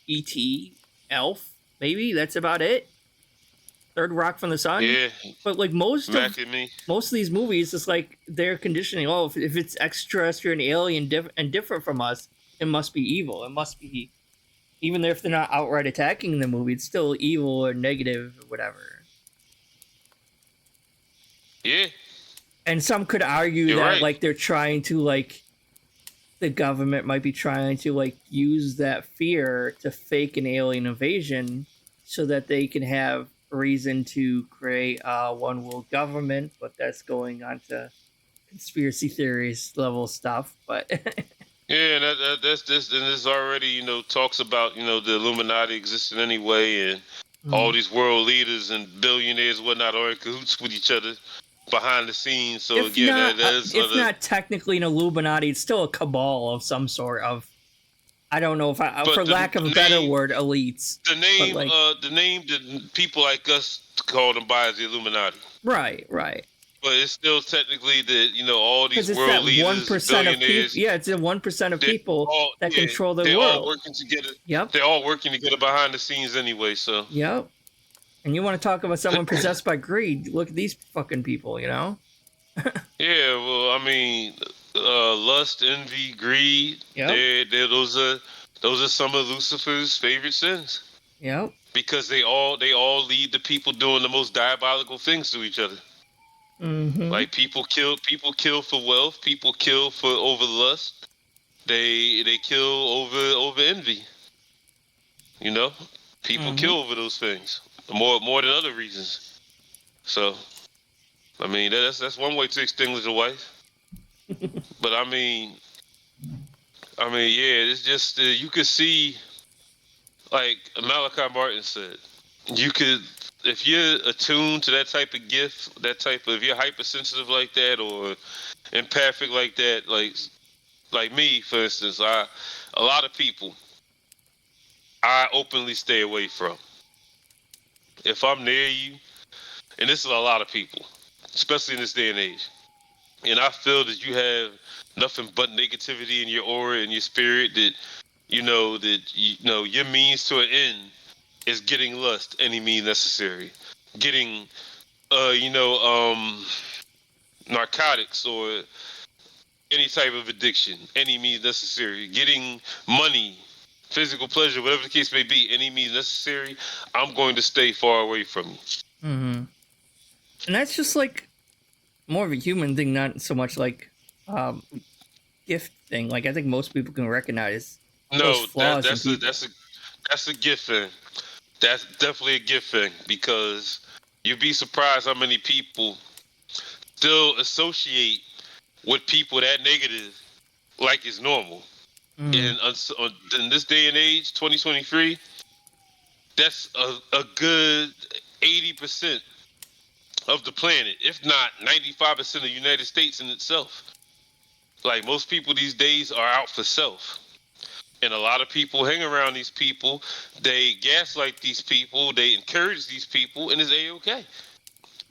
E.T. Elf, maybe that's about it. Third Rock from the Sun. Yeah. But like Mac and me. most of these movies, it's like they're conditioning. Oh, if it's extraterrestrial and alien and different from us, it must be evil. It must be, even if they're not outright attacking the movie, it's still evil or negative or whatever. Yeah. And some could argue You're that right. like they're trying to like the government might be trying to like use that fear to fake an alien invasion so that they can have reason to create a one world government, but that's going on to conspiracy theories level stuff. But Yeah, and that's this, and this already, talks about, the Illuminati existing anyway, and all these world leaders and billionaires and whatnot are in cahoots with each other behind the scenes. So again, that is if other, not technically an Illuminati, it's still a cabal of some sort of. I don't know if I, for but lack of a better word, elites. But like, the name that people like us call them by is the Illuminati. right. But it's still technically that, all Because these it's world that leaders, 1% of people. billionaires, Yeah, it's the 1% of they're people all, that yeah, control the they're all world. working together. Yep. They're all working together behind the scenes anyway. So Yep. And you want to talk about someone possessed by greed? Look at these fucking people. yeah, well, I mean, lust, envy, greed. Yep. Those are some of Lucifer's favorite sins Yep. because they all lead to people doing the most diabolical things to each other. Mm-hmm. Like people kill for wealth, people kill for over lust. They kill over envy. You know, people Mm-hmm. kill over those things more than other reasons. So I mean that's one way to extinguish a wife. But yeah, it's just you could see, like Malachi Martin said, you could, if you're attuned to that type of gift, if you're hypersensitive like that or empathic like that, like me, for instance, a lot of people I openly stay away from. If I'm near you, and this is a lot of people, especially in this day and age, and I feel that you have nothing but negativity in your aura and your spirit, that your means to an end is getting lust any means necessary, getting uh you know um narcotics or any type of addiction any means necessary, getting money, physical pleasure, whatever the case may be, any means necessary, I'm going to stay far away from you. Mm-hmm. And that's just like more of a human thing, not so much like um, gift thing. Like I think most people can recognize those No, flaws in that's a people. that's a gift thing. That's definitely a gift thing, because you'd be surprised how many people still associate with people that negative like it's normal. Mm. In this day and age, 2023, that's a good 80% of the planet, if not 95% of the United States in itself. Like most people these days are out for self. And a lot of people hang around these people. They gaslight these people. They encourage these people, and it's a-okay.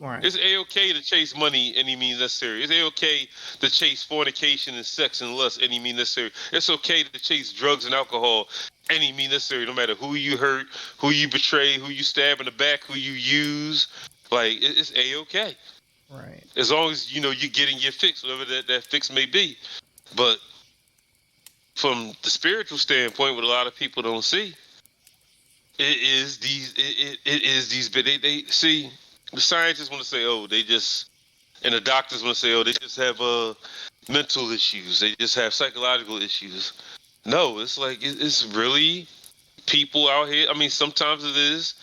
Right. It's a-okay to chase money any means necessary. It's a-okay to chase fornication and sex and lust any means necessary. It's okay to chase drugs and alcohol any means necessary, no matter who you hurt, who you betray, who you stab in the back, who you use. Like, it's a-okay. Right. As long as, you're getting your fix, whatever that fix may be. But from the spiritual standpoint, what a lot of people don't see, it is these, but they see, the scientists want to say, oh, they just, and the doctors want to say, oh, they just have mental issues, they just have psychological issues. No, it's like it's really people out here. I mean, sometimes it is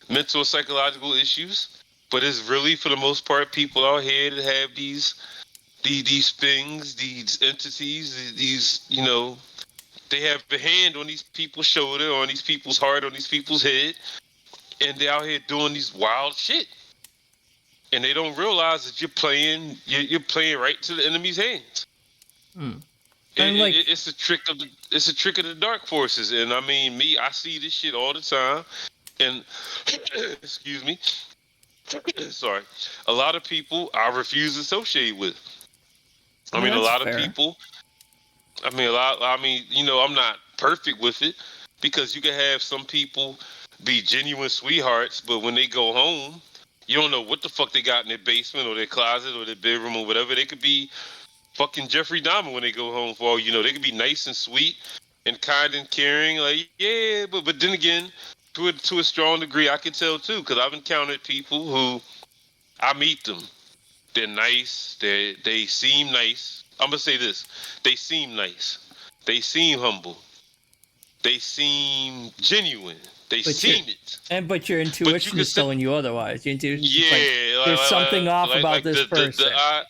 mental or psychological issues, but it's really, for the most part, people out here that have these things, these entities, these, they have a hand on these people's shoulder, on these people's heart, on these people's head, and they're out here doing these wild shit. and they don't realize that you're playing right to the enemy's hands. Hmm. And like, It's a trick of the dark forces, and I mean, I see this shit all the time, and excuse me, sorry, a lot of people I refuse to associate with. I mean, a that's lot of fair. people. I mean, I'm not perfect with it because you can have some people be genuine sweethearts, but when they go home, you don't know what the fuck they got in their basement or their closet or their bedroom or whatever. They could be fucking Jeffrey Dahmer when they go home. For all you know, they could be nice and sweet and kind and caring. Like, yeah, but then again, to a strong degree, I can tell too because I've encountered people who I meet them. They're nice. They seem nice. I'm gonna say this: they seem nice. They seem humble. They seem genuine. They But your seem it. but your But you intuition can is sit, telling you otherwise. Your intuition, it's like yeah, there's something off about like this the person. eye.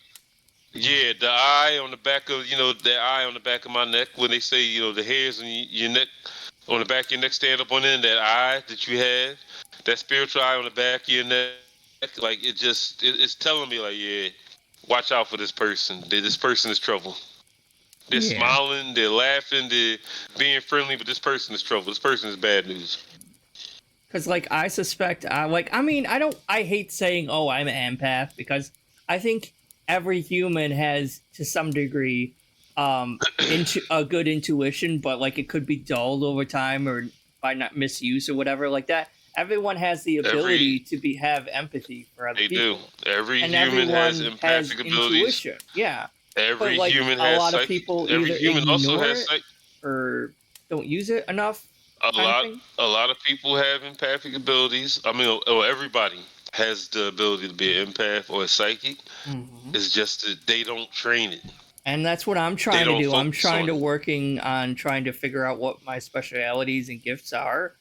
Yeah, the eye on the back of the eye on the back of my neck when they say the hairs on your neck on the back of your neck stand up on end, that eye that you have, that spiritual eye on the back of your neck, like it's telling me like, yeah, watch out for this person. This person is trouble. They're Yeah. smiling, they're laughing, they're being friendly, but this person is trouble. This person is bad news. Because like I suspect, I mean, I hate saying, "Oh, I'm an empath," because I think every human has, to some degree, into a good intuition, but like it could be dulled over time or by not misuse or whatever like that. Everyone has the Every ability to have empathy for other They do. people, Every and human has everyone has empathic abilities. intuition. Yeah, but Every like human a has lot of psychic. people Every either human also ignore has it psych. or don't use it enough, A kind of lot. thing. A lot of people have empathic abilities. I mean, everybody has the ability to be an empath or a psychic. Hmm. It's just that they don't train it. And that's what I'm They trying to don't do. I'm focus trying on to it working on trying to figure out what my specialities and gifts are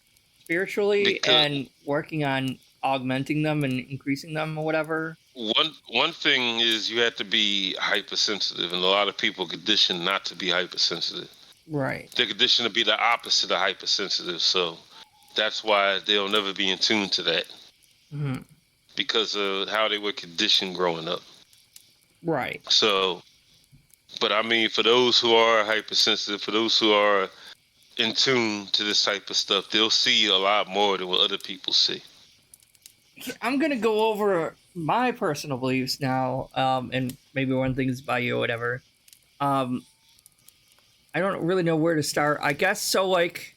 spiritually because and working on augmenting them and increasing them or whatever. one thing is you have to be hypersensitive, and a lot of people conditioned not to be hypersensitive. Right. They're conditioned to be the opposite of hypersensitive. So that's why they'll never be in tune to that Hmm. because of how they were conditioned growing up. Right. So, but I mean, for those who are hypersensitive, for those who are in tune to this type of stuff, they'll see a lot more than what other people see. I'm gonna go over my personal beliefs now, and maybe one thing's by you or whatever. Um, I don't really know where to start. I guess so. Like,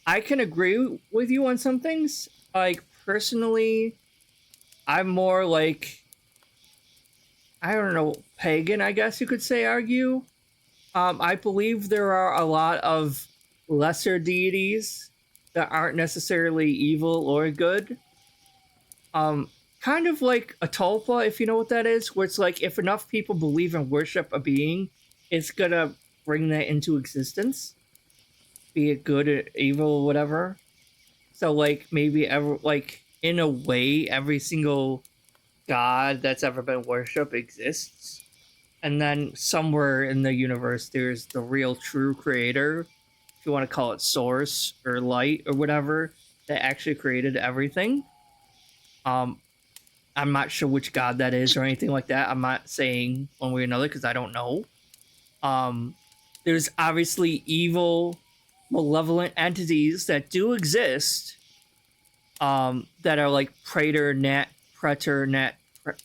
I can agree with you on some things. Like personally, I'm more like, I don't know, pagan, I guess you could say, argue. I believe there are a lot of lesser deities that aren't necessarily evil or good. Um, Kind of like a tulpa, if you know what that is, where it's like if enough people believe and worship a being, it's gonna bring that into existence, be it good or evil or whatever. So like maybe ever like in a way, every single god that's ever been worshipped exists, and then somewhere in the universe there's the real true creator, if you want to call it source or light or whatever, that actually created everything. um I'm not sure which god that is or anything like that. I'm not saying one way or another because I don't know. um there's obviously evil, malevolent entities that do exist, that are like praetor nat preter nat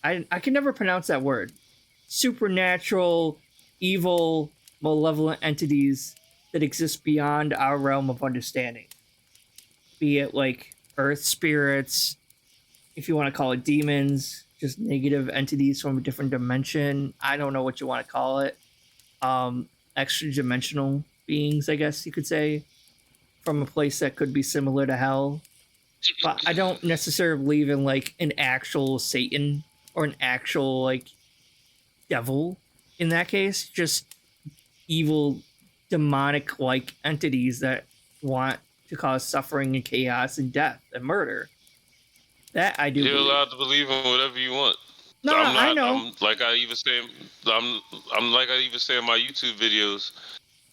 I can never pronounce that word. Supernatural, evil, malevolent entities that exist beyond our realm of understanding. Be it like earth spirits, if you want to call it demons, just negative entities from a different dimension. I don't know what you want to call it. Extra dimensional beings, I guess you could say, from a place that could be similar to hell. But I don't necessarily believe in like an actual Satan or an actual like devil in that case. Just evil, demonic like entities that want to cause suffering and chaos and death and murder. That I do You're believe. allowed to believe in whatever you want. No, no, I'm I not. know. I'm like I even say. I'm. I'm like I even say in my YouTube videos.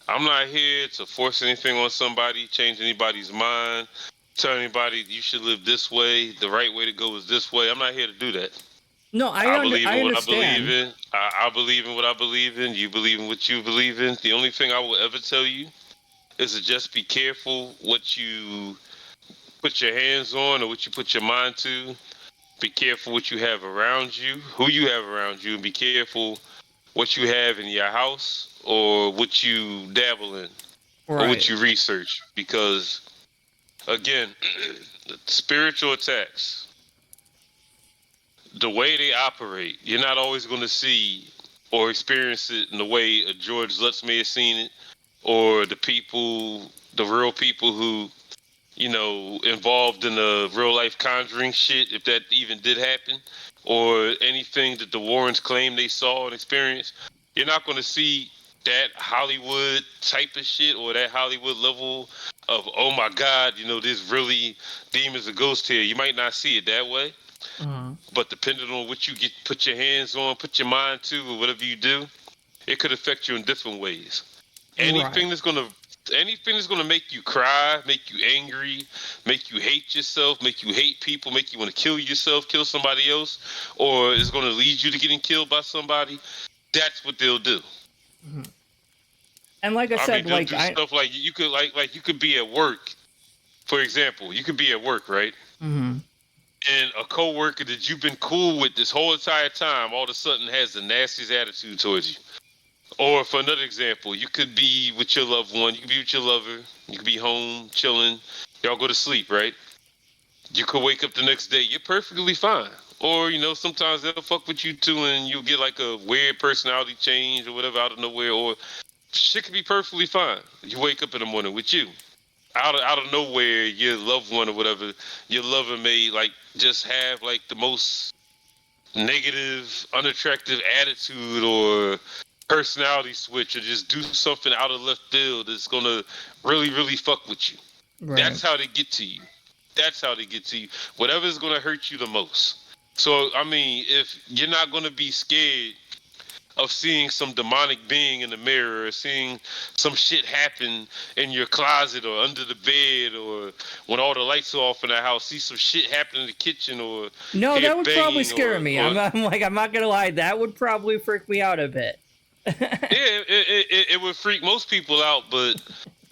I'm not here to force anything on somebody, change anybody's mind, tell anybody you should live this way. The right way to go is this way. I'm not here to do that. No, I I believe in what I believe understand. in. I believe in what I believe in. You believe in what you believe in. The only thing I will ever tell you is to just be careful what you put your hands on or what you put your mind to. Be careful what you have around you, who you have around you, and be careful what you have in your house or what you dabble in or what Right. you research. Because, again, spiritual attacks, the way they operate, you're not always going to see or experience it in the way a George Lutz may have seen it, or the people, the real people who, involved in the real life conjuring shit, if that even did happen, or anything that the Warrens claim they saw and experienced. You're not going to see that Hollywood type of shit or that Hollywood level of, oh my God, there's really demons or ghosts here. You might not see it that way, Uh, but depending on what you get, put your hands on, put your mind to, or whatever you do, it could affect you in different ways. right. Anything that's gonna anything that's gonna make you cry, make you angry, make you hate yourself, make you hate people, make you want to kill yourself, kill somebody else, or is gonna lead you to getting killed by somebody, that's what they'll do. Mhm. And like I I mean, said, they'll like do I. stuff like you could like you could be at work, for example. You could be at work, right? Mhm. And a coworker that you've been cool with this whole entire time all of a sudden has the nastiest attitude towards you. Or for another example, you could be with your loved one, you could be with your lover, you could be home chilling, y'all go to sleep, right? You could wake up the next day, you're perfectly fine. Or, sometimes they'll fuck with you too and you'll get like a weird personality change or whatever out of nowhere, or shit could be perfectly fine. You wake up in the morning with you. Out of nowhere, your loved one or whatever, your lover may like just have like the most negative, unattractive attitude or personality switch, or just do something out of left field that's gonna really, really fuck with you. Right. That's how they get to you. That's how they get to you. Whatever's gonna hurt you the most. So I mean, if you're not gonna be scared of seeing some demonic being in the mirror, or seeing some shit happen in your closet or under the bed, or when all the lights are off in the house, see some shit happen in the kitchen, or No, hear that would probably banging, scare or me. or I'm not gonna lie. That would probably freak me out a bit. yeah, it would freak most people out, but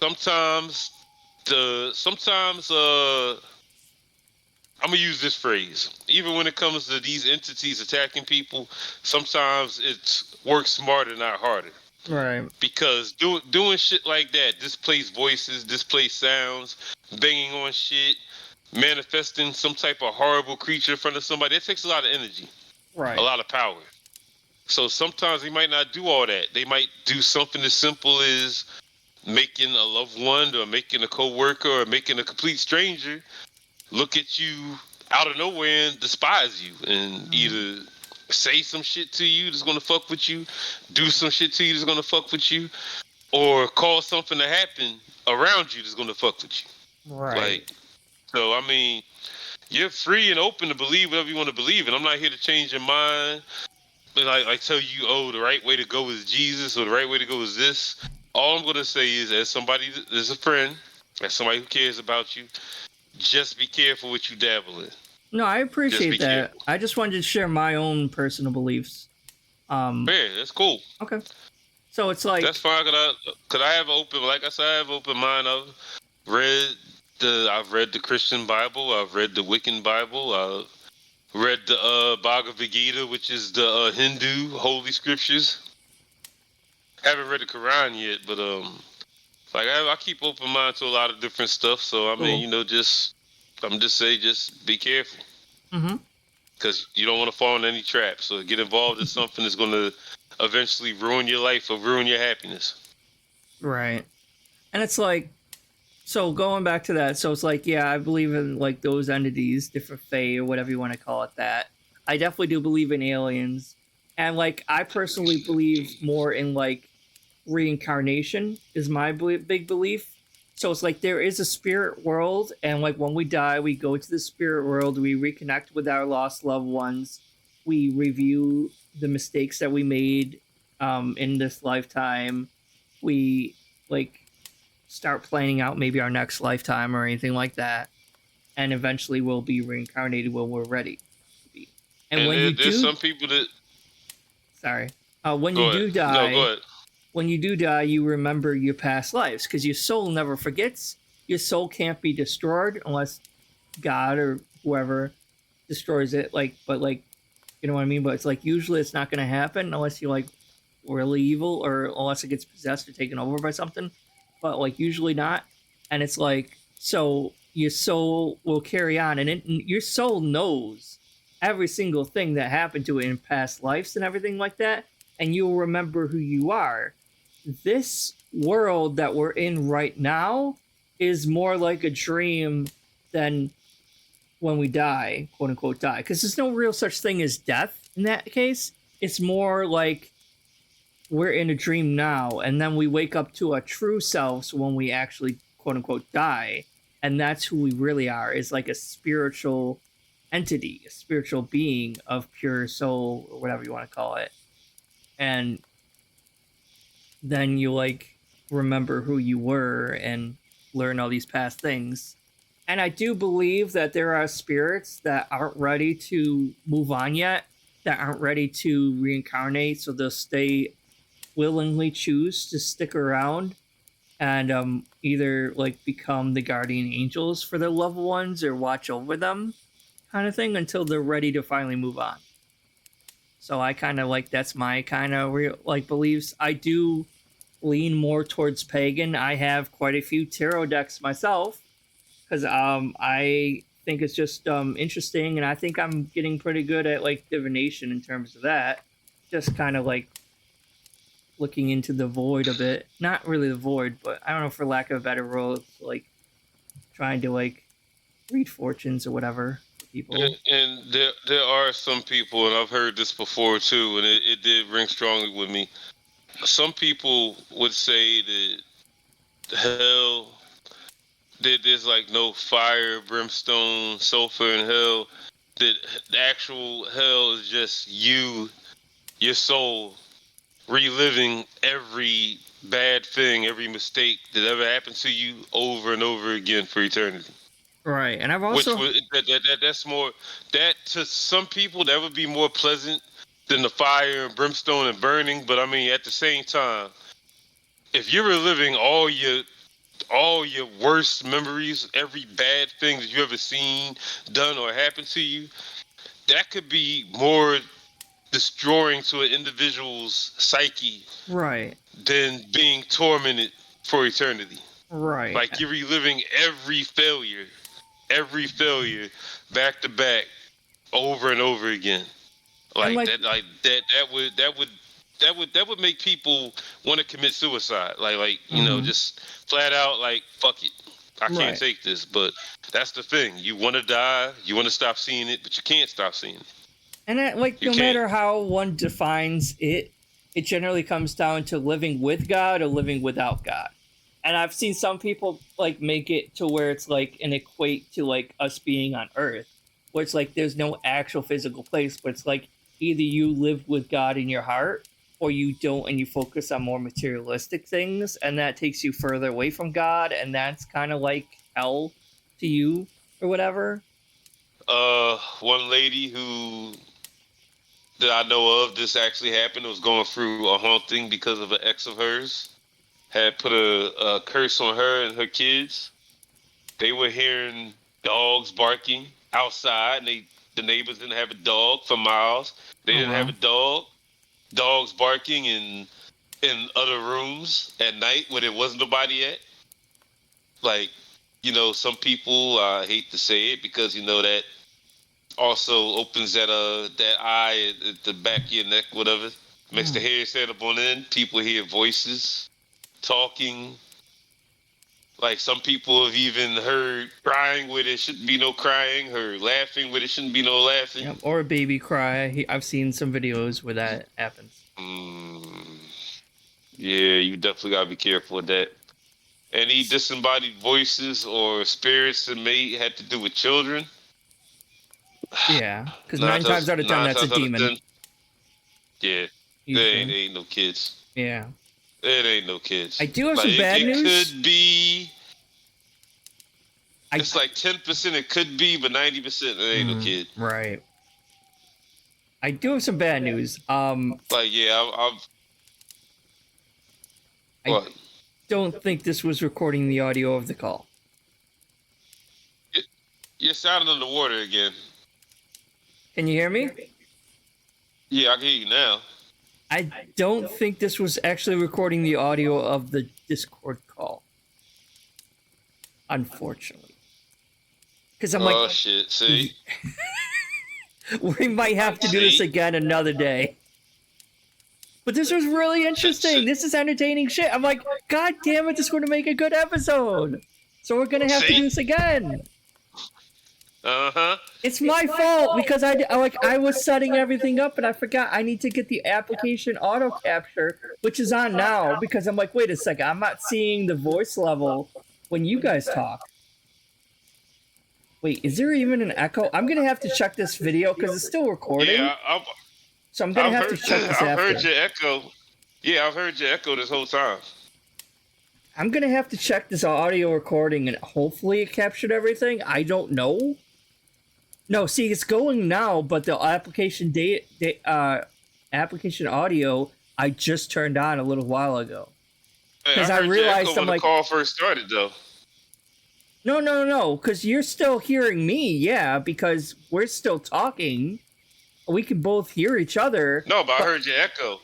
sometimes sometimes I'm gonna use this phrase. Even when it comes to these entities attacking people, sometimes it works smarter, not harder. Right. Because doing shit like that, displays voices, displays sounds, banging on shit, manifesting some type of horrible creature in front of somebody, it takes a lot of energy, a Right. lot of power. So sometimes they might not do all that. They might do something as simple as making a loved one or making a coworker or making a complete stranger look at you out of nowhere and despise you, and Mhm. either say some shit to you that's gonna fuck with you, do some shit to you that's gonna fuck with you, or cause something to happen around you that's gonna fuck with you. Right. Like, so I mean, you're free and open to believe whatever you want to believe, and I'm not here to change your mind. But like tell you, oh, the right way to go is Jesus, or the right way to go is this. All I'm gonna say is, as somebody, as a friend, as somebody who cares about you, just be careful what you dabble in. No, I Just appreciate be that. careful. I just wanted to share my own personal beliefs. Yeah, that's cool. Okay. So it's That's like, fine. Cause I have open, like I said, I have open mind. Read I've read the Christian Bible. I've read the Wiccan Bible. I've read the Bhagavad Gita, which is the Hindu holy scriptures. Haven't read the Quran yet, but like I keep open mind to a lot of different stuff. So I mean, cool. I'm just say just be careful, Mm-hmm. because you don't want to fall in any traps. So get involved in something that's going to eventually ruin your life or ruin your happiness. Right. And it's like, so going back to that, so it's like, yeah, I believe in like those entities, different fae or whatever you want to call it. That I definitely do believe in aliens, and like I personally believe more in like reincarnation is my big belief. So it's like there is a spirit world, and like when we die, we go to the spirit world, we reconnect with our lost loved ones, we review the mistakes that we made in this lifetime, we like start planning out maybe our next lifetime or anything like that, and eventually we'll be reincarnated when we're ready to be. And And when you there's do, some people that sorry, when you go ahead. do No, go die, ahead. you remember your past lives because your soul never forgets. Your soul can't be destroyed unless God or whoever destroys it. Like, you know what I mean? But it's like usually it's not going to happen unless you like really evil or unless it gets possessed or taken over by something. But like usually not. And it's like so your soul will carry on, and your soul knows every single thing that happened to it in past lives and everything like that, and you'll remember who you are. This world that we're in right now is more like a dream than when we die, quote unquote die, because there's no real such thing as death in that case. It's more like we're in a dream now, and then we wake up to our true selves when we actually quote unquote die, and that's who we really are. Is like a spiritual entity, a spiritual being of pure soul or whatever you want to call it, and then you like remember who you were and learn all these past things. And I do believe that there are spirits that aren't ready to move on yet, that aren't ready to reincarnate, so they'll stay willingly choose to stick around and either like become the guardian angels for their loved ones or watch over them, kind of thing, until they're ready to finally move on. So I kind of like that's my kind of real like beliefs. I do lean more towards pagan. I have quite a few tarot decks myself because I think it's just interesting, and I think I'm getting pretty good at like divination in terms of that. Just kind of like looking into the void a bit. Not really the void, but I don't know, for lack of a better word, like trying to like read fortunes or whatever for people. And there are some people, and I've heard this before too, and it did ring strongly with me. Some people would say that hell, there's like no fire, brimstone, sulfur in hell. That the actual hell is just you, your soul, reliving every bad thing, every mistake that ever happened to you over and over again for eternity. Right, and I've Which also would that's more, that to some people that would be more pleasant than the fire and brimstone and burning. But I mean, at the same time, if you're reliving all your worst memories, every bad thing that you ever seen, done, or happened to you, that could be more destroying to an individual's psyche right, than being tormented for eternity. right, Like you're reliving every failure back to back over and over again. and like Like that would make people want to commit suicide. You know, mhm, just flat out like fuck it. I can't right. take this. But that's the thing. You want to die, you want to stop seeing it, but you can't stop seeing it. And like You no can't. matter how one defines it, it generally comes down to living with God or living without God. And I've seen some people like make it to where it's like an equate to like us being on Earth, where it's like there's no actual physical place, but it's like either you live with God in your heart or you don't, and you focus on more materialistic things, and that takes you further away from God, and that's kind of like hell to you or whatever. One lady who that I know of, this actually happened, was going through a haunting because of an ex of hers. Had put a curse on her and her kids. They were hearing dogs barking outside, and the neighbors didn't have a dog for miles. They Oh didn't have wow. a dog. Dogs barking in other rooms at night when there wasn't nobody at. Like, you know, some people, I hate to say it because you know that also opens that eye at the back of your neck, whatever. Makes the Hmm. hair stand up on end. People hear voices talking. Like some people have even heard crying where there shouldn't be no crying, heard laughing where there shouldn't be no laughing. Yep, or a baby cry. I've seen some videos where that happens. Mm, yeah, you definitely gotta be careful with that. Any disembodied voices or spirits that may had to do with children, Yeah, because nine times out of ten, nine that's a times out of demon. 10, yeah, Usually. there ain't no kids. Yeah. It ain't no I kids. do have Like some bad it news. could be. I It's like 10% it could be, but 90% it ain't no kid. right. I do have some bad news. Like, yeah, I've I what? don't think this was recording the audio of the call. You're sounding underwater again. Can you hear me? Yeah, I can hear you now. I don't think this was actually recording the audio of the Discord call. Unfortunately. Because I'm Oh like, shit! See, we might have to do this again another day. But this was really interesting. This is entertaining shit. I'm like, God damn it, this is going to make a good episode. So we're going to have to do this again. Uh-huh. It's my fault because I was setting everything up and I forgot I need to get the application auto capture, which is on now because I'm like, wait a second, I'm not seeing the voice level when you guys talk. Wait, is there even an echo? I'm gonna have to check this video because it's still recording. Yeah, so I'm gonna have to check this after. I've heard your echo. Yeah, I've heard your echo this whole time. I'm gonna have to check this audio recording and hopefully it captured everything. I don't know. No, see, it's going now, but the application application audio I just turned on a little while ago. Because I realized when the call first started, though. No, because you're still hearing me, yeah, because we're still talking. We can both hear each other. No, but I heard your echo.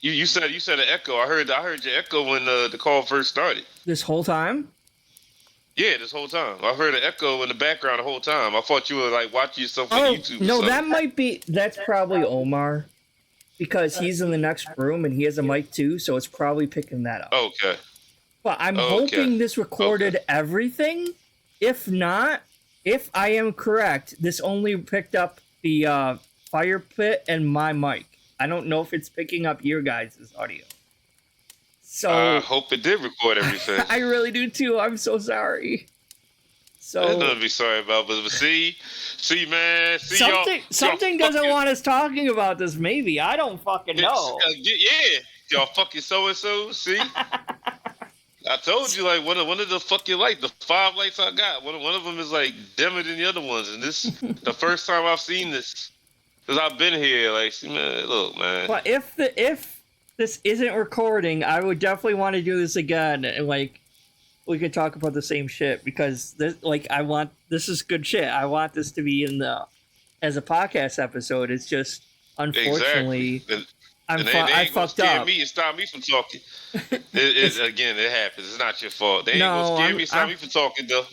You said an echo. I heard your echo when the call first started. This whole time? Yeah, this whole time. I heard an echo in the background the whole time. I thought you were like watching yourself on YouTube. No, that's probably Omar. Because he's in the next room and he has a mic too, so it's probably picking that up. Okay. But I'm hoping this recorded everything. If not, if I am correct, this only picked up the fire pit and my mic. I don't know if it's picking up your guys' audio. So I hope it did record everything. I really do too. I'm so sorry. So there's nothing to be sorry about, but see, man, something doesn't want us talking about this. Maybe I don't fucking know. Yeah, y'all fucking so. See, I told you like one of the fucking lights, the 5 lights I got. One of them is like dimmer than the other ones, and this the first time I've seen this because I've been here. Like, see, man, look, man. But if this isn't recording, I would definitely want to do this again, and like we could talk about the same shit because this is good shit. I want this to be as a podcast episode. It's just unfortunately exactly. I fucked up. Me and stop me from talking. It happens. It's not your fault. They ain't gonna scare me and stop me from talking though.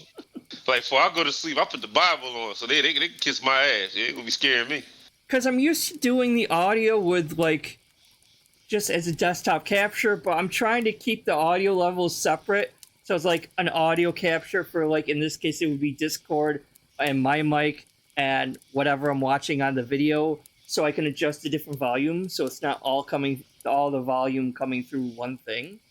Like before I go to sleep, I put the Bible on so they can kiss my ass. They ain't gonna be scaring me. Because I'm used to doing the audio with like just as a desktop capture, but I'm trying to keep the audio levels separate. So it's like an audio capture for like in this case it would be Discord and my mic and whatever I'm watching on the video, so I can adjust the different volume so it's not all the volume coming through one thing.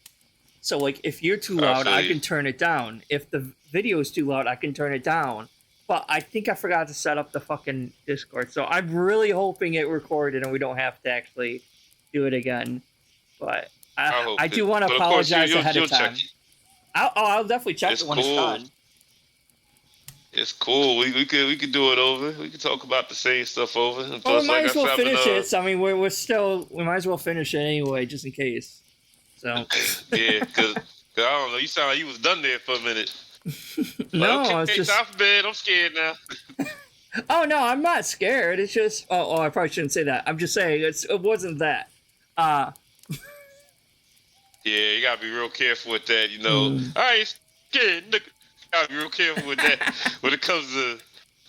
So like if you're too loud, I can turn it down. If the video is too loud, I can turn it down. But I think I forgot to set up the fucking Discord, so I'm really hoping it recorded and we don't have to actually do it again. But I do want to apologize ahead of time. I'll definitely check it when it's done. It's cool. We could do it over. We could talk about the same stuff over. Well, we might as well finish it. So, I mean, we might as well finish it anyway, just in case. So yeah, because I don't know. You sound like you was done there for a minute. No, okay, it's just time for bed. I'm scared now. Oh no, I'm not scared. It's just I probably shouldn't say that. I'm just saying it wasn't that. Yeah, you gotta be real careful with that, you know. I ain't scared, nigga. You gotta be real careful with that when it comes to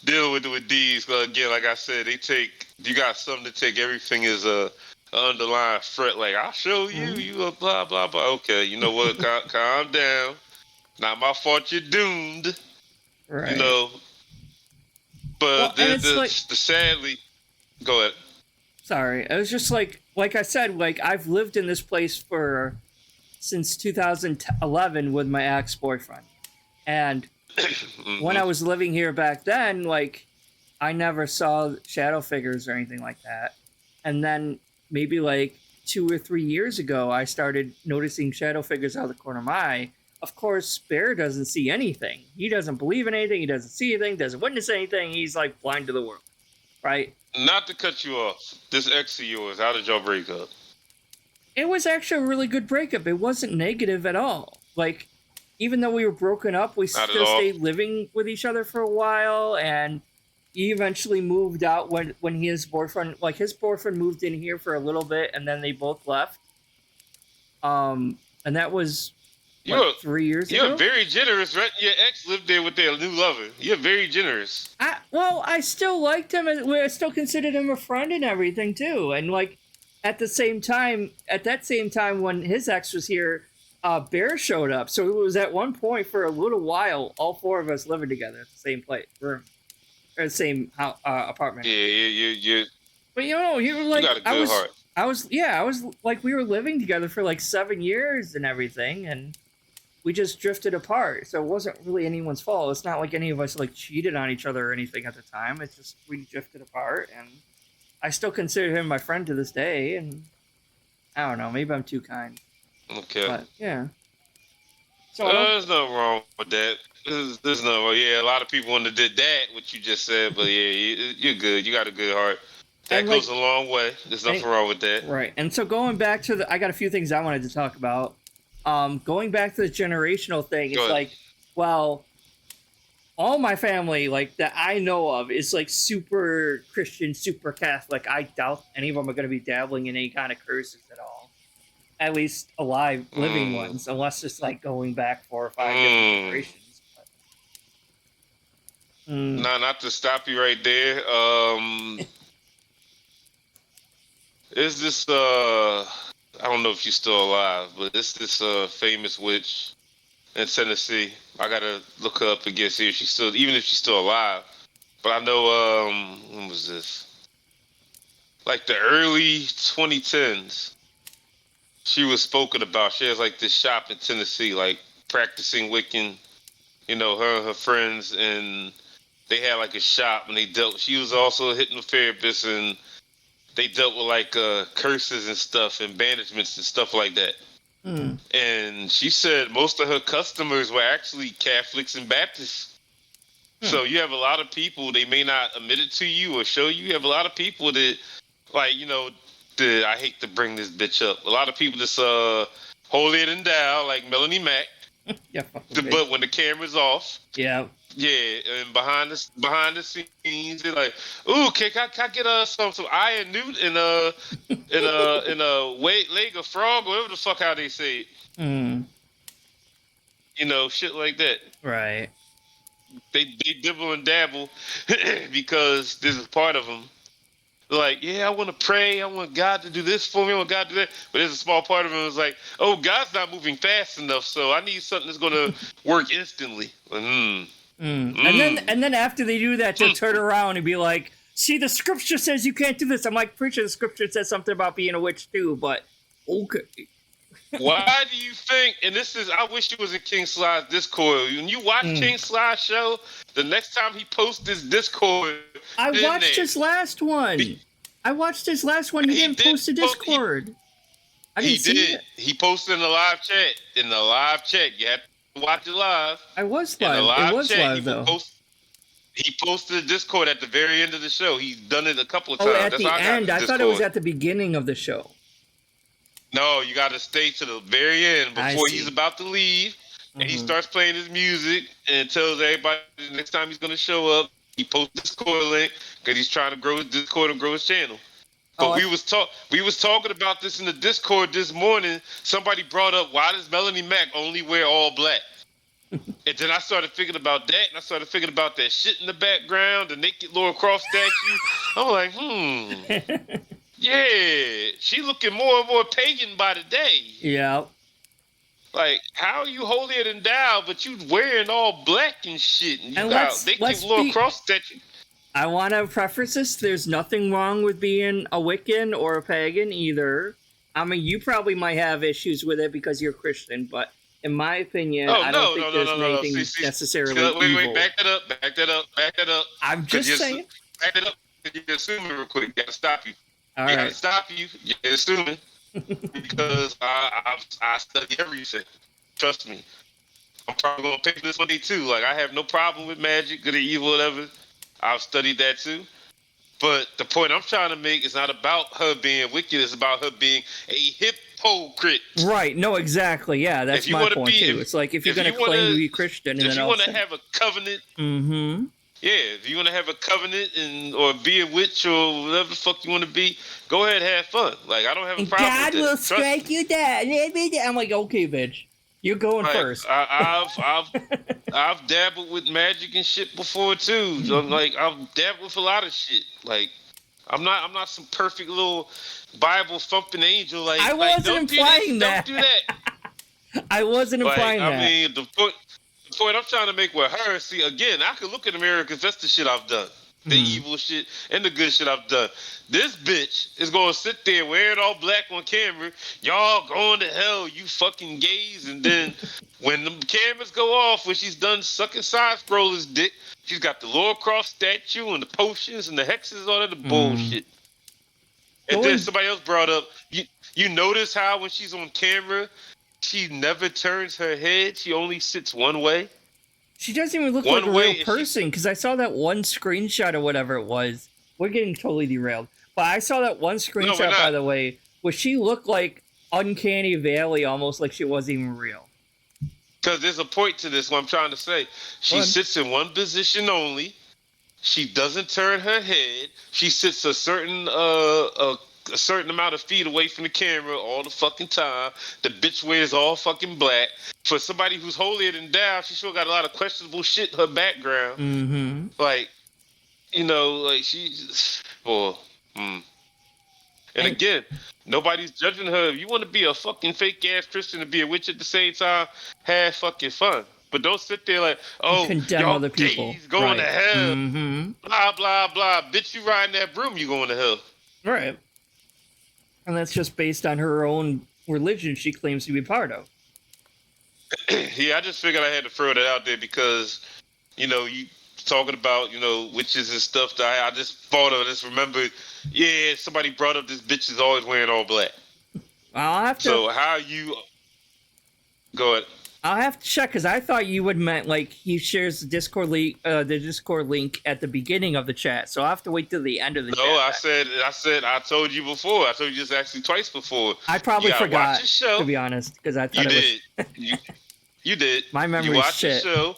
dealing with these. Again, like I said, you got something to take everything as a underlying threat. Like, I'll show you, you blah, blah, blah. Okay, you know what? Calm down. Not my fault you're doomed. Right. You know. But the sadly, go ahead. Sorry, it was just like I said, like I've lived in this place since 2011 with my ex-boyfriend, and when I was living here back then, like I never saw shadow figures or anything like that. And then maybe like 2 or 3 years ago, I started noticing shadow figures out of the corner of my eye. Of course, Bear doesn't see anything. He doesn't believe in anything. He doesn't see anything, doesn't witness anything. He's like blind to the world. right? Not to cut you off, this ex of yours, how did y'all break up? It was actually a really good breakup. It wasn't negative at all. Like, even though we were broken up, we Not at still all. stayed living with each other for a while, and he eventually moved out when his boyfriend moved in here for a little bit, and then they both left. And that was what, You're 3 years you're ago. very generous, right? Your ex lived there with their new lover. You're very generous. I still liked him. I still considered him a friend and everything too. And like at that same time when his ex was here, Bear showed up. So it was at one point for a little while, all four of us living together at the same place room or the same apartment. Yeah, you But you were you like got a good heart. I was like we were living together for like 7 years and everything, and we just drifted apart. So it wasn't really anyone's fault. It's not like any of us like cheated on each other or anything at the time. It's just we drifted apart, and I still consider him my friend to this day. And I don't know, maybe I'm too kind, Okay. but yeah. So I don't. There's nothing wrong with that. There's no, yeah, a lot of people wouldn't have did that, what you just said, but yeah, you're good. You got a good heart. That And goes like, a long way. There's nothing wrong with that. right. And so going back to I got a few things I wanted to talk about. Going back to the generational thing, it's like, well, all my family like that I know of is like super Christian, super Catholic. I doubt any of them are going to be dabbling in any kind of curses at all. At least alive, living ones, unless it's like going back 4 or 5 different generations. But, No, not to stop you right there. Is this I don't know if she's still alive, but it's this famous witch in Tennessee. I gotta look her up again, see if she's still, even if she's still alive. But I know when was this? Like the early 2010s. She was spoken about. She has like this shop in Tennessee, like practicing Wiccan. You know, her and her friends, and they had like a shop, and they dealt. She was also a hypnotherapist, and they dealt with like curses and stuff, and banishments and stuff like that. And she said most of her customers were actually Catholics and Baptists. So you have a lot of people, they may not admit it to you or show you. You have a lot of people that, like, I hate to bring this bitch up. A lot of people that's holier than thou, like Melanie Mac. yeah. But when the camera's off, Yeah. yeah, and behind the scenes, they're like, "Ooh, can I get some iron newt and weight leg of frog, whatever the fuck how they say it." Shit like that. Right. They dibble and dabble because this is part of them. They're like, yeah, I want to pray. I want God to do this for me. I want God to do that. But there's a small part of them that's like, oh, God's not moving fast enough, so I need something that's going to work instantly. And then after they do that, they'll turn around and be like, see, the scripture says you can't do this. I'm like, pretty sure the scripture says something about being a witch too, but okay. Why do you think, and I wish you was in King Sly's Discord. When you watch King Sly's show, the next time he posts this Discord, I watched his last one. He didn't post a Discord. I didn't see it. He posted in the live chat. You have to watch it live. I was live. It was live, though. He posted a Discord at the very end of the show. He's done it a couple of times. Oh, at the end? I thought it was at the beginning of the show. No, you got to stay to the very end before he's about to leave, and he starts playing his music and tells everybody the next time he's going to show up. He posts the Discord link because he's trying to grow his Discord and grow his channel. But we was talking about this in the Discord this morning. Somebody brought up, why does Melanie Mac only wear all black? And then I started thinking about that, and I started thinking about that shit in the background, the naked Laura Croft statue. I'm like, yeah, she looking more and more pagan by the day. Yeah. Like, how are you holier than thou, but you wearing all black and shit? And you got naked Laura Croft statue. I want to preface this. There's nothing wrong with being a Wiccan or a pagan either. I mean, you probably might have issues with it because you're Christian, but in my opinion, I don't think there's anything necessarily evil. Wait, back that up. I'm just saying. Back it up. You're assuming real quick. Gotta stop you. All right. Gotta stop you. You're assuming because I study everything. Trust me. I'm probably gonna pick this one day too. Like, I have no problem with magic, good or evil, whatever. I've studied that too. But the point I'm trying to make is not about her being wicked. It's about her being a hypocrite. Right. No, exactly. Yeah, that's my point too. It's like if you're going to claim to be Christian and if then you all want of to a sudden... have a covenant, Mm-hmm. yeah, if you want to have a covenant or be a witch or whatever the fuck you want to be, go ahead and have fun. Like, I don't have a And problem God with that. will Trust strike me. you down. I'm like, okay, bitch. You're going Like, first. I've dabbled with magic and shit before too. So I'm like, I've dabbled with a lot of shit. Like, I'm not some perfect little Bible thumping angel. Like, I wasn't don't do this, implying that. don't do that. I wasn't Like, implying I that. mean, the point I'm trying to make with her, see, again, I could look in the mirror because that's the shit I've done. The evil shit and the good shit I've done. This bitch is going to sit there wearing all black on camera. Y'all going to hell, you fucking gays. And then when the cameras go off, when she's done sucking side scrollers dick, she's got the Lord Cross statue and the potions and the hexes and all that bullshit. And then somebody else brought up, you notice how when she's on camera, she never turns her head. She only sits one way. She doesn't even look like a real person, because I saw that one screenshot or whatever it was. We're getting totally derailed. But I saw that one screenshot, by the way, where she looked like Uncanny Valley, almost like she wasn't even real. Because there's a point to this, what I'm trying to say. She sits in one position only. She doesn't turn her head. She sits a certain amount of feet away from the camera all the fucking time. The bitch wears all fucking black. For somebody who's holier than thou, she sure got a lot of questionable shit in her background. Mm-hmm. Like, like she's... Well, And again, nobody's judging her. If you want to be a fucking fake-ass Christian and be a witch at the same time, have fucking fun. But don't sit there like, oh, condemn other people. Gays going to hell. Mm-hmm. Blah, blah, blah. Bitch, you riding that broom, you going to hell. Right. And that's just based on her own religion she claims to be part of. Yeah, I just figured I had to throw that out there because, you talking about, witches and stuff. That I just thought of it. Just remembered, somebody brought up this bitch is always wearing all black. I'll have to... So how you... Go ahead. I'll have to check, because I thought you would meant like he shares the Discord link at the beginning of the chat. So I'll have to wait till the end of the chat. No, I told you before. I told you just actually twice before. I probably forgot, to be honest, because I thought you did. My memory is shit. The show.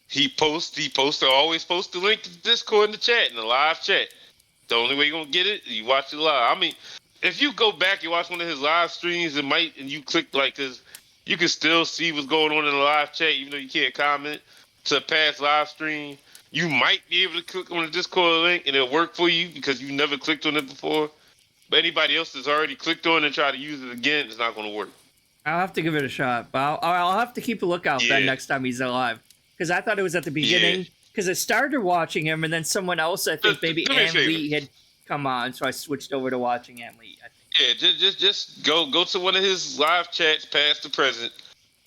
He always post the link to the Discord in the chat, in the live chat. The only way you're going to get it, you watch it live. I mean, if you go back and watch one of his live streams, and you click, because you can still see what's going on in the live chat, even though you can't comment to a past live stream. You might be able to click on the Discord link, and it'll work for you because you never clicked on it before. But anybody else that's already clicked on it and try to use it again, it's not going to work. I'll have to give it a shot, but I'll have to keep a lookout then next time he's alive. Because I thought it was at the beginning. Because I started watching him, and then someone else, I think maybe Ann Lee had come on, so I switched over to watching Ann Lee, I think. Yeah, just go to one of his live chats, past to present,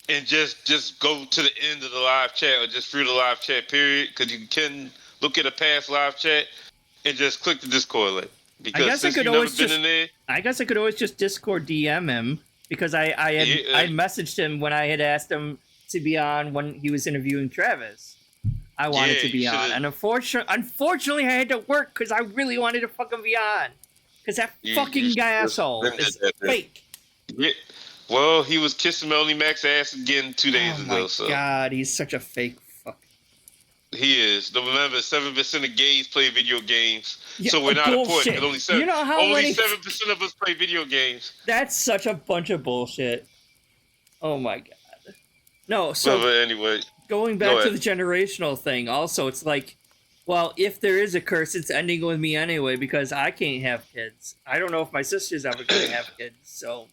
and just go to the end of the live chat or just through the live chat period, because you can look at a past live chat and just click the Discord link. Because since you've never been in there, I guess I could always just Discord DM him, because I messaged him when I had asked him to be on when he was interviewing Travis. I wanted to be on, and unfortunately I had to work because I really wanted to fucking be on. Because that fucking guy asshole is fake. Yeah. Well, he was kissing Melanie Mac's ass again 2 days ago. Oh my god, he's such a fake fuck. He is. Remember, 7% of gays play video games. Yeah, so we're not bullshit. important. Only 7% of us play video games. That's such a bunch of bullshit. Oh my god. No, so but anyway, going back to the generational thing, also, it's like, well, if there is a curse, it's ending with me anyway, because I can't have kids. I don't know if my sister's ever going to have kids, so...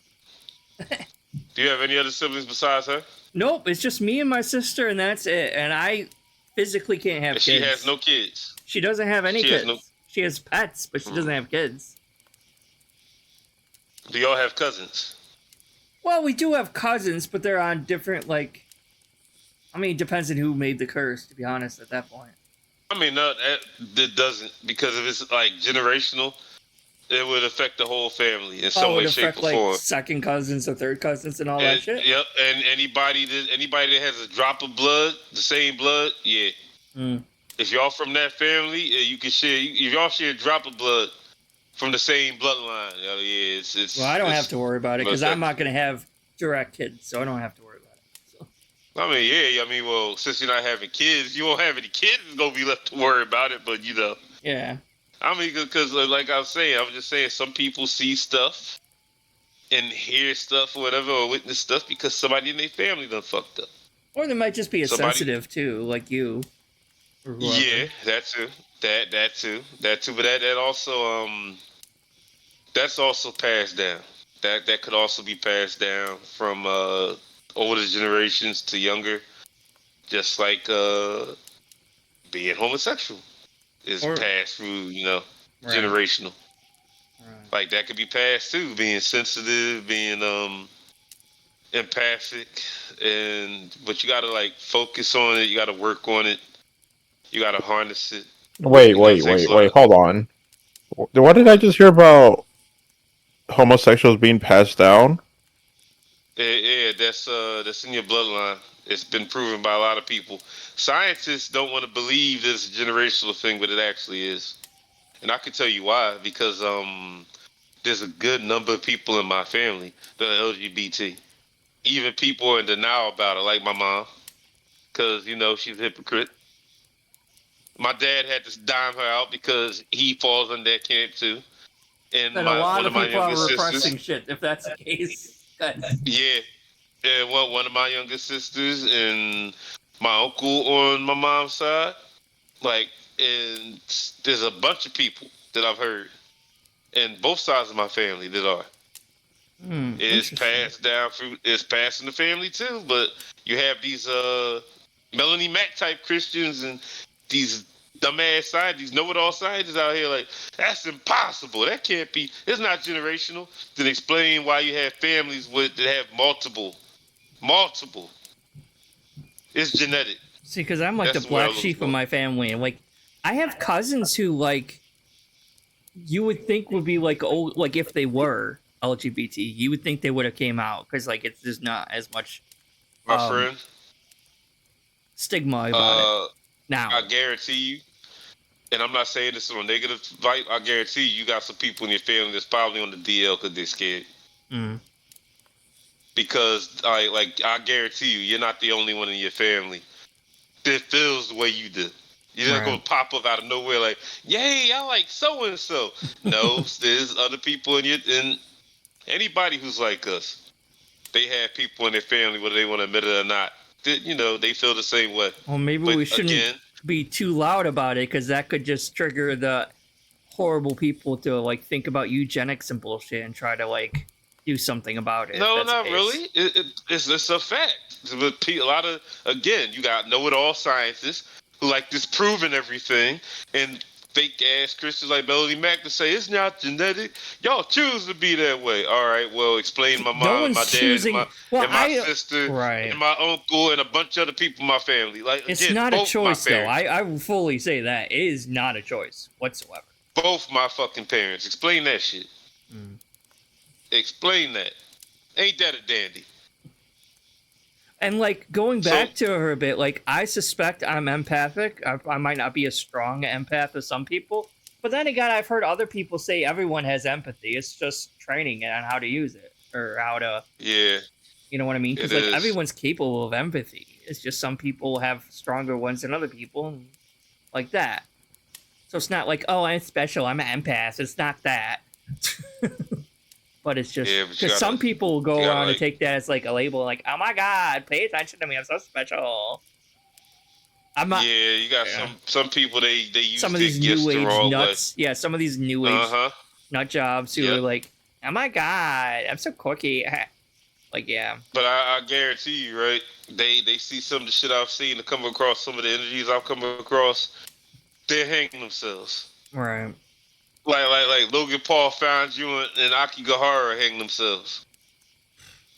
Do you have any other siblings besides her? Nope, it's just me and my sister, and that's it. And I physically can't have kids. She has no kids. She doesn't have any kids. She has pets, but she doesn't have kids. Do y'all have cousins? Well, we do have cousins, but they're on different, like... I mean, it depends on who made the curse, to be honest, at that point. I mean, no, it doesn't, because if it's like generational, it would affect the whole family in some way, shape, or form. Like second cousins or third cousins and all that shit. Yep, and anybody that has a drop of blood, the same blood, it If y'all from that family, you can share. If y'all share a drop of blood from the same bloodline, yeah, Well, I don't have it's to worry about it because I'm affected. not going to have direct kids, so I don't have to worry about it. So. I mean, yeah, I mean, well, since you're not having kids, you won't have any kids. It's gonna be left to worry about it. But Yeah. I mean, because like I was saying, I was just saying, some people see stuff and hear stuff or whatever, or witness stuff because somebody in their family done fucked up. Or they might just be a Somebody, sensitive too, like you or yeah, whoever. that too, that too. But that also that's also passed down. That could also be passed down from older generations to younger, just like being homosexual is Or passed through, right. generational. Right. Like that could be passed too, being sensitive, being empathic, and but you gotta like focus on it. You gotta work on it. You gotta harness it. Wait, It wait, takes wait, a lot wait. of. Hold on. What did I just hear about homosexuals being passed down? Yeah, that's in your bloodline. It's been proven by a lot of people. Scientists don't want to believe this generational thing, but it actually is. And I can tell you why. Because there's a good number of people in my family that are LGBT. Even people are in denial about it, like my mom, because she's a hypocrite. My dad had to dime her out because he falls under that camp too. And Then a lot one of of my people are younger repressing sisters, shit if that's the case. Guys. yeah, and one of my younger sisters and my uncle on my mom's side, like, and there's a bunch of people that I've heard, and both sides of my family that are. It's Interesting. passed down through. It's passed in the family too. But you have these Melanie Mac type Christians and these dumbass scientists, these know-it-all scientists out here. Like that's impossible. That can't be. It's not generational. Then explain why you have families that have multiple. It's genetic. See, because I'm like the That's the way I black look sheep of for it. my family, and like I have cousins who like you would think would be like old, like if they were LGBT, you would think they would have came out because like it's just not as much My friend, stigma about it uh, now. I guarantee you, and I'm not saying this on a negative vibe. I guarantee you got some people in your family that's probably on the DL because they're scared. Mm. Because I guarantee you, you're not the only one in your family that feels the way you do. You're not gonna Right. pop up out of nowhere like, "Yay, I like so and so." No, there's other people in anybody who's like us. They have people in their family, whether they want to admit it or not. That they feel the same way. Well, maybe But we shouldn't again, be too loud about it because that could just trigger the horrible people to like think about eugenics and bullshit and try to like do something about it if no, that's the not case. really. It's a fact. But a lot of again, you got know-it-all scientists who like disproving everything, and fake ass Christians like Melody Mack to say it's not genetic. Y'all choose to be that way. All right, well, explain my No mom and my one's dad and my choosing. Well, and my I sister right. and my uncle and a bunch of other people in my family. Like It's again, not a both my choice though. parents, I will fully say that it is not a choice whatsoever. both my fucking parents. Explain that shit. Mm. Explain that. Ain't that a dandy? And like going So back to her a bit, like I suspect I'm empathic. I might not be a strong empath as some people, but then again, I've heard other people say everyone has empathy. It's just training it on how to use it or how to, yeah, you know what I mean? it Because like is. everyone's capable of empathy. It's just some people have stronger ones than other people, and like that. So it's not like, oh, I'm special. I'm an empath. It's not that. But it's just Yeah, but because some people will you go gotta around and like take that as like a label, like, oh my god, pay attention to me. I'm so special. I'm not. yeah, you got Yeah. some people they Some use of their these gifts new the age wrong way. nuts. Yeah, some of these new Uh age huh. nut jobs who Yep. are like, oh my god, I'm so quirky. Like, yeah. But I guarantee you, right? They see some of the shit I've seen to come across, some of the energies I've come across. They're hanging themselves. Right. Like Logan Paul found you and Akigahara hang themselves.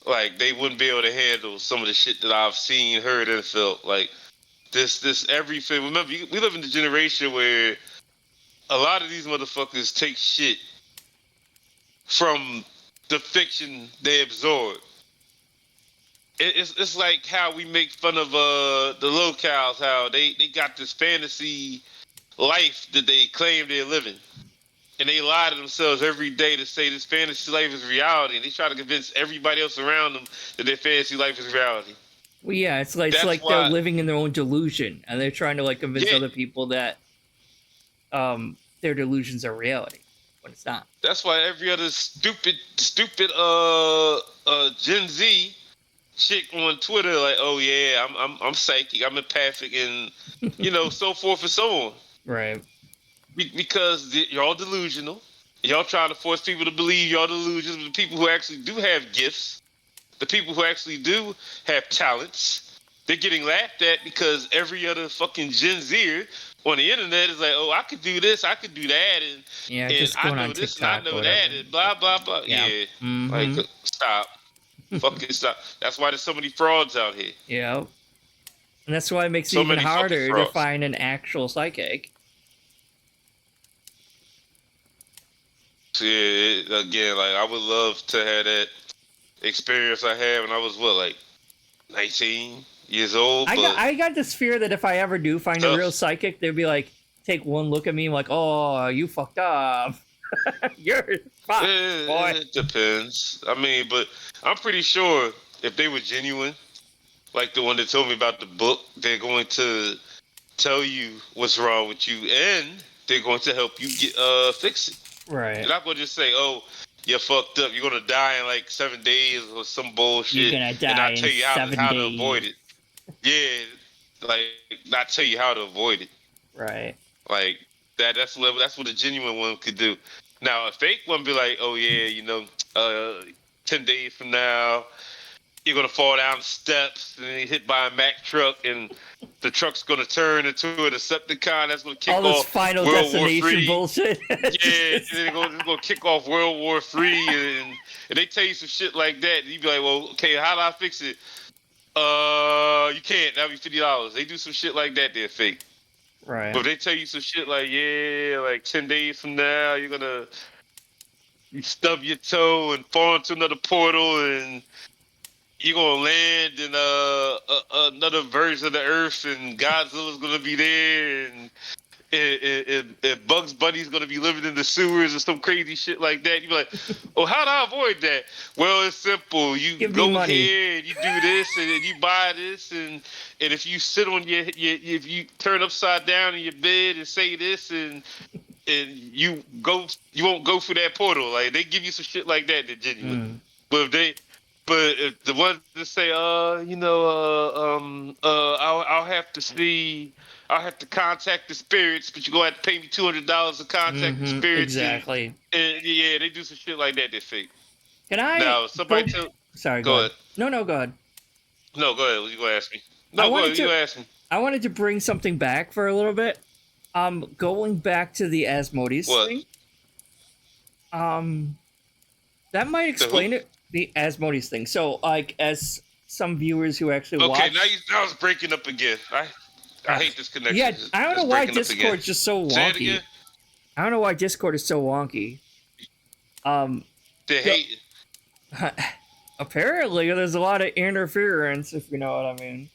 Like they wouldn't be able to handle some of the shit that I've seen, heard, and felt. Like this everything. Remember, we live in the generation where a lot of these motherfuckers take shit from the fiction they absorb. it's like how we make fun of the locals, how they got this fantasy life that they claim they're living. And they lie to themselves every day to say this fantasy life is reality. And they try to convince everybody else around them that their fantasy life is reality. Well, yeah, it's That's like they're why, living in their own delusion, and they're trying to like convince yeah, other people that their delusions are reality when it's not. that's why every other stupid Gen Z chick on Twitter like, oh yeah, I'm psychic, I'm empathic, and so forth and so on. Right. Because y'all delusional. Y'all trying to force people to believe y'all delusional. The people who actually do have gifts, the people who actually do have talents, they're getting laughed at because every other fucking Gen Zer on the internet is like, oh, I could do this, I could do that, Yeah, and just I going on know this and I TikTok or know whatever. that, and blah blah blah. Yeah. Yeah, like Mm-hmm. stop, fucking stop. That's why there's so many frauds out here. Yeah. And that's why it makes it So even many fucking harder to frauds. find an actual psychic. So, yeah, again, like I would love to have that experience I had when I was 19 years old, but I got this fear that if I ever do find a real tough. psychic, they'd be like, take one look at me, like, oh, you fucked up. You're fucked, boy. It depends. I mean, but I'm pretty sure if they were genuine, like the one that told me about the book, they're going to tell you what's wrong with you, and they're going to help you get fix it. Right. They're not going to just say, "Oh, you're fucked up. You're going to die in like 7 days or some bullshit," You're gonna die and not in tell you 7 how to days. avoid it. Yeah, like not tell you how to avoid it. Right. Like that's what a genuine one could do. Now a fake one be like, oh yeah, 10 days from now you're gonna fall down the steps and get hit by a Mack truck, and the truck's gonna turn into a Decepticon that's gonna kick All this off Final World War Destination III. bullshit. Yeah, and then it's gonna kick off World War III, and they tell you some shit like that, and you be like, well, okay, how do I fix it? You can't. That'll be $50. They do some shit like that. They're fake. Right. But if they tell you some shit like, yeah, like 10 days from now, you stub your toe and fall into another portal, and you're gonna land in another version of the Earth, and Godzilla's gonna be there, and Bugs Bunny's gonna be living in the sewers or some crazy shit like that. You be like, oh, how do I avoid that? Well, it's simple. You Give me go money. here and you do this, and you buy this, and if you sit on if you turn upside down in your bed and say this, and you won't go through that portal. Like they give you some shit like that. They're genuine. But if the ones that say, I'll have to see. I'll have to contact the spirits, but you're gonna have to pay me $200 to contact the spirits. Exactly. And yeah, they do some shit like that. They're fake. Can I Now somebody tell. Sorry, Go go ahead. ahead. No, go ahead. No, go ahead. You gonna ask me? I No, go wanted ahead. You to- gonna ask me? I wanted to bring something back for a little bit. Going back to the Asmodeus What? thing. That might explain it. The Asmodeus thing. So, like, as some viewers who actually watch. Okay, now it's breaking up again. I hate this connection. Yeah, I don't know why breaking up again. Discord's just so Say it wonky. again. I don't know why Discord is so wonky. They hate it. Apparently, there's a lot of interference, if you know what I mean.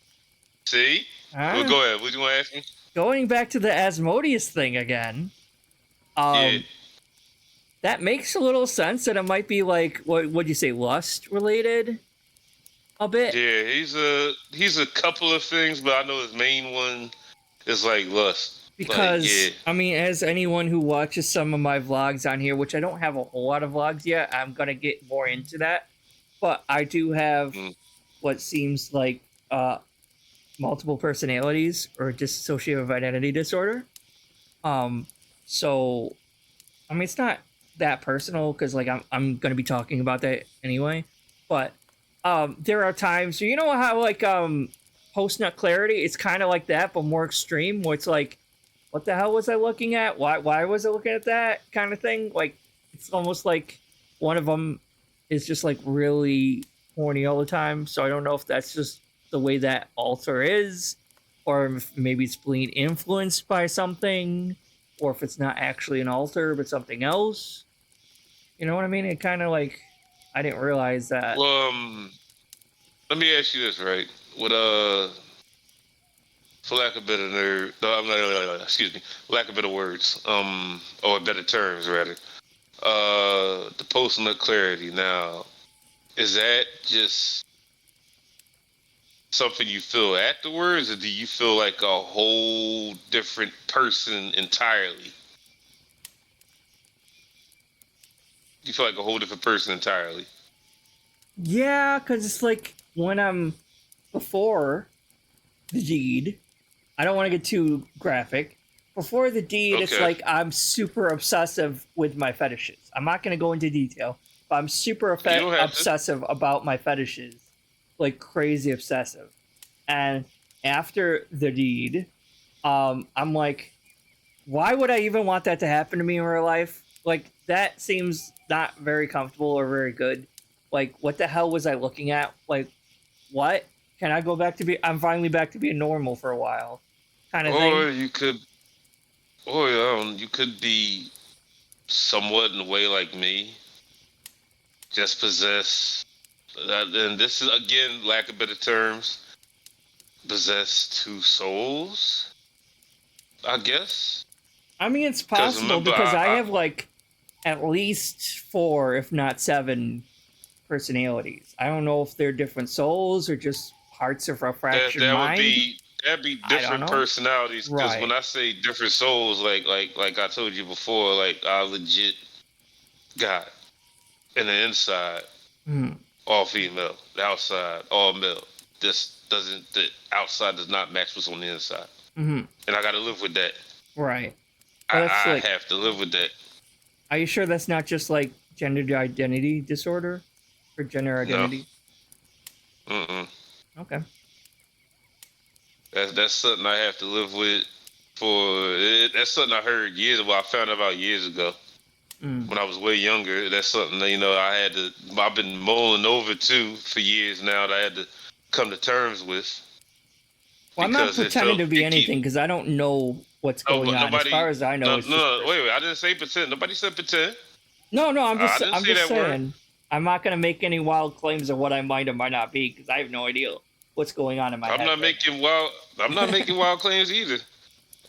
See? Well, go ahead. What do you want to ask me? Going back to the Asmodeus thing again. Yeah. That makes a little sense that it might be like what'd you say, lust related? A bit. Yeah, he's a couple of things, but I know his main one is like lust. Because like, yeah. I mean, as anyone who watches some of my vlogs on here, which I don't have a whole lot of vlogs yet, I'm gonna get more into that. But I do have what seems like multiple personalities or dissociative identity disorder. So I mean, it's not that personal because like I'm gonna be talking about that anyway. But there are times, you know how like post nut clarity, it's kind of like that, but more extreme. Where it's like, what the hell was I looking at? Why was I looking at that kind of thing? Like it's almost like one of them is just like really horny all the time. So I don't know if that's just the way that alter is, or if maybe it's being influenced by something, or if it's not actually an alter but something else. You know what I mean? It kind of like I didn't realize that. Well, let me ask you this, right? With for lack of better nerd, no, excuse me, lack of better words, or better terms rather. The post nut clarity. Now, is that just something you feel afterwards, or do you feel like a whole different person entirely? You feel like a whole different person entirely. Yeah, because it's like when I'm before the deed, I don't want to get too graphic. Before the deed, it's Okay. like I'm super obsessive with my fetishes. I'm not going to go into detail, but I'm super You don't have to. obsessive about my fetishes. Like crazy obsessive. And after the deed, I'm like, why would I even want that to happen to me in real life? Like, that seems not very comfortable or very good. Like, what the hell was I looking at? Like, what? Can I go back to be? I'm finally back to being normal for a while, kind of thing. Or you could, or you could be somewhat in a way like me, just possess. And this is again, lack of better terms, possess two souls. I guess. I mean, it's Because possible remember, because I have like at least 4, if not 7, personalities. I don't know if they're different souls or just parts of a fractured that would mind. be that'd be I don't different know. personalities. Because Right. when I say different souls, like I told you before, like I legit got in the inside Hmm. all female, the outside all male. This doesn't the outside does not match what's on the inside, Hmm. and I got to live with that. Right. But that's I like, have to live with that. are you sure that's not just like gender identity disorder or gender No, identity? Okay. that's something I have to live with. That's something I heard years ago. I found out about years ago. Mm. When I was way younger. That's something that, I had to. I've been mulling over too for years now. That I had to come to terms with Well, I'm not because pretending to be it keep. anything because I don't know what's Oh, going but on. As nobody. far as I know, No, it's just no, no. Wait, person. wait. I didn't say pretend. Nobody said pretend. No, no, I didn't I'm say just that word. saying. I'm not gonna make any wild claims of what I might or might not be because I have no idea what's going on in my I'm head not right making wild. I'm not making wild claims either.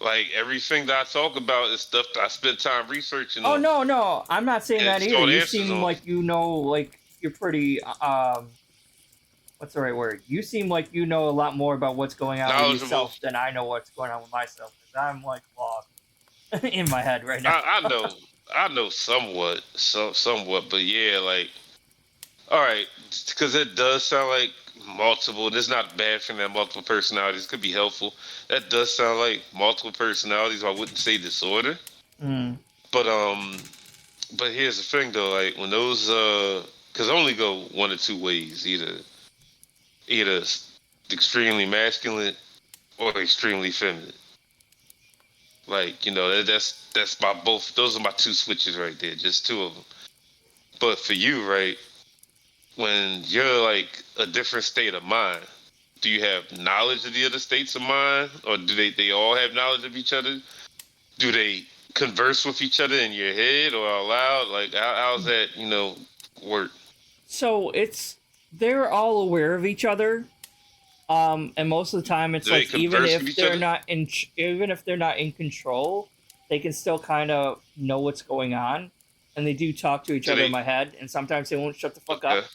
Like everything that I talk about is stuff that I spent time researching now. Oh on no, no, I'm not saying and that either. sought You answers seem on. like you know, like you're pretty. What's the right word? You seem like you know a lot more about what's going on with Knowledgeable. yourself than I know what's going on with myself. Because I'm like lost in my head right now. I know. I know somewhat, somewhat, but yeah, like all right, because it does sound like multiple. And it's not bad for that multiple personalities. It could be helpful. That does sound like multiple personalities. I wouldn't say disorder, Mm. but but here's the thing though. Like when those because I only go one or two ways. Either extremely masculine or extremely feminine. Like that's my both. Those are my two switches right there. Just two of them. But for you, right? When you're like a different state of mind, do you have knowledge of the other states of mind, or do they all have knowledge of each other? Do they converse with each other in your head or out loud? Like how's that work? So they're all aware of each other. And most of the time, it's Do they like converse with each other? even if they're not in control, they can still kind of know what's going on, and they do talk to each Do other in they? my head. And sometimes they won't shut the fuck Okay, up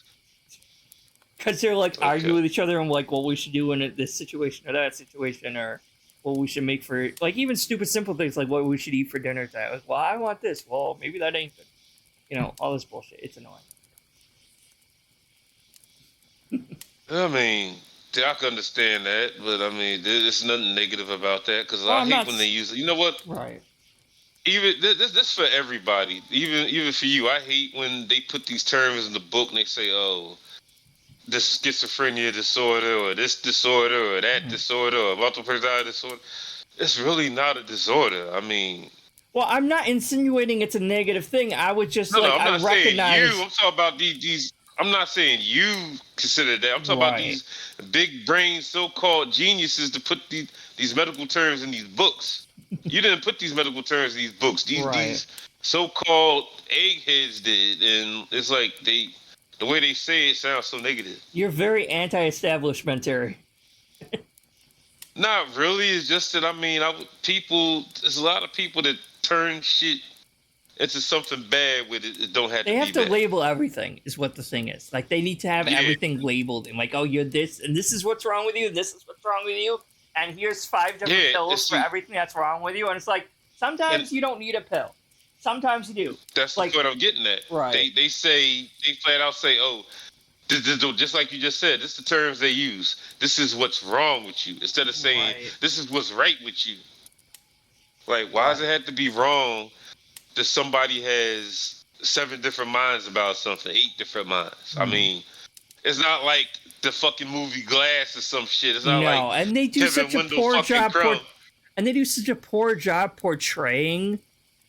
because they're like arguing okay. with each other and like what we should do in this situation or that situation, or what we should make for like even stupid simple things like what we should eat for dinner tonight. Like, well, I want this. Well, maybe that ain't good. All this bullshit. It's annoying. I mean, I can understand that, but I mean, there's nothing negative about that because Well, I I'm hate not when they use it. You know what? right. Even this for everybody, even for you. I hate when they put these terms in the book and they say, "Oh, this schizophrenia disorder or this disorder or that Mhm. disorder or multiple personality disorder." It's really not a disorder. I mean, Well, I'm not insinuating it's a negative thing. I would just no, like I'm I not saying you. recognize I'm talking about these. I'm not saying you consider that. I'm talking about right. these big brain so-called geniuses to put these medical terms in these books. You didn't put these medical terms in these books. Right. These so-called eggheads did, and it's like The way they say it sounds so negative. You're very anti-establishmentary. Not really. It's just that people. There's a lot of people that turn shit into something bad with it. It don't have They to have be to bad. label everything, is what the thing is. Like, they need to have Yeah. everything labeled. And like, oh, you're this, and this is what's wrong with you, and this is what's wrong with you, and here's 5 different Yeah, pills for everything that's wrong with you. And it's like, sometimes you don't need a pill. Sometimes you do. That's Like, what I'm getting at. right. They flat out say, oh, this, just like you just said, this is the terms they use. This is what's wrong with you. Instead of saying, Right. this is what's right with you. Like, why does it Right. have to be wrong that somebody has 7 different minds about something, 8 different minds? I mean, it's not like the fucking movie Glass or some shit. It's not like No, and they do Kevin such a Wendell poor fucking job. Crumb. And they do such a poor job portraying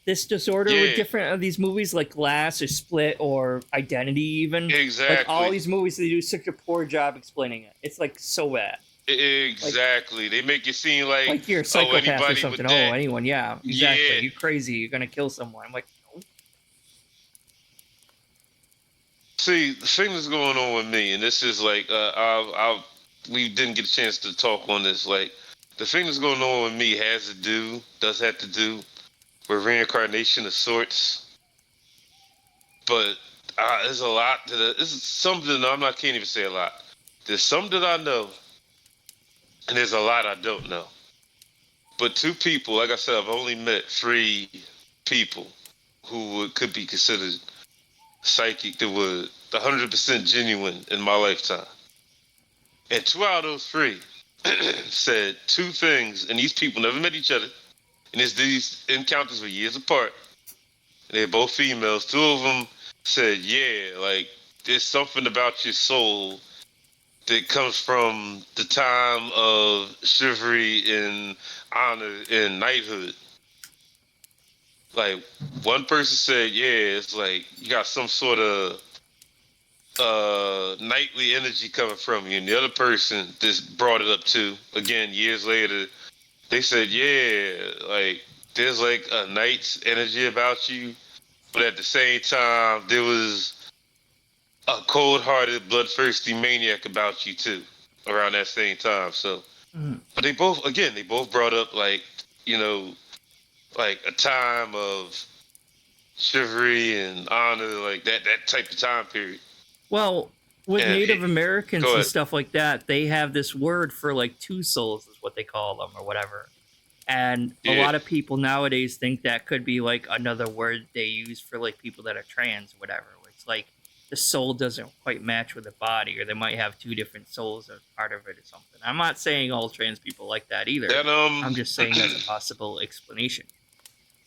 this disorder with Yeah. different of these movies, like Glass or Split or Identity, even. Exactly. Like, all these movies, they do such a poor job explaining it. It's like so bad. Exactly. They make it seem like you're a psychopath or anybody something. with Oh, that. anyone, yeah, exactly. Yeah. You're crazy. You're gonna kill someone. I'm like, no. See, the thing that's going on with me, and this is like, we didn't get a chance to talk on this. Like, the thing that's going on with me does have to do with reincarnation of sorts. But there's a lot this is something I can't even say a lot. There's some that I know, and there's a lot I don't know. But 2 people, like I said, I've only met 3 people who could be considered psychic that were 100% genuine in my lifetime. And 2 out of those 3 said 2 things, and these people never met each other. And these encounters were years apart. And they're both females. 2 of them said, yeah, like, there's something about your soul that comes from the time of chivalry and honor and knighthood. Like, one person said, yeah, it's like you got some sort of knightly energy coming from you. And the other person just brought it up too, again, years later, they said, yeah, like, there's like a knight's energy about you, but at the same time, there was a cold-hearted, bloodthirsty maniac about you too, around that same time. So, but they both brought up, like, you know, like a time of chivalry and honor, like that type of time period. Well, with And Native Americans go and ahead. stuff like that, they have this word for like 2 souls, is what they call them, or whatever. And a Yeah. lot of people nowadays think that could be like another word they use for like people that are trans or whatever. Where it's like the soul doesn't quite match with the body, or they might have 2 different souls as part of it or something. I'm not saying all trans people like that either. And I'm just saying that's a possible explanation.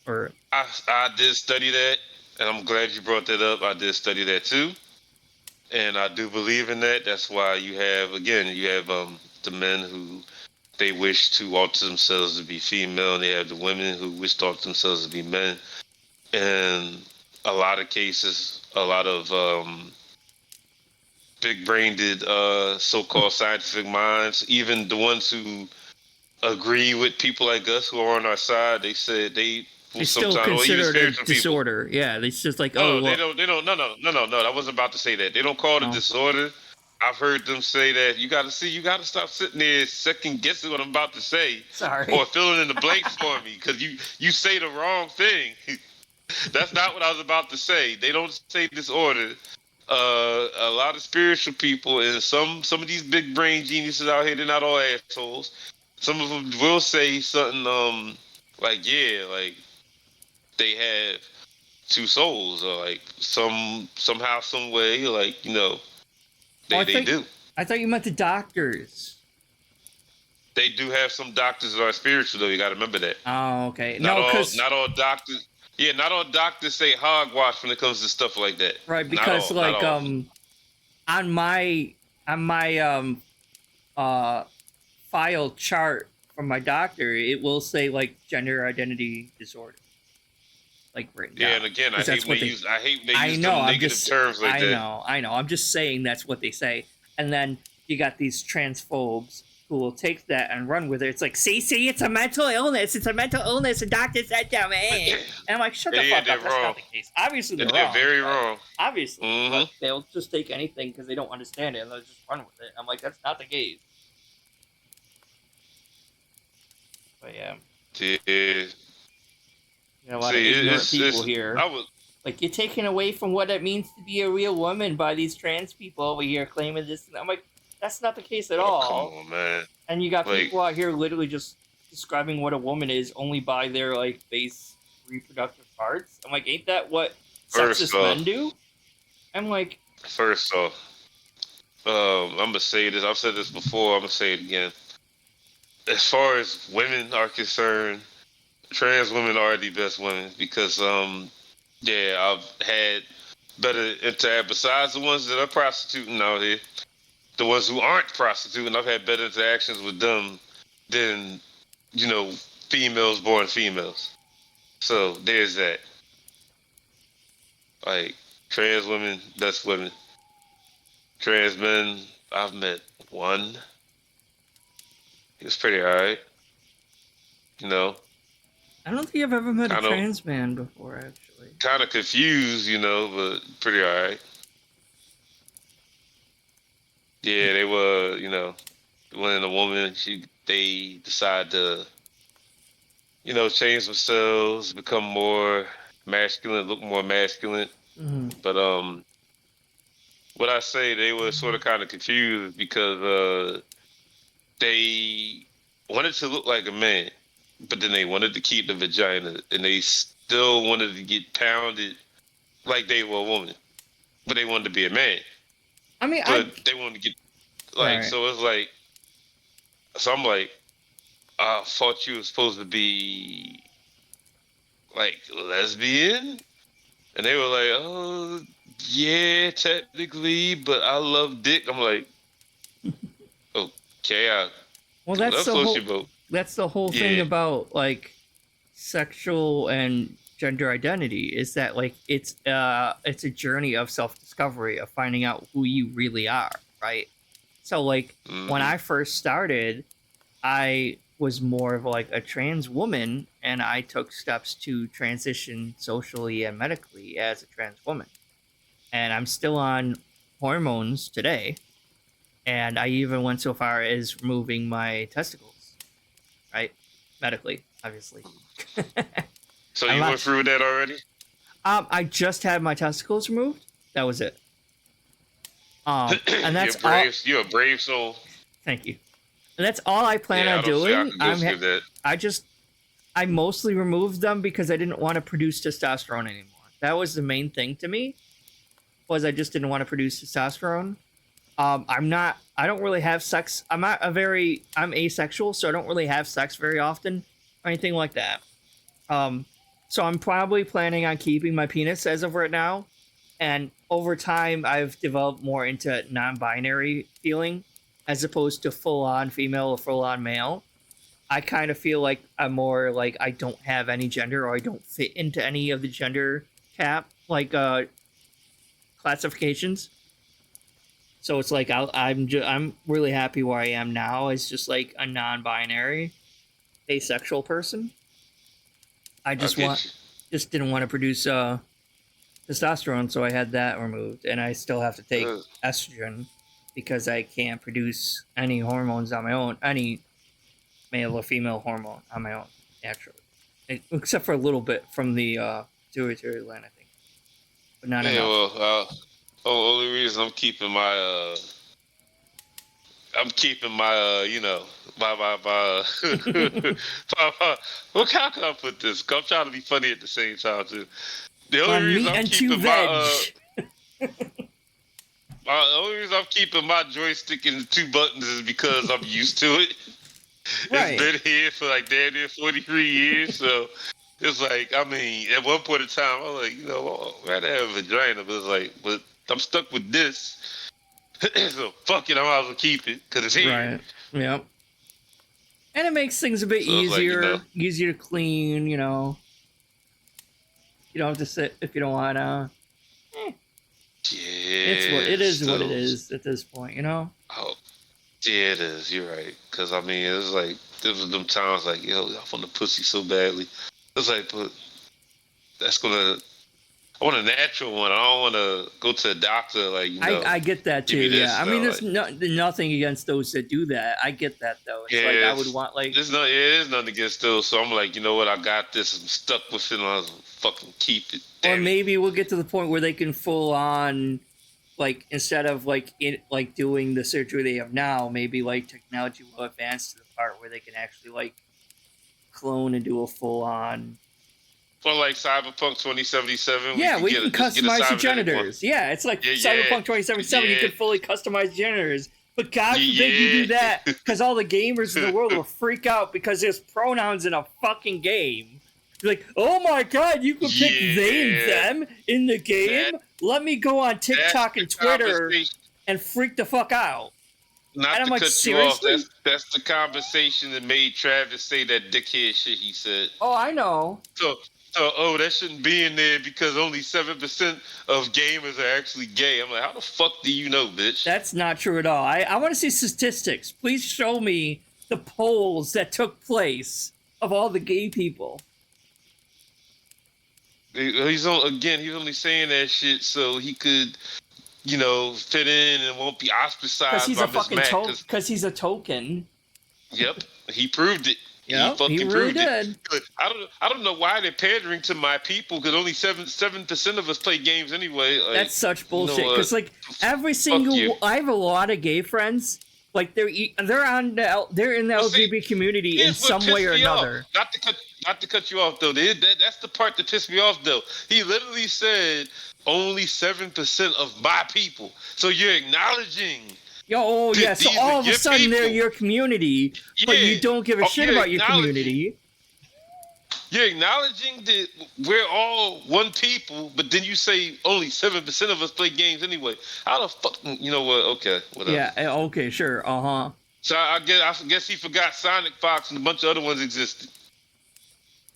Or I did study that, and I'm glad you brought that up. I did study that too, and I do believe in that. That's why you have the men who they wish to alter themselves to be female, and they have the women who wish to alter themselves to be men. And a lot of cases, a lot of big-brained so-called scientific minds, even the ones who agree with people like us who are on our side, they said they will it's still sometimes, or even considered a spiritual people. disorder. Yeah, it's just like, No, oh, they well, don't. No. I wasn't about to say that. They don't call it No. a disorder. I've heard them say that you got to stop sitting there second guessing what I'm about to say, sorry. or filling in the blanks for me, because you say the wrong thing. That's not what I was about to say. They don't say disorder. A lot of spiritual people and some of these big brain geniuses out here, they're not all assholes. Some of them will say something like, yeah, like they have 2 souls, or like somehow, some way, like, you know, they do. I thought you meant the doctors. They do have some doctors that are spiritual, though. You got to remember that. Oh, okay. Not No, all doctors. Yeah, not all doctors say hogwash when it comes to stuff like that. right, because Not all. on my file chart from my doctor, it will say like gender identity disorder, like right now. Yeah, and again, I hate when they use know, them negative terms like that. I know. I'm just saying that's what they say. And then you got these transphobes people will take that and run with it. It's like, see, it's a mental illness. It's a mental illness. The doctor said to me. And I'm like, shut the Yeah, fuck they're up. That's wrong. not the case. Obviously, they're They're wrong. very but- wrong. Obviously, Mhm. but they'll just take anything because they don't understand it and they'll just run with it. I'm like, that's not the case. But yeah, Yeah. you know, a lot of See, ignorant people it's here. I was Like, you're taking away from what it means to be a real woman by these trans people over here claiming this. I'm like, that's not the case at oh all. come on, man. And you got Like- people out here literally just describing what a woman is only by their like base reproductive parts. I'm like, ain't that what First sexist off- men do? I'm like, First off, I'm gonna say this. I've said this before. I'm gonna say it again. As far as women are concerned, trans women are the best women because yeah, I've had better interact besides the ones that are prostituting out here. The ones who aren't prostituting, I've had better interactions with them than females born females. So there's that. Like trans women, best women. Trans men, I've met one. He was pretty alright. You know, I don't think I've ever met a I know. trans man before, actually. kind of confused, but pretty alright. Yeah, they were, when a woman, they decide to, change themselves, become more masculine, look more masculine. Mhm. But what I say, they were sort of kind of confused because they wanted to look like a man, but then they wanted to keep the vagina, and they still wanted to get pounded like they were a woman, but they wanted to be a man. I mean, But they wanted to get Right. so it's like, so I'm like, I thought you were supposed to be like lesbian, and they were like, oh yeah, technically, but I love dick. I'm like, okay, well, that's that's the what whole. you vote. That's the whole thing Yeah. about like sexual and gender identity is that like it's a journey of self-discovery of finding out who you really are, right? So like when I first started, I was more of like a trans woman and I took steps to transition socially and medically as a trans woman. And I'm still on hormones today. And I even went so far as removing my testicles, right? Medically, obviously. So I'm you not- went through that already? I just had my testicles removed. That was it. And that's you're all. brave. You're a brave soul. Thank you. And that's all I plan Yeah, on I don't see how I doing. could go through that. I mostly removed them because I didn't want to produce testosterone anymore. That was the main thing to me. Was I just didn't want to produce testosterone. I don't really have sex. I'm asexual, so I don't really have sex very often or anything like that. So I'm probably planning on keeping my penis as of right now. And over time, I've developed more into non-binary feeling as opposed to full-on female or full-on male. I kind of feel like I'm more like I don't have any gender or I don't fit into any of the gender classifications. So it's like I'm really happy where I am now as just like a non-binary asexual person. I just didn't want to produce testosterone, so I had that removed, and I still have to take estrogen because I can't produce any hormones on my own, any male or female hormone on my own, naturally, except for a little bit from the pituitary gland, I think, but not Yeah, enough. well, only reason I'm keeping my how can I put this? I'm trying to be funny at the same time too. The only On reason meat I'm and two keeping veg. the only reason I'm keeping my joystick in the two buttons is because I'm used to it. Right. It's been here for like damn near 43 years, so it's like, I mean, at one point in time, I was like, I'd rather have a vagina, but it's like, but I'm stuck with this, so fuck it, I might as well keep it because it's here. Right. Yep. And it makes things a bit So it's like, easier to clean. You don't have to sit if you don't wanna. Yeah, It is what it is at this point. Oh, Yeah, it is. You're right. Because I mean, it was like there was them times like, yo, I want the pussy so badly. It's like, but that's gonna. I want a natural one. I don't want to go to a doctor. Like, I get that give too. me Yeah, this. I mean, No, there's like, nothing against those that do that. I get that though. It's like I would want like, there's nothing against those. So I'm like, you know what? I got this. I'm stuck with it. I'll fucking keep it. or Damn it. maybe we'll get to the point where they can full on, like instead of like doing the surgery they have now, maybe like technology will advance to the part where they can actually like clone and do a full on. For like Cyberpunk 2077, Yeah, we can just get a customize the cybernetic one. generators. Yeah, it's like Yeah, Cyberpunk 2077. You yeah. can fully customize generators. But God forbid Yeah. you do that, because all the gamers in the world will freak out because there's pronouns in a fucking game. You're like, oh my God, you can pick they and them in the game? Let me go on TikTok and Twitter and freak the fuck out. Not And I'm to like, cut you off, seriously? that's the conversation that made Travis say that dickhead shit he said. Oh, I know. So, that shouldn't be in there because only 7% of gamers are actually gay. I'm like, how the fuck do you know, bitch? That's not true at all. I want to see statistics. Please show me the polls that took place of all the gay people. He's only saying that shit so he could, fit in and won't be Because ostracized he's by a Miss fucking Mac. token. Because he's a token. Yep, he proved it. Yeah, he really did. I don't know why they're pandering to my people because only 7% of us play games anyway. Like, That's such bullshit. Because like every single, I have a lot of gay friends. Like they're in the LGBT community in some way or another. Not to cut you off though. That's the part that pissed me off though. He literally said only 7% of my people. So you're acknowledging. So all of a sudden they're your community, but you don't give a shit about your community. You're acknowledging that we're all one people, but then you say only 7% of us play games anyway. How the fuck? You know what? Okay, whatever. Yeah. Okay. Sure. So I guess he forgot Sonic Fox and a bunch of other ones existed.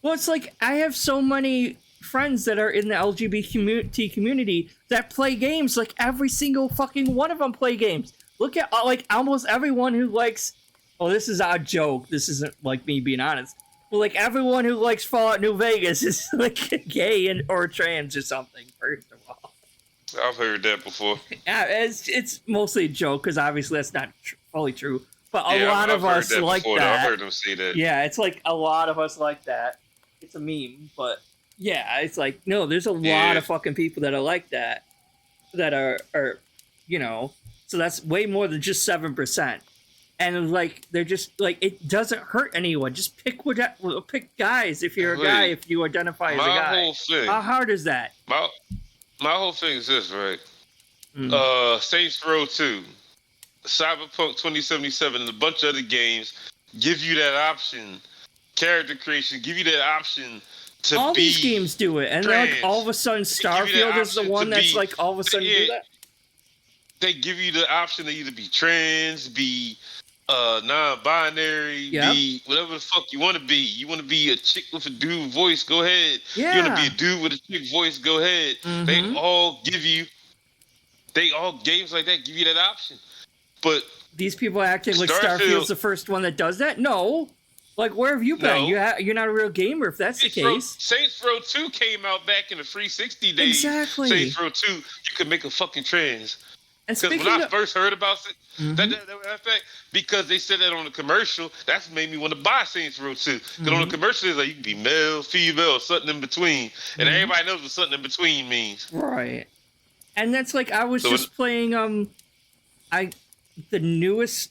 Well, it's like I have so many friends that are in the LGBT community that play games. Like every single fucking one of them play games. Look at like almost everyone who likes. Oh, this is a joke. This isn't like me being honest. But like everyone who likes Fallout New Vegas is like gay or trans or something. First of all, I've heard that before. Yeah, it's mostly a joke because obviously that's not fully true. But a lot of us like that. I've heard them say that. Yeah, it's like a lot of us like that. It's a meme, but yeah, it's like no, there's a lot of fucking people that are like that. That are so that's way more than just 7%. And like they're just like it doesn't hurt anyone. Just pick guys if you're a guy, if you identify as a guy. My whole thing. How hard is that? My whole thing is this, right? Saints Row 2, Cyberpunk 2077, and a bunch of other games give you that option. Character creation, give you that option to all be. These games do it, and then like all of a sudden Starfield is the one that's like all of a sudden do that. They give you the option to either be trans, be non-binary, be whatever the fuck you want to be. You want to be a chick with a dude voice, go ahead. Yeah. You want to be a dude with a chick voice, go ahead. Mm-hmm. Games like that give you that option. But these people acting like Starfield's the first one that does that? No. Like, where have you been? No. You're not a real gamer if that's the case. Saints Row 2 came out back in the 360 days. Exactly. Saints Row 2, you could make a fucking trans. Because when I first heard about it, because they said that on the commercial, that's made me want to buy Saints Row 2. Because on the commercial, it's like you can be male, female, something in between. And everybody knows what something in between means. Right. And that's like, I was just playing, the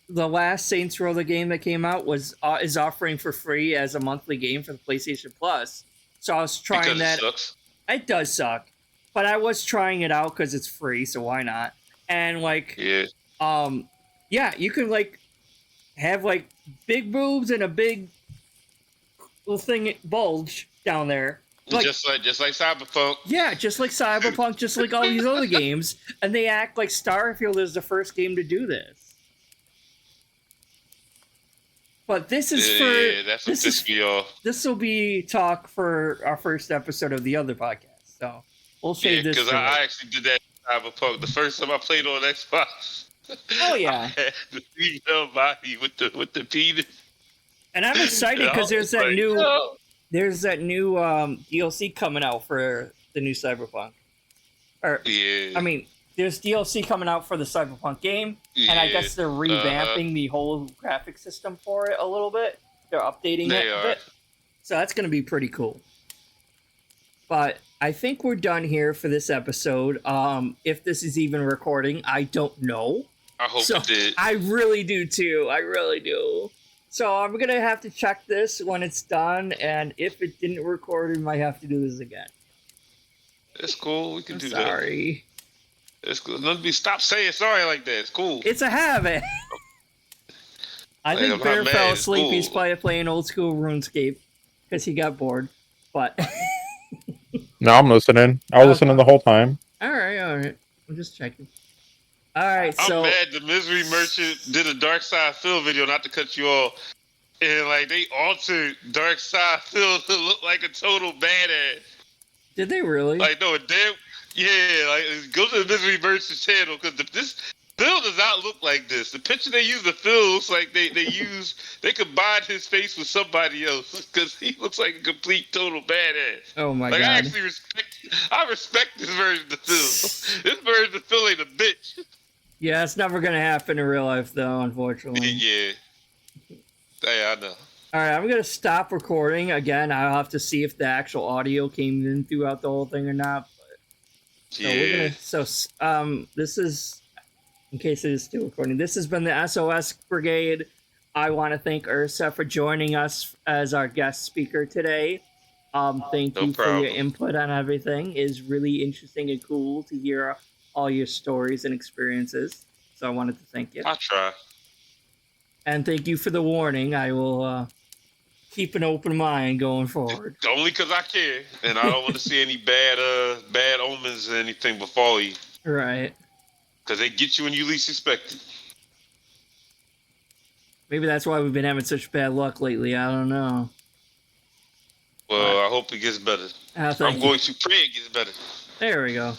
last Saints Row the game that came out is offering for free as a monthly game for the PlayStation Plus. So I was trying that. It sucks. It does suck. But I was trying it out because it's free, so why not? And like, you can like have like big boobs and a big little thing bulge down there. Like, just like Cyberpunk. Yeah, just like Cyberpunk, just like all these other games, and they act like Starfield is the first game to do this. But this is this will be talk for our first episode of the other podcast. So we'll save this. Because I actually did that Cyberpunk the first time I played on Xbox. Oh I yeah, had the female body with the penis. and I'm And excited I because was like, yo. there's that new DLC coming out for the new Cyberpunk. Or, Yeah, I mean, there's DLC coming out for the Cyberpunk game, and I yeah. guess they're Uh-huh. revamping the whole graphic system for it a little bit. They're updating it They a are. bit, so that's going to be pretty cool. But I think we're done here for this episode. If this is even recording, I don't know. I hope So it did. I really do too. I really do. So I'm gonna have to check this when it's done, and if it didn't record, we might have to do this again. It's cool. We can I'm do that. sorry. It's cool. Let me stop saying sorry like that. It's cool. It's a habit. I Like, think I'm not Bear mad. fell It's asleep. He's cool. probably playing old school RuneScape because he got bored. But No, I'm listening. I was Okay. listening the whole time. all right. I'm just checking. All right, I'm so mad the Misery Merchant did a Dark Side Phil video, not to cut you off. And like they altered Dark Side Phil to look like a total badass. did they really? Like no, damn, yeah. Like go to the Misery Merchant channel because this Phil does not look like this. The picture they use of Phil looks like they combined his face with somebody else because he looks like a complete total badass. Oh my Like I god. actually respect this version of Phil. This version of Phil ain't a bitch. Yeah, it's never gonna happen in real life, though, unfortunately. Yeah. Hey, I know. All right, I'm gonna stop recording again. I'll have to see if the actual audio came in throughout the whole thing or not. So Yeah. this is, in case it is still recording. This has been the S.O.S. Brigade. I want to thank Ursa for joining us as our guest speaker today. Thank No you for your problem. input on everything. It's really interesting and cool to hear all your stories and experiences. So I wanted to thank you. I try. And thank you for the warning. I will keep an open mind going forward. Only because I care, and I don't want to see any bad omens or anything befall you, Right. because they get you when you least expect it. Maybe that's why we've been having such bad luck lately. I don't know. Well, But- I hope it gets better. Thank I'm you. going to pray it gets better. There we go.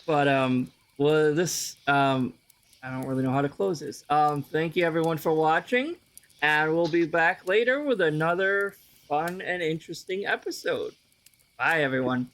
But well, this I don't really know how to close this. Thank you everyone for watching, and we'll be back later with another fun and interesting episode. Bye everyone.